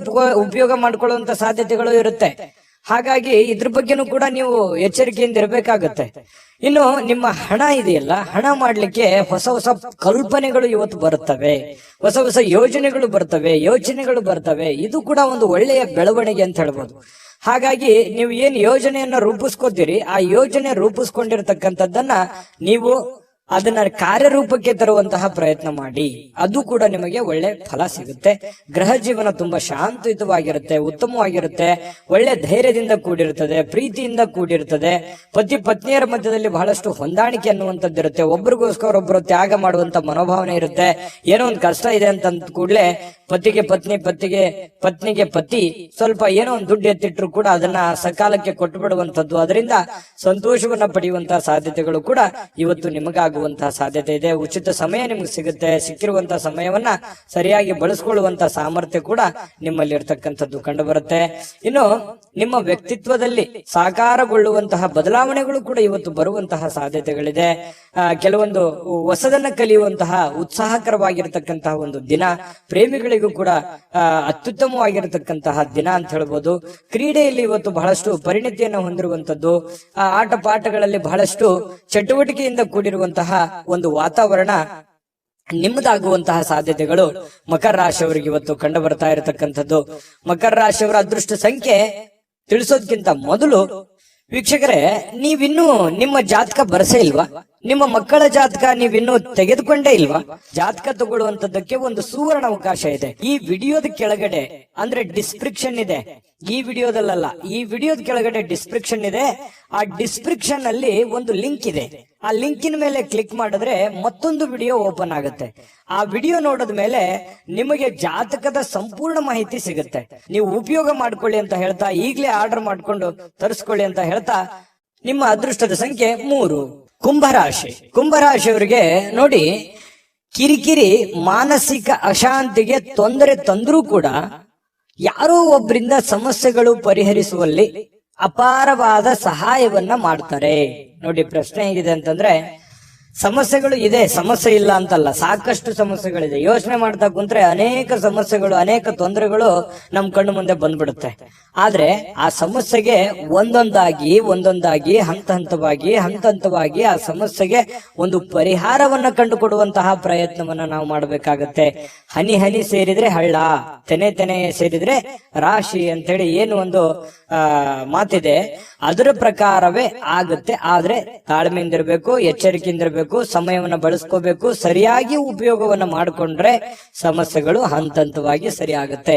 ಉಪಯೋಗ ಮಾಡ್ಕೊಳ್ಳುವಂತ ಸಾಧ್ಯತೆಗಳು ಇರುತ್ತೆ. ಹಾಗಾಗಿ ಇದ್ರ ಬಗ್ಗೆನೂ ಕೂಡ ನೀವು ಎಚ್ಚರಿಕೆಯಿಂದ ಇರಬೇಕಾಗತ್ತೆ. ಇನ್ನು ನಿಮ್ಮ ಹಣ ಇದೆಯಲ್ಲ, ಹಣ ಮಾಡ್ಲಿಕ್ಕೆ ಹೊಸ ಹೊಸ ಕಲ್ಪನೆಗಳು ಇವತ್ತು ಬರುತ್ತವೆ, ಹೊಸ ಹೊಸ ಯೋಚನೆಗಳು ಬರ್ತವೆ. ಇದು ಕೂಡ ಒಂದು ಒಳ್ಳೆಯ ಬೆಳವಣಿಗೆ ಅಂತ ಹೇಳ್ಬೋದು. ಹಾಗಾಗಿ ನೀವು ಏನ್ ಯೋಜನೆಯನ್ನ ರೂಪಿಸ್ಕೋತೀರಿ, ಆ ಯೋಜನೆ ರೂಪಿಸ್ಕೊಂಡಿರ್ತಕ್ಕಂಥದ್ದನ್ನ ನೀವು ಅದನ್ನ ಕಾರ್ಯರೂಪಕ್ಕೆ ತರುವಂತಹ ಪ್ರಯತ್ನ ಮಾಡಿ. ಅದು ಕೂಡ ನಿಮಗೆ ಒಳ್ಳೆ ಫಲ ಸಿಗುತ್ತೆ. ಗೃಹ ಜೀವನ ತುಂಬಾ ಶಾಂತಿಯುತವಾಗಿರುತ್ತೆ, ಉತ್ತಮವಾಗಿರುತ್ತೆ, ಒಳ್ಳೆ ಧೈರ್ಯದಿಂದ ಕೂಡಿರುತ್ತದೆ, ಪ್ರೀತಿಯಿಂದ ಕೂಡಿರುತ್ತದೆ. ಪತಿ ಪತ್ನಿಯರ ಮಧ್ಯದಲ್ಲಿ ಬಹಳಷ್ಟು ಹೊಂದಾಣಿಕೆ ಅನ್ನುವಂಥದ್ದಿರುತ್ತೆ. ಒಬ್ರಿಗೋಸ್ಕರ ಒಬ್ರು ತ್ಯಾಗ ಮಾಡುವಂತ ಮನೋಭಾವನೆ ಇರುತ್ತೆ. ಏನೋ ಒಂದು ಕಷ್ಟ ಇದೆ ಅಂತ ಕೂಡಲೇ ಪತಿಗೆ ಪತ್ನಿಗೆ ಪತಿ ಸ್ವಲ್ಪ ಏನೋ ಒಂದು ದುಡ್ಡು ಎತ್ತಿಟ್ರು ಕೂಡ ಅದನ್ನ ಸಕಾಲಕ್ಕೆ ಕೊಟ್ಟು ಬಿಡುವಂತದ್ದು, ಅದರಿಂದ ಸಂತೋಷವನ್ನ ಪಡೆಯುವಂತಹ ಸಾಧ್ಯತೆಗಳು ಕೂಡ ಇವತ್ತು ನಿಮಗಾಗುವಂತಹ ಸಾಧ್ಯತೆ ಇದೆ. ಉಚಿತ ಸಮಯ ನಿಮ್ಗೆ ಸಿಗುತ್ತೆ. ಸಿಕ್ಕಿರುವಂತಹ ಸಮಯವನ್ನ ಸರಿಯಾಗಿ ಬಳಸ್ಕೊಳ್ಳುವಂತಹ ಸಾಮರ್ಥ್ಯ ಕೂಡ ನಿಮ್ಮಲ್ಲಿ ಇರ್ತಕ್ಕಂಥದ್ದು ಕಂಡು ಬರುತ್ತೆ. ಇನ್ನು ನಿಮ್ಮ ವ್ಯಕ್ತಿತ್ವದಲ್ಲಿ ಸಾಕಾರಗೊಳ್ಳುವಂತಹ ಬದಲಾವಣೆಗಳು ಕೂಡ ಇವತ್ತು ಬರುವಂತಹ ಸಾಧ್ಯತೆಗಳಿದೆ. ಕೆಲವೊಂದು ಹೊಸದನ್ನ ಕಲಿಯುವಂತಹ ಉತ್ಸಾಹಕರವಾಗಿರ್ತಕ್ಕಂತಹ ಒಂದು ದಿನ, ಪ್ರೇಮಿಗಳಿಗೂ ಕೂಡ ಅತ್ಯುತ್ತಮವಾಗಿರತಕ್ಕಂತಹ ದಿನ ಅಂತ ಹೇಳ್ಬೋದು. ಕ್ರೀಡೆಯಲ್ಲಿ ಇವತ್ತು ಬಹಳಷ್ಟು ಪರಿಣಿತಿಯನ್ನು ಹೊಂದಿರುವಂತದ್ದು, ಆಟ ಪಾಠಗಳಲ್ಲಿ ಬಹಳಷ್ಟು ಚಟುವಟಿಕೆಯಿಂದ ಕೂಡಿರುವಂತಹ ಒಂದು ವಾತಾವರಣ ನಿಮ್ಮದಾಗುವಂತಹ ಸಾಧ್ಯತೆಗಳು ಮಕರ ರಾಶಿಯವರಿಗೆ ಇವತ್ತು ಕಂಡು ಬರ್ತಾ ಇರತಕ್ಕಂಥದ್ದು. ಮಕರ ರಾಶಿಯವರ ಅದೃಷ್ಟ ಸಂಖ್ಯೆ ತಿಳಿಸೋದಕ್ಕಿಂತ ಮೊದಲು ವೀಕ್ಷಕರೇ, ನೀವಿನ್ನೂ ನಿಮ್ಮ ಜಾತಕ ಬರಸೇ ಇಲ್ವಾ? ನಿಮ್ಮ ಮಕ್ಕಳ ಜಾತಕ ನೀವಿನ್ನೂ ತೆಗೆದುಕೊಂಡೇ ಇಲ್ವಾ? ಜಾತಕ ತಗೊಳ್ಳುವಂತದ್ದಕ್ಕೆ ಒಂದು ಸುವರ್ಣ ಅವಕಾಶ ಇದೆ. ಈ ವಿಡಿಯೋದ ಕೆಳಗಡೆ ಅಂದ್ರೆ ಡಿಸ್ಕ್ರಿಪ್ಷನ್ ಇದೆ, ಈ ವಿಡಿಯೋದಲ್ಲ, ಈ ವಿಡಿಯೋದ ಕೆಳಗಡೆ ಡಿಸ್ಕ್ರಿಪ್ಷನ್ ಇದೆ. ಆ ಡಿಸ್ಕ್ರಿಪ್ಷನ್ ಅಲ್ಲಿ ಒಂದು ಲಿಂಕ್ ಇದೆ. ಆ ಲಿಂಕಿನ ಮೇಲೆ ಕ್ಲಿಕ್ ಮಾಡಿದ್ರೆ ಮತ್ತೊಂದು ವಿಡಿಯೋ ಓಪನ್ ಆಗುತ್ತೆ. ಆ ವಿಡಿಯೋ ನೋಡಿದ ಮೇಲೆ ನಿಮಗೆ ಜಾತಕದ ಸಂಪೂರ್ಣ ಮಾಹಿತಿ ಸಿಗುತ್ತೆ. ನೀವು ಉಪಯೋಗ ಮಾಡ್ಕೊಳ್ಳಿ ಅಂತ ಹೇಳ್ತಾ, ಈಗಲೇ ಆರ್ಡರ್ ಮಾಡ್ಕೊಂಡು ತರಿಸ್ಕೊಳ್ಳಿ ಅಂತ ಹೇಳ್ತಾ, ನಿಮ್ಮ ಅದೃಷ್ಟದ ಸಂಖ್ಯೆ 3. ಕುಂಭರಾಶಿಯವರಿಗೆ ನೋಡಿ, ಕಿರಿಕಿರಿ, ಮಾನಸಿಕ ಅಶಾಂತಿಗೆ ತೊಂದರೆ ತಂದ್ರೂ ಕೂಡ ಯಾರೋ ಒಬ್ಬರಿಂದ ಸಮಸ್ಯೆಗಳು ಪರಿಹರಿಸುವಲ್ಲಿ ಅಪಾರವಾದ ಸಹಾಯವನ್ನ ಮಾಡ್ತಾರೆ. ನೋಡಿ, ಪ್ರಶ್ನೆ ಹೇಗಿದೆ ಅಂತಂದ್ರೆ, ಸಮಸ್ಯೆಗಳು ಇದೆ, ಸಮಸ್ಯೆ ಇಲ್ಲ ಅಂತಲ್ಲ, ಸಾಕಷ್ಟು ಸಮಸ್ಯೆಗಳಿದೆ. ಯೋಚನೆ ಮಾಡ್ತಾ ಕುಂತ್ರೆ ಅನೇಕ ಸಮಸ್ಯೆಗಳು, ಅನೇಕ ತೊಂದರೆಗಳು ನಮ್ ಕಣ್ಣು ಮುಂದೆ ಬಂದ್ಬಿಡುತ್ತೆ. ಆದ್ರೆ ಆ ಸಮಸ್ಯೆಗೆ ಒಂದೊಂದಾಗಿ ಹಂತ ಹಂತವಾಗಿ ಆ ಸಮಸ್ಯೆಗೆ ಒಂದು ಪರಿಹಾರವನ್ನ ಕಂಡುಕೊಡುವಂತಹ ಪ್ರಯತ್ನವನ್ನ ನಾವು ಮಾಡಬೇಕಾಗತ್ತೆ. ಹನಿ ಹನಿ ಸೇರಿದ್ರೆ ಹಳ್ಳ, ತೆನೆ ಸೇರಿದ್ರೆ ರಾಶಿ ಅಂತೇಳಿ ಏನು ಒಂದು ಮಾತಿದೆ, ಅದರ ಪ್ರಕಾರವೇ ಆಗುತ್ತೆ. ಆದ್ರೆ ತಾಳ್ಮೆಯಿಂದಿರ್ಬೇಕು, ಎಚ್ಚರಿಕೆಯಿಂದಿರ್ಬೇಕು, ಸಮಯವನ್ನ ಬಳಸ್ಕೋಬೇಕು. ಸರಿಯಾಗಿ ಉಪಯೋಗವನ್ನ ಮಾಡಿಕೊಂಡ್ರೆ ಸಮಸ್ಯೆಗಳು ಹಂತವಾಗಿ ಸರಿ ಆಗುತ್ತೆ.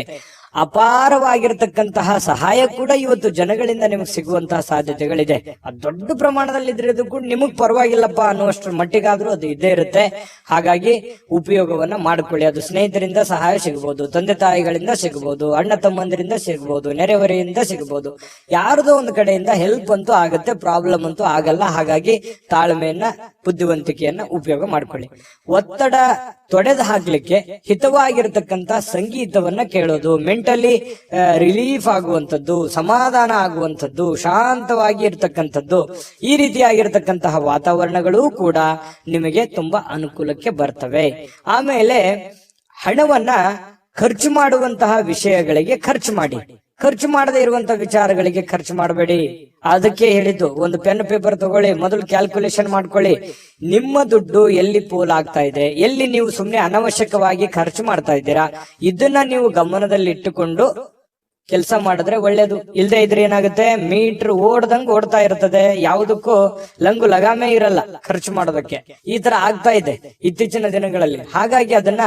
ಅಪಾರವಾಗಿರ್ತಕ್ಕಂತಹ ಸಹಾಯ ಕೂಡ ಇವತ್ತು ಜನಗಳಿಂದ ನಿಮಗೆ ಸಿಗುವಂತಹ ಸಾಧ್ಯತೆಗಳಿದೆ. ಅದು ದೊಡ್ಡ ಪ್ರಮಾಣದಲ್ಲಿ ಇದ್ರದ್ದು ಕೂಡ ನಿಮಗ್ ಪರವಾಗಿಲ್ಲಪ್ಪ ಅನ್ನುವಷ್ಟರ ಮಟ್ಟಿಗಾದ್ರೂ ಅದು ಇದ್ದೇ ಇರುತ್ತೆ. ಹಾಗಾಗಿ ಉಪಯೋಗವನ್ನ ಮಾಡ್ಕೊಳ್ಳಿ. ಅದು ಸ್ನೇಹಿತರಿಂದ ಸಹಾಯ ಸಿಗಬಹುದು, ತಂದೆ ತಾಯಿಗಳಿಂದ ಸಿಗಬಹುದು, ಅಣ್ಣ ತಮ್ಮಂದಿರಿಂದ ಸಿಗಬಹುದು, ನೆರೆಹೊರೆಯಿಂದ ಸಿಗಬಹುದು. ಯಾರದೋ ಒಂದು ಕಡೆಯಿಂದ ಹೆಲ್ಪ್ ಅಂತೂ ಆಗುತ್ತೆ, ಪ್ರಾಬ್ಲಮ್ ಅಂತೂ ಆಗಲ್ಲ. ಹಾಗಾಗಿ ತಾಳ್ಮೆಯನ್ನ, ಬುದ್ಧಿವಂತಿಕೆಯನ್ನ ಉಪಯೋಗ ಮಾಡ್ಕೊಳ್ಳಿ. ಒತ್ತಡ ತೊಡೆದು ಹಾಕ್ಲಿಕ್ಕೆ ಹಿತವಾಗಿರ್ತಕ್ಕಂತ ಸಂಗೀತವನ್ನ ಕೇಳೋದು, ಮೆಂಟಲಿ ರಿಲೀಫ್ ಆಗುವಂಥದ್ದು, ಸಮಾಧಾನ ಆಗುವಂಥದ್ದು, ಶಾಂತವಾಗಿ ಇರ್ತಕ್ಕಂಥದ್ದು, ಈ ರೀತಿಯಾಗಿರ್ತಕ್ಕಂತಹ ವಾತಾವರಣಗಳು ಕೂಡ ನಿಮಗೆ ತುಂಬಾ ಅನುಕೂಲಕ್ಕೆ ಬರ್ತವೆ. ಆಮೇಲೆ ಹಣವನ್ನ ಖರ್ಚು ಮಾಡುವಂತಹ ವಿಷಯಗಳಿಗೆ ಖರ್ಚು ಮಾಡಿ, ಖರ್ಚು ಮಾಡದೇ ಇರುವಂತಹ ವಿಚಾರಗಳಿಗೆ ಖರ್ಚು ಮಾಡಬೇಡಿ. ಅದಕ್ಕೆ ಹೇಳಿದ್ದು, ಒಂದು ಪೆನ್ ಪೇಪರ್ ತಗೊಳ್ಳಿ, ಮೊದಲು ಕ್ಯಾಲ್ಕುಲೇಷನ್ ಮಾಡ್ಕೊಳ್ಳಿ. ನಿಮ್ಮ ದುಡ್ಡು ಎಲ್ಲಿ ಪೋಲ್ ಆಗ್ತಾ ಇದೆ, ಎಲ್ಲಿ ನೀವು ಸುಮ್ನೆ ಅನವಶ್ಯಕವಾಗಿ ಖರ್ಚು ಮಾಡ್ತಾ ಇದ್ದೀರಾ, ಇದನ್ನ ನೀವು ಗಮನದಲ್ಲಿ ಇಟ್ಟುಕೊಂಡು ಕೆಲಸ ಮಾಡಿದ್ರೆ ಒಳ್ಳೇದು. ಇಲ್ದೇ ಇದ್ರೆ ಏನಾಗುತ್ತೆ, ಮೀಟರ್ ಓಡ್ದಂಗ್ ಓಡ್ತಾ ಇರ್ತದೆ, ಯಾವುದಕ್ಕೂ ಲಂಗು ಲಗಾಮೆ ಇರಲ್ಲ ಖರ್ಚು ಮಾಡೋದಕ್ಕೆ. ಈ ತರ ಆಗ್ತಾ ಇದೆ ಇತ್ತೀಚಿನ ದಿನಗಳಲ್ಲಿ. ಹಾಗಾಗಿ ಅದನ್ನ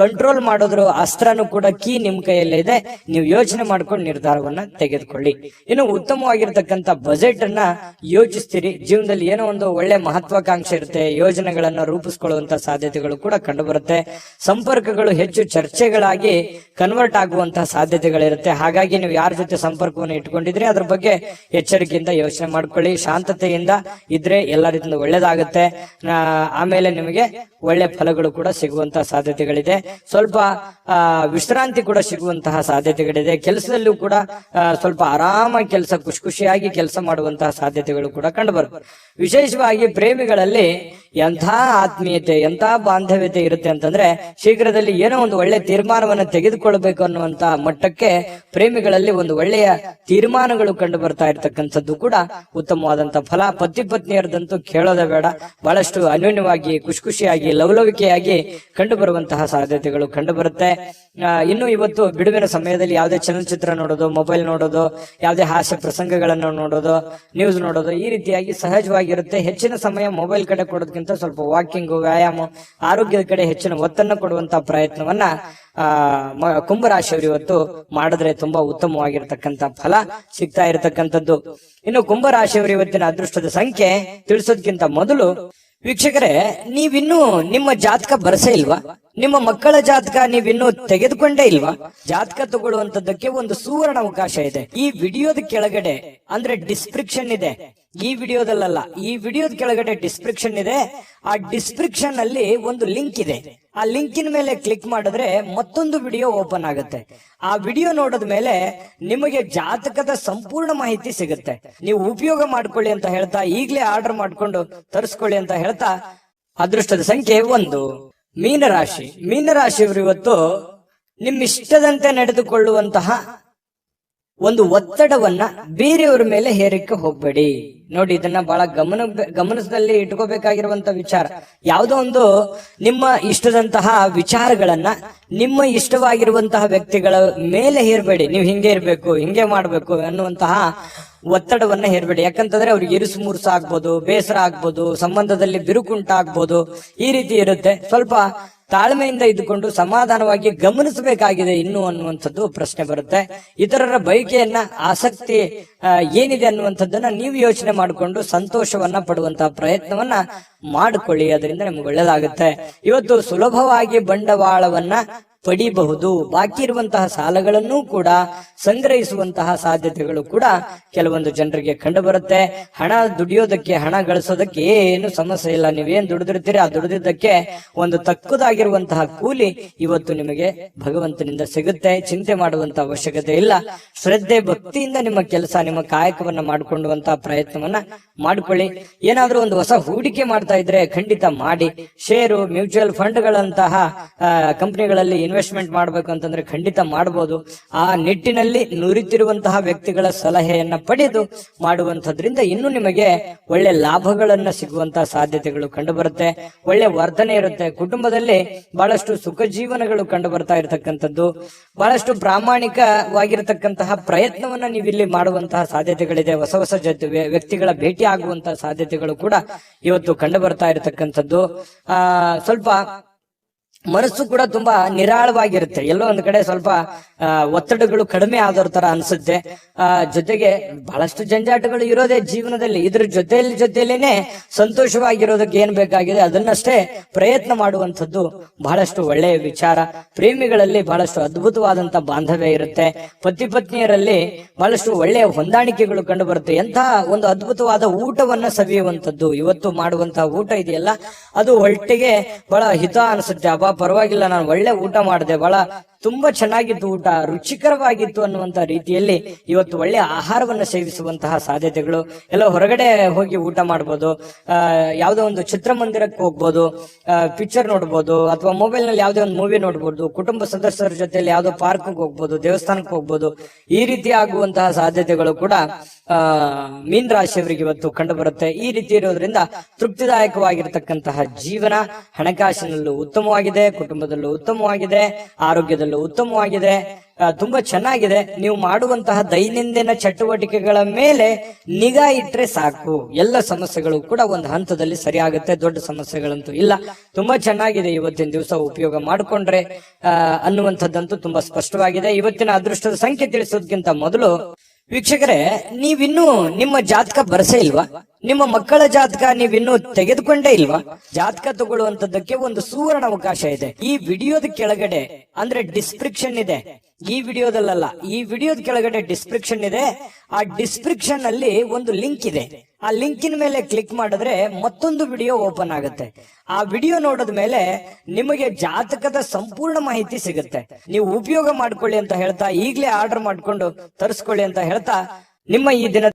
ಕಂಟ್ರೋಲ್ ಮಾಡೋದ್ರ ಅಸ್ತ್ರನೂ ಕೂಡ ಕೀ ನಿಮ್ ಕೈಯಲ್ಲೇ ಇದೆ. ನೀವು ಯೋಚನೆ ಮಾಡ್ಕೊಂಡು ನಿರ್ಧಾರವನ್ನ ತೆಗೆದುಕೊಳ್ಳಿ. ಇನ್ನು ಉತ್ತಮವಾಗಿರ್ತಕ್ಕಂಥ ಬಜೆಟ್ ಅನ್ನ ಯೋಚಿಸ್ತೀರಿ. ಜೀವನದಲ್ಲಿ ಏನೋ ಒಂದು ಒಳ್ಳೆ ಮಹತ್ವಾಕಾಂಕ್ಷೆ ಇರುತ್ತೆ, ಯೋಜನೆಗಳನ್ನ ರೂಪಿಸ್ಕೊಳ್ಳುವಂತ ಸಾಧ್ಯತೆಗಳು ಕೂಡ ಕಂಡು ಬರುತ್ತೆ. ಸಂಪರ್ಕಗಳು ಹೆಚ್ಚು ಚರ್ಚೆಗಳಾಗಿ ಕನ್ವರ್ಟ್ ಆಗುವಂತಹ ಸಾಧ್ಯತೆಗಳಿರುತ್ತೆ. ಹಾಗಾಗಿ ನೀವು ಯಾರ ಜೊತೆ ಸಂಪರ್ಕವನ್ನು ಇಟ್ಕೊಂಡಿದ್ರೆ ಅದ್ರ ಬಗ್ಗೆ ಎಚ್ಚರಿಕೆಯಿಂದ ಯೋಚನೆ ಮಾಡ್ಕೊಳ್ಳಿ. ಶಾಂತತೆಯಿಂದ ಇದ್ರೆ ಎಲ್ಲ ರೀತಿಯಿಂದ ಒಳ್ಳೇದಾಗುತ್ತೆ. ಆಮೇಲೆ ನಿಮಗೆ ಒಳ್ಳೆ ಫಲಗಳು ಕೂಡ ಸಿಗುವಂತಹ ಸಾಧ್ಯತೆಗಳಿದೆ. ಸ್ವಲ್ಪ ವಿಶ್ರಾಂತಿ ಕೂಡ ಸಿಗುವಂತಹ ಸಾಧ್ಯತೆಗಳಿದೆ. ಕೆಲಸದಲ್ಲೂ ಕೂಡ ಸ್ವಲ್ಪ ಆರಾಮಾಗಿ ಖುಷಿಯಾಗಿ ಕೆಲಸ ಮಾಡುವಂತಹ ಸಾಧ್ಯತೆಗಳು ಕೂಡ ಕಂಡು ಬರುತ್ತೆ. ವಿಶೇಷವಾಗಿ ಪ್ರೇಮಿಗಳಲ್ಲಿ ಎಂಥ ಆತ್ಮೀಯತೆ, ಎಂಥ ಬಾಂಧವ್ಯತೆ ಇರುತ್ತೆ ಅಂತಂದ್ರೆ ಶೀಘ್ರದಲ್ಲಿ ಏನೋ ಒಂದು ಒಳ್ಳೆ ತೀರ್ಮಾನವನ್ನು ತೆಗೆದುಕೊಳ್ಬೇಕು ಅನ್ನುವಂತ ಮಟ್ಟಕ್ಕೆ ಪ್ರೇಮಿಗಳಲ್ಲಿ ಒಂದು ಒಳ್ಳೆಯ ತೀರ್ಮಾನಗಳು ಕಂಡು ಬರ್ತಾ ಇರ್ತಕ್ಕಂಥದ್ದು ಕೂಡ ಉತ್ತಮವಾದಂತ ಫಲ. ಪತಿ ಪತ್ನಿಯರದಂತೂ ಕೇಳೋದೇ ಬೇಡ, ಬಹಳಷ್ಟು ಅನ್ಯೋನ್ಯವಾಗಿ ಖುಷಿಯಾಗಿ ಲವಲವಿಕೆಯಾಗಿ ಕಂಡು ಬರುವಂತಹ ಸಾಧ್ಯತೆಗಳು ಕಂಡು ಬರುತ್ತೆ. ಇನ್ನು ಇವತ್ತು ಬಿಡುವಿನ ಸಮಯದಲ್ಲಿ ಯಾವುದೇ ಚಲನಚಿತ್ರ ನೋಡೋದು, ಮೊಬೈಲ್ ನೋಡೋದು, ಯಾವುದೇ ಹಾಸ್ಯ ಪ್ರಸಂಗಗಳನ್ನು ನೋಡೋದು, ನ್ಯೂಸ್ ನೋಡೋದು, ಈ ರೀತಿಯಾಗಿ ಸಹಜವಾಗಿರುತ್ತೆ. ಹೆಚ್ಚಿನ ಸಮಯ ಮೊಬೈಲ್ ಕಡೆ ಕೊಡೋದಕ್ಕಿಂತ ಸ್ವಲ್ಪ ವಾಕಿಂಗ್, ವ್ಯಾಯಾಮ, ಆರೋಗ್ಯದ ಕಡೆ ಹೆಚ್ಚಿನ ಒತ್ತನ್ನು ಕೊಡುವಂತಹ ಪ್ರಯತ್ನವನ್ನ ಕುಂಭರಾಶಿಯವರು ಇವತ್ತು ಮಾಡಿದ್ರೆ ತುಂಬಾ ಉತ್ತಮವಾಗಿರ್ತಕ್ಕಂಥ ಫಲ ಸಿಗ್ತಾ ಇರತಕ್ಕಂಥದ್ದು. ಇನ್ನು ಕುಂಭರಾಶಿಯವರು ಇವತ್ತಿನ ಅದೃಷ್ಟದ ಸಂಖ್ಯೆ ತಿಳಿಸೋದಕ್ಕಿಂತ ಮೊದಲು ವೀಕ್ಷಕರೇ, ನೀವಿನ್ನೂ ನಿಮ್ಮ ಜಾತಕ ಬರಸೇ ಇಲ್ವಾ? ನಿಮ್ಮ ಮಕ್ಕಳ ಜಾತಕ ನೀವಿನ್ನೂ ತೆಗೆದುಕೊಂಡೇ ಇಲ್ವಾ? ಜಾತಕ ತಗೊಳ್ಳುವಂತದ್ದಕ್ಕೆ ಒಂದು ಸುವರ್ಣ ಅವಕಾಶ ಇದೆ. ಈ ವಿಡಿಯೋದ ಕೆಳಗಡೆ ಅಂದ್ರೆ ಡಿಸ್ಕ್ರಿಪ್ಷನ್ ಇದೆ, ಈ ವಿಡಿಯೋದಲ್ಲ, ಈ ವಿಡಿಯೋದ ಕೆಳಗಡೆ ಡಿಸ್ಕ್ರಿಪ್ಷನ್ ಇದೆ. ಆ ಡಿಸ್ಕ್ರಿಪ್ಷನ್ ಅಲ್ಲಿ ಒಂದು ಲಿಂಕ್ ಇದೆ. ಆ ಲಿಂಕಿನ ಮೇಲೆ ಕ್ಲಿಕ್ ಮಾಡಿದ್ರೆ ಮತ್ತೊಂದು ವಿಡಿಯೋ ಓಪನ್ ಆಗುತ್ತೆ. ಆ ವಿಡಿಯೋ ನೋಡಿದ ಮೇಲೆ ನಿಮಗೆ ಜಾತಕದ ಸಂಪೂರ್ಣ ಮಾಹಿತಿ ಸಿಗುತ್ತೆ. ನೀವು ಉಪಯೋಗ ಮಾಡ್ಕೊಳ್ಳಿ ಅಂತ ಹೇಳ್ತಾ, ಈಗಲೇ ಆರ್ಡರ್ ಮಾಡ್ಕೊಂಡು ತರಿಸ್ಕೊಳ್ಳಿ ಅಂತ ಹೇಳ್ತಾ, ಅದೃಷ್ಟದ ಸಂಖ್ಯೆ 1 ಮೀನರಾಶಿ. ಮೀನರಾಶಿಯವರು ಇವತ್ತು ನಿಮ್ಮಿಷ್ಟದಂತೆ ನಡೆದುಕೊಳ್ಳುವಂತಹ ಒಂದು ಒತ್ತಡವನ್ನ ಬೇರೆಯವರ ಮೇಲೆ ಹೇರಕ್ಕೆ ಹೋಗ್ಬೇಡಿ. ನೋಡಿ, ಇದನ್ನ ಬಹಳ ಗಮನದಲ್ಲಿ ಇಟ್ಕೋಬೇಕಾಗಿರುವಂತ ವಿಚಾರ. ಯಾವುದೋ ಒಂದು ನಿಮ್ಮ ಇಷ್ಟದಂತಹ ವಿಚಾರಗಳನ್ನ ನಿಮ್ಮ ಇಷ್ಟವಾಗಿರುವಂತಹ ವ್ಯಕ್ತಿಗಳ ಮೇಲೆ ಹೇರಬೇಡಿ. ನೀವು ಹಿಂಗೆ ಇರ್ಬೇಕು, ಹಿಂಗೆ ಮಾಡ್ಬೇಕು ಅನ್ನುವಂತಹ ಒತ್ತಡವನ್ನ ಹೇರಬೇಡಿ. ಯಾಕಂತಂದ್ರೆ ಅವ್ರಿಗೆ ಇರುಸು ಮುರುಸು ಆಗ್ಬೋದು, ಬೇಸರ ಆಗ್ಬೋದು, ಸಂಬಂಧದಲ್ಲಿ ಬಿರುಕುಂಟಾಗ್ಬೋದು, ಈ ರೀತಿ ಇರುತ್ತೆ. ಸ್ವಲ್ಪ ತಾಳ್ಮೆಯಿಂದ ಇದ್ದುಕೊಂಡು ಸಮಾಧಾನವಾಗಿ ಗಮನಿಸಬೇಕಾಗಿದೆ ಇನ್ನು ಅನ್ನುವಂಥದ್ದು ಪ್ರಶ್ನೆ ಬರುತ್ತೆ. ಇತರರ ಬಯಕೆಯನ್ನ, ಆಸಕ್ತಿ ಏನಿದೆ ಅನ್ನುವಂಥದ್ದನ್ನ ನೀವು ಯೋಚನೆ ಮಾಡಿಕೊಂಡು ಸಂತೋಷವನ್ನ ಪಡುವಂತಹ ಪ್ರಯತ್ನವನ್ನ ಮಾಡಿಕೊಳ್ಳಿ. ಅದರಿಂದ ನಿಮ್ಗೆ ಒಳ್ಳೇದಾಗುತ್ತೆ. ಇವತ್ತು ಸುಲಭವಾಗಿ ಬಂಡವಾಳವನ್ನ ಪಡಿಬಹುದು. ಬಾಕಿ ಇರುವಂತಹ ಸಾಲಗಳನ್ನು ಕೂಡ ಸಂಗ್ರಹಿಸುವಂತಹ ಸಾಧ್ಯತೆಗಳು ಕೂಡ ಕೆಲವೊಂದು ಜನರಿಗೆ ಕಂಡು ಬರುತ್ತೆ. ಹಣ ದುಡಿಯೋದಕ್ಕೆ, ಹಣ ಗಳಿಸೋದಕ್ಕೆ ಏನು ಸಮಸ್ಯೆ ಇಲ್ಲ. ನೀವೇನ್ ದುಡಿದಿರ್ತೀರಿ, ಆ ದುಡಿದಿದ್ದಕ್ಕೆ ಒಂದು ತಕ್ಕದಾಗಿರುವಂತಹ ಕೂಲಿ ಇವತ್ತು ನಿಮಗೆ ಭಗವಂತನಿಂದ ಸಿಗುತ್ತೆ. ಚಿಂತೆ ಮಾಡುವಂತಹ ಅವಶ್ಯಕತೆ ಇಲ್ಲ. ಶ್ರದ್ಧೆ, ಭಕ್ತಿಯಿಂದ ನಿಮ್ಮ ಕೆಲಸ, ನಿಮ್ಮ ಕಾಯಕವನ್ನ ಮಾಡಿಕೊಳ್ಳುವಂತಹ ಪ್ರಯತ್ನವನ್ನ ಮಾಡಿಕೊಳ್ಳಿ. ಏನಾದ್ರೂ ಒಂದು ಹೊಸ ಹೂಡಿಕೆ ಮಾಡ್ತಾ ಇದ್ರೆ ಖಂಡಿತ ಮಾಡಿ. ಷೇರು, ಮ್ಯೂಚುವಲ್ ಫಂಡ್ಗಳಂತಹ ಕಂಪನಿಗಳಲ್ಲಿ ಇನ್ವೆಸ್ಟ್ಮೆಂಟ್ ಮಾಡಬೇಕು ಅಂತಂದ್ರೆ ಖಂಡಿತ ಮಾಡಬಹುದು. ಆ ನಿಟ್ಟಿನಲ್ಲಿ ನುರಿತಿರುವಂತಹ ವ್ಯಕ್ತಿಗಳ ಸಲಹೆಯನ್ನ ಪಡೆದು ಮಾಡುವಂತದ್ರಿಂದ ಇನ್ನು ನಿಮಗೆ ಒಳ್ಳೆ ಲಾಭಗಳನ್ನ ಸಿಗುವಂತಹ ಸಾಧ್ಯತೆಗಳು ಕಂಡು ಬರುತ್ತೆ. ಒಳ್ಳೆ ವರ್ತನೆ ಇರುತ್ತೆ. ಕುಟುಂಬದಲ್ಲಿ ಬಹಳಷ್ಟು ಸುಖ ಜೀವನಗಳು ಕಂಡು ಬರ್ತಾ ಇರತಕ್ಕಂಥದ್ದು, ಬಹಳಷ್ಟು ಪ್ರಾಮಾಣಿಕವಾಗಿರತಕ್ಕಂತಹ ಪ್ರಯತ್ನವನ್ನ ನೀವಿಲ್ಲಿ ಮಾಡುವಂತಹ ಸಾಧ್ಯತೆಗಳಿದೆ. ಹೊಸ ಹೊಸ ವ್ಯಕ್ತಿಗಳ ಭೇಟಿ ಆಗುವಂತಹ ಸಾಧ್ಯತೆಗಳು ಕೂಡ ಇವತ್ತು ಕಂಡು ಬರ್ತಾ ಇರತಕ್ಕಂಥದ್ದು. ಸ್ವಲ್ಪ ಮನಸ್ಸು ಕೂಡ ತುಂಬಾ ನಿರಾಳವಾಗಿರುತ್ತೆ. ಎಲ್ಲೋ ಒಂದ್ ಕಡೆ ಸ್ವಲ್ಪ ಒತ್ತಡಗಳು ಕಡಿಮೆ ಆದವ್ರ ತರ ಅನ್ಸುತ್ತೆ. ಜೊತೆಗೆ ಬಹಳಷ್ಟು ಜಂಜಾಟಗಳು ಇರೋದೇ ಜೀವನದಲ್ಲಿ. ಇದ್ರ ಜೊತೆಯಲ್ಲೇನೆ ಸಂತೋಷವಾಗಿರೋದಕ್ಕೆ ಏನ್ ಬೇಕಾಗಿದೆ ಅದನ್ನಷ್ಟೇ ಪ್ರಯತ್ನ ಮಾಡುವಂಥದ್ದು ಬಹಳಷ್ಟು ಒಳ್ಳೆಯ ವಿಚಾರ. ಪ್ರೇಮಿಗಳಲ್ಲಿ ಬಹಳಷ್ಟು ಅದ್ಭುತವಾದಂತ ಬಾಂಧವ್ಯ ಇರುತ್ತೆ. ಪತಿ ಪತ್ನಿಯರಲ್ಲಿ ಬಹಳಷ್ಟು ಒಳ್ಳೆಯ ಹೊಂದಾಣಿಕೆಗಳು ಕಂಡು ಬರುತ್ತೆ. ಎಂತಹ ಒಂದು ಅದ್ಭುತವಾದ ಊಟವನ್ನ ಸವಿಯುವಂಥದ್ದು ಇವತ್ತು ಮಾಡುವಂತಹ ಊಟ ಇದೆಯಲ್ಲ, ಅದು ಹೊಟ್ಟೆಗೆ ಬಹಳ ಹಿತ ಅನಿಸುತ್ತೆ. ಅಬ್ಬಾ ಪರವಾಗಿಲ್ಲ, ನಾನು ಒಳ್ಳೆ ಊಟ ಮಾಡಿದೆ, ಬಹಳ ತುಂಬಾ ಚೆನ್ನಾಗಿತ್ತು, ಊಟ ರುಚಿಕರವಾಗಿತ್ತು ಅನ್ನುವಂತ ರೀತಿಯಲ್ಲಿ ಇವತ್ತು ಒಳ್ಳೆ ಆಹಾರವನ್ನು ಸೇವಿಸುವಂತಹ ಸಾಧ್ಯತೆಗಳು. ಎಲ್ಲ ಹೊರಗಡೆ ಹೋಗಿ ಊಟ ಮಾಡ್ಬೋದು, ಯಾವುದೋ ಒಂದು ಚಿತ್ರಮಂದಿರಕ್ಕೆ ಹೋಗ್ಬೋದು, ಪಿಕ್ಚರ್ ನೋಡ್ಬೋದು, ಅಥವಾ ಮೊಬೈಲ್ ನಲ್ಲಿ ಯಾವುದೇ ಒಂದು ಮೂವಿ ನೋಡ್ಬೋದು, ಕುಟುಂಬ ಸದಸ್ಯರ ಜೊತೆಯಲ್ಲಿ ಯಾವುದೋ ಪಾರ್ಕ್ ಹೋಗ್ಬೋದು, ದೇವಸ್ಥಾನಕ್ಕೆ ಹೋಗ್ಬೋದು. ಈ ರೀತಿ ಆಗುವಂತಹ ಸಾಧ್ಯತೆಗಳು ಕೂಡ ಮೀನ್ ರಾಶಿಯವರಿಗೆ ಇವತ್ತು ಕಂಡು ಬರುತ್ತೆ. ಈ ರೀತಿ ಇರೋದ್ರಿಂದ ತೃಪ್ತಿದಾಯಕವಾಗಿರ್ತಕ್ಕಂತಹ ಜೀವನ, ಹಣಕಾಸಿನಲ್ಲೂ ಉತ್ತಮವಾಗಿದೆ, ಕುಟುಂಬದಲ್ಲೂ ಉತ್ತಮವಾಗಿದೆ, ಆರೋಗ್ಯದಲ್ಲೂ ಉತ್ತಮವಾಗಿದೆ, ತುಂಬಾ ಚೆನ್ನಾಗಿದೆ. ನೀವು ಮಾಡುವಂತಹ ದೈನಂದಿನ ಚಟುವಟಿಕೆಗಳ ಮೇಲೆ ನಿಗಾ ಇಟ್ರೆ ಸಾಕು, ಎಲ್ಲ ಸಮಸ್ಯೆಗಳು ಕೂಡ ಒಂದು ಹಂತದಲ್ಲಿ ಸರಿಯಾಗುತ್ತೆ. ದೊಡ್ಡ ಸಮಸ್ಯೆಗಳಂತೂ ಇಲ್ಲ. ತುಂಬಾ ಚೆನ್ನಾಗಿದೆ ಇವತ್ತಿನ ದಿವಸ ಉಪಯೋಗ ಮಾಡಿಕೊಂಡ್ರೆ ಅನ್ನುವಂಥದ್ದಂತೂ ತುಂಬಾ ಸ್ಪಷ್ಟವಾಗಿದೆ. ಇವತ್ತಿನ ಅದೃಷ್ಟದ ಸಂಖ್ಯೆ ತಿಳಿಸೋದಕ್ಕಿಂತ ಮೊದಲು ವೀಕ್ಷಕರೇ, ನೀವಿನ್ನೂ ನಿಮ್ಮ ಜಾತಕ ಬರಸೇ ಇಲ್ವಾ? ನಿಮ್ಮ ಮಕ್ಕಳ ಜಾತಕ ನೀವಿನ್ನೂ ತೆಗೆದುಕೊಂಡೇ ಇಲ್ವಾ? ಜಾತಕ ತಗೊಳ್ಳುವಂತದ್ದಕ್ಕೆ ಒಂದು ಸುವರ್ಣ ಅವಕಾಶ ಇದೆ. ಈ ವಿಡಿಯೋದ ಕೆಳಗಡೆ ಅಂದ್ರೆ ಡಿಸ್ಕ್ರಿಪ್ಷನ್ ಇದೆ, ಈ ವಿಡಿಯೋದಲ್ಲ, ಈ ವಿಡಿಯೋದ ಕೆಳಗಡೆ ಡಿಸ್ಕ್ರಿಪ್ಷನ್ ಇದೆ. ಆ ಡಿಸ್ಕ್ರಿಪ್ಷನ್ ಅಲ್ಲಿ ಒಂದು ಲಿಂಕ್ ಇದೆ. ಆ ಲಿಂಕಿನ ಮೇಲೆ ಕ್ಲಿಕ್ ಮಾಡಿದ್ರೆ ಮತ್ತೊಂದು ವಿಡಿಯೋ ಓಪನ್ ಆಗುತ್ತೆ. ಆ ವಿಡಿಯೋ ನೋಡಿದ ಮೇಲೆ ನಿಮಗೆ ಜಾತಕದ ಸಂಪೂರ್ಣ ಮಾಹಿತಿ ಸಿಗುತ್ತೆ. ನೀವು ಉಪಯೋಗ ಮಾಡ್ಕೊಳ್ಳಿ ಅಂತ ಹೇಳ್ತಾ, ಈಗಲೇ ಆರ್ಡರ್ ಮಾಡ್ಕೊಂಡು ತರಿಸ್ಕೊಳ್ಳಿ ಅಂತ ಹೇಳ್ತಾ, ನಿಮ್ಮ ಈ ದಿನ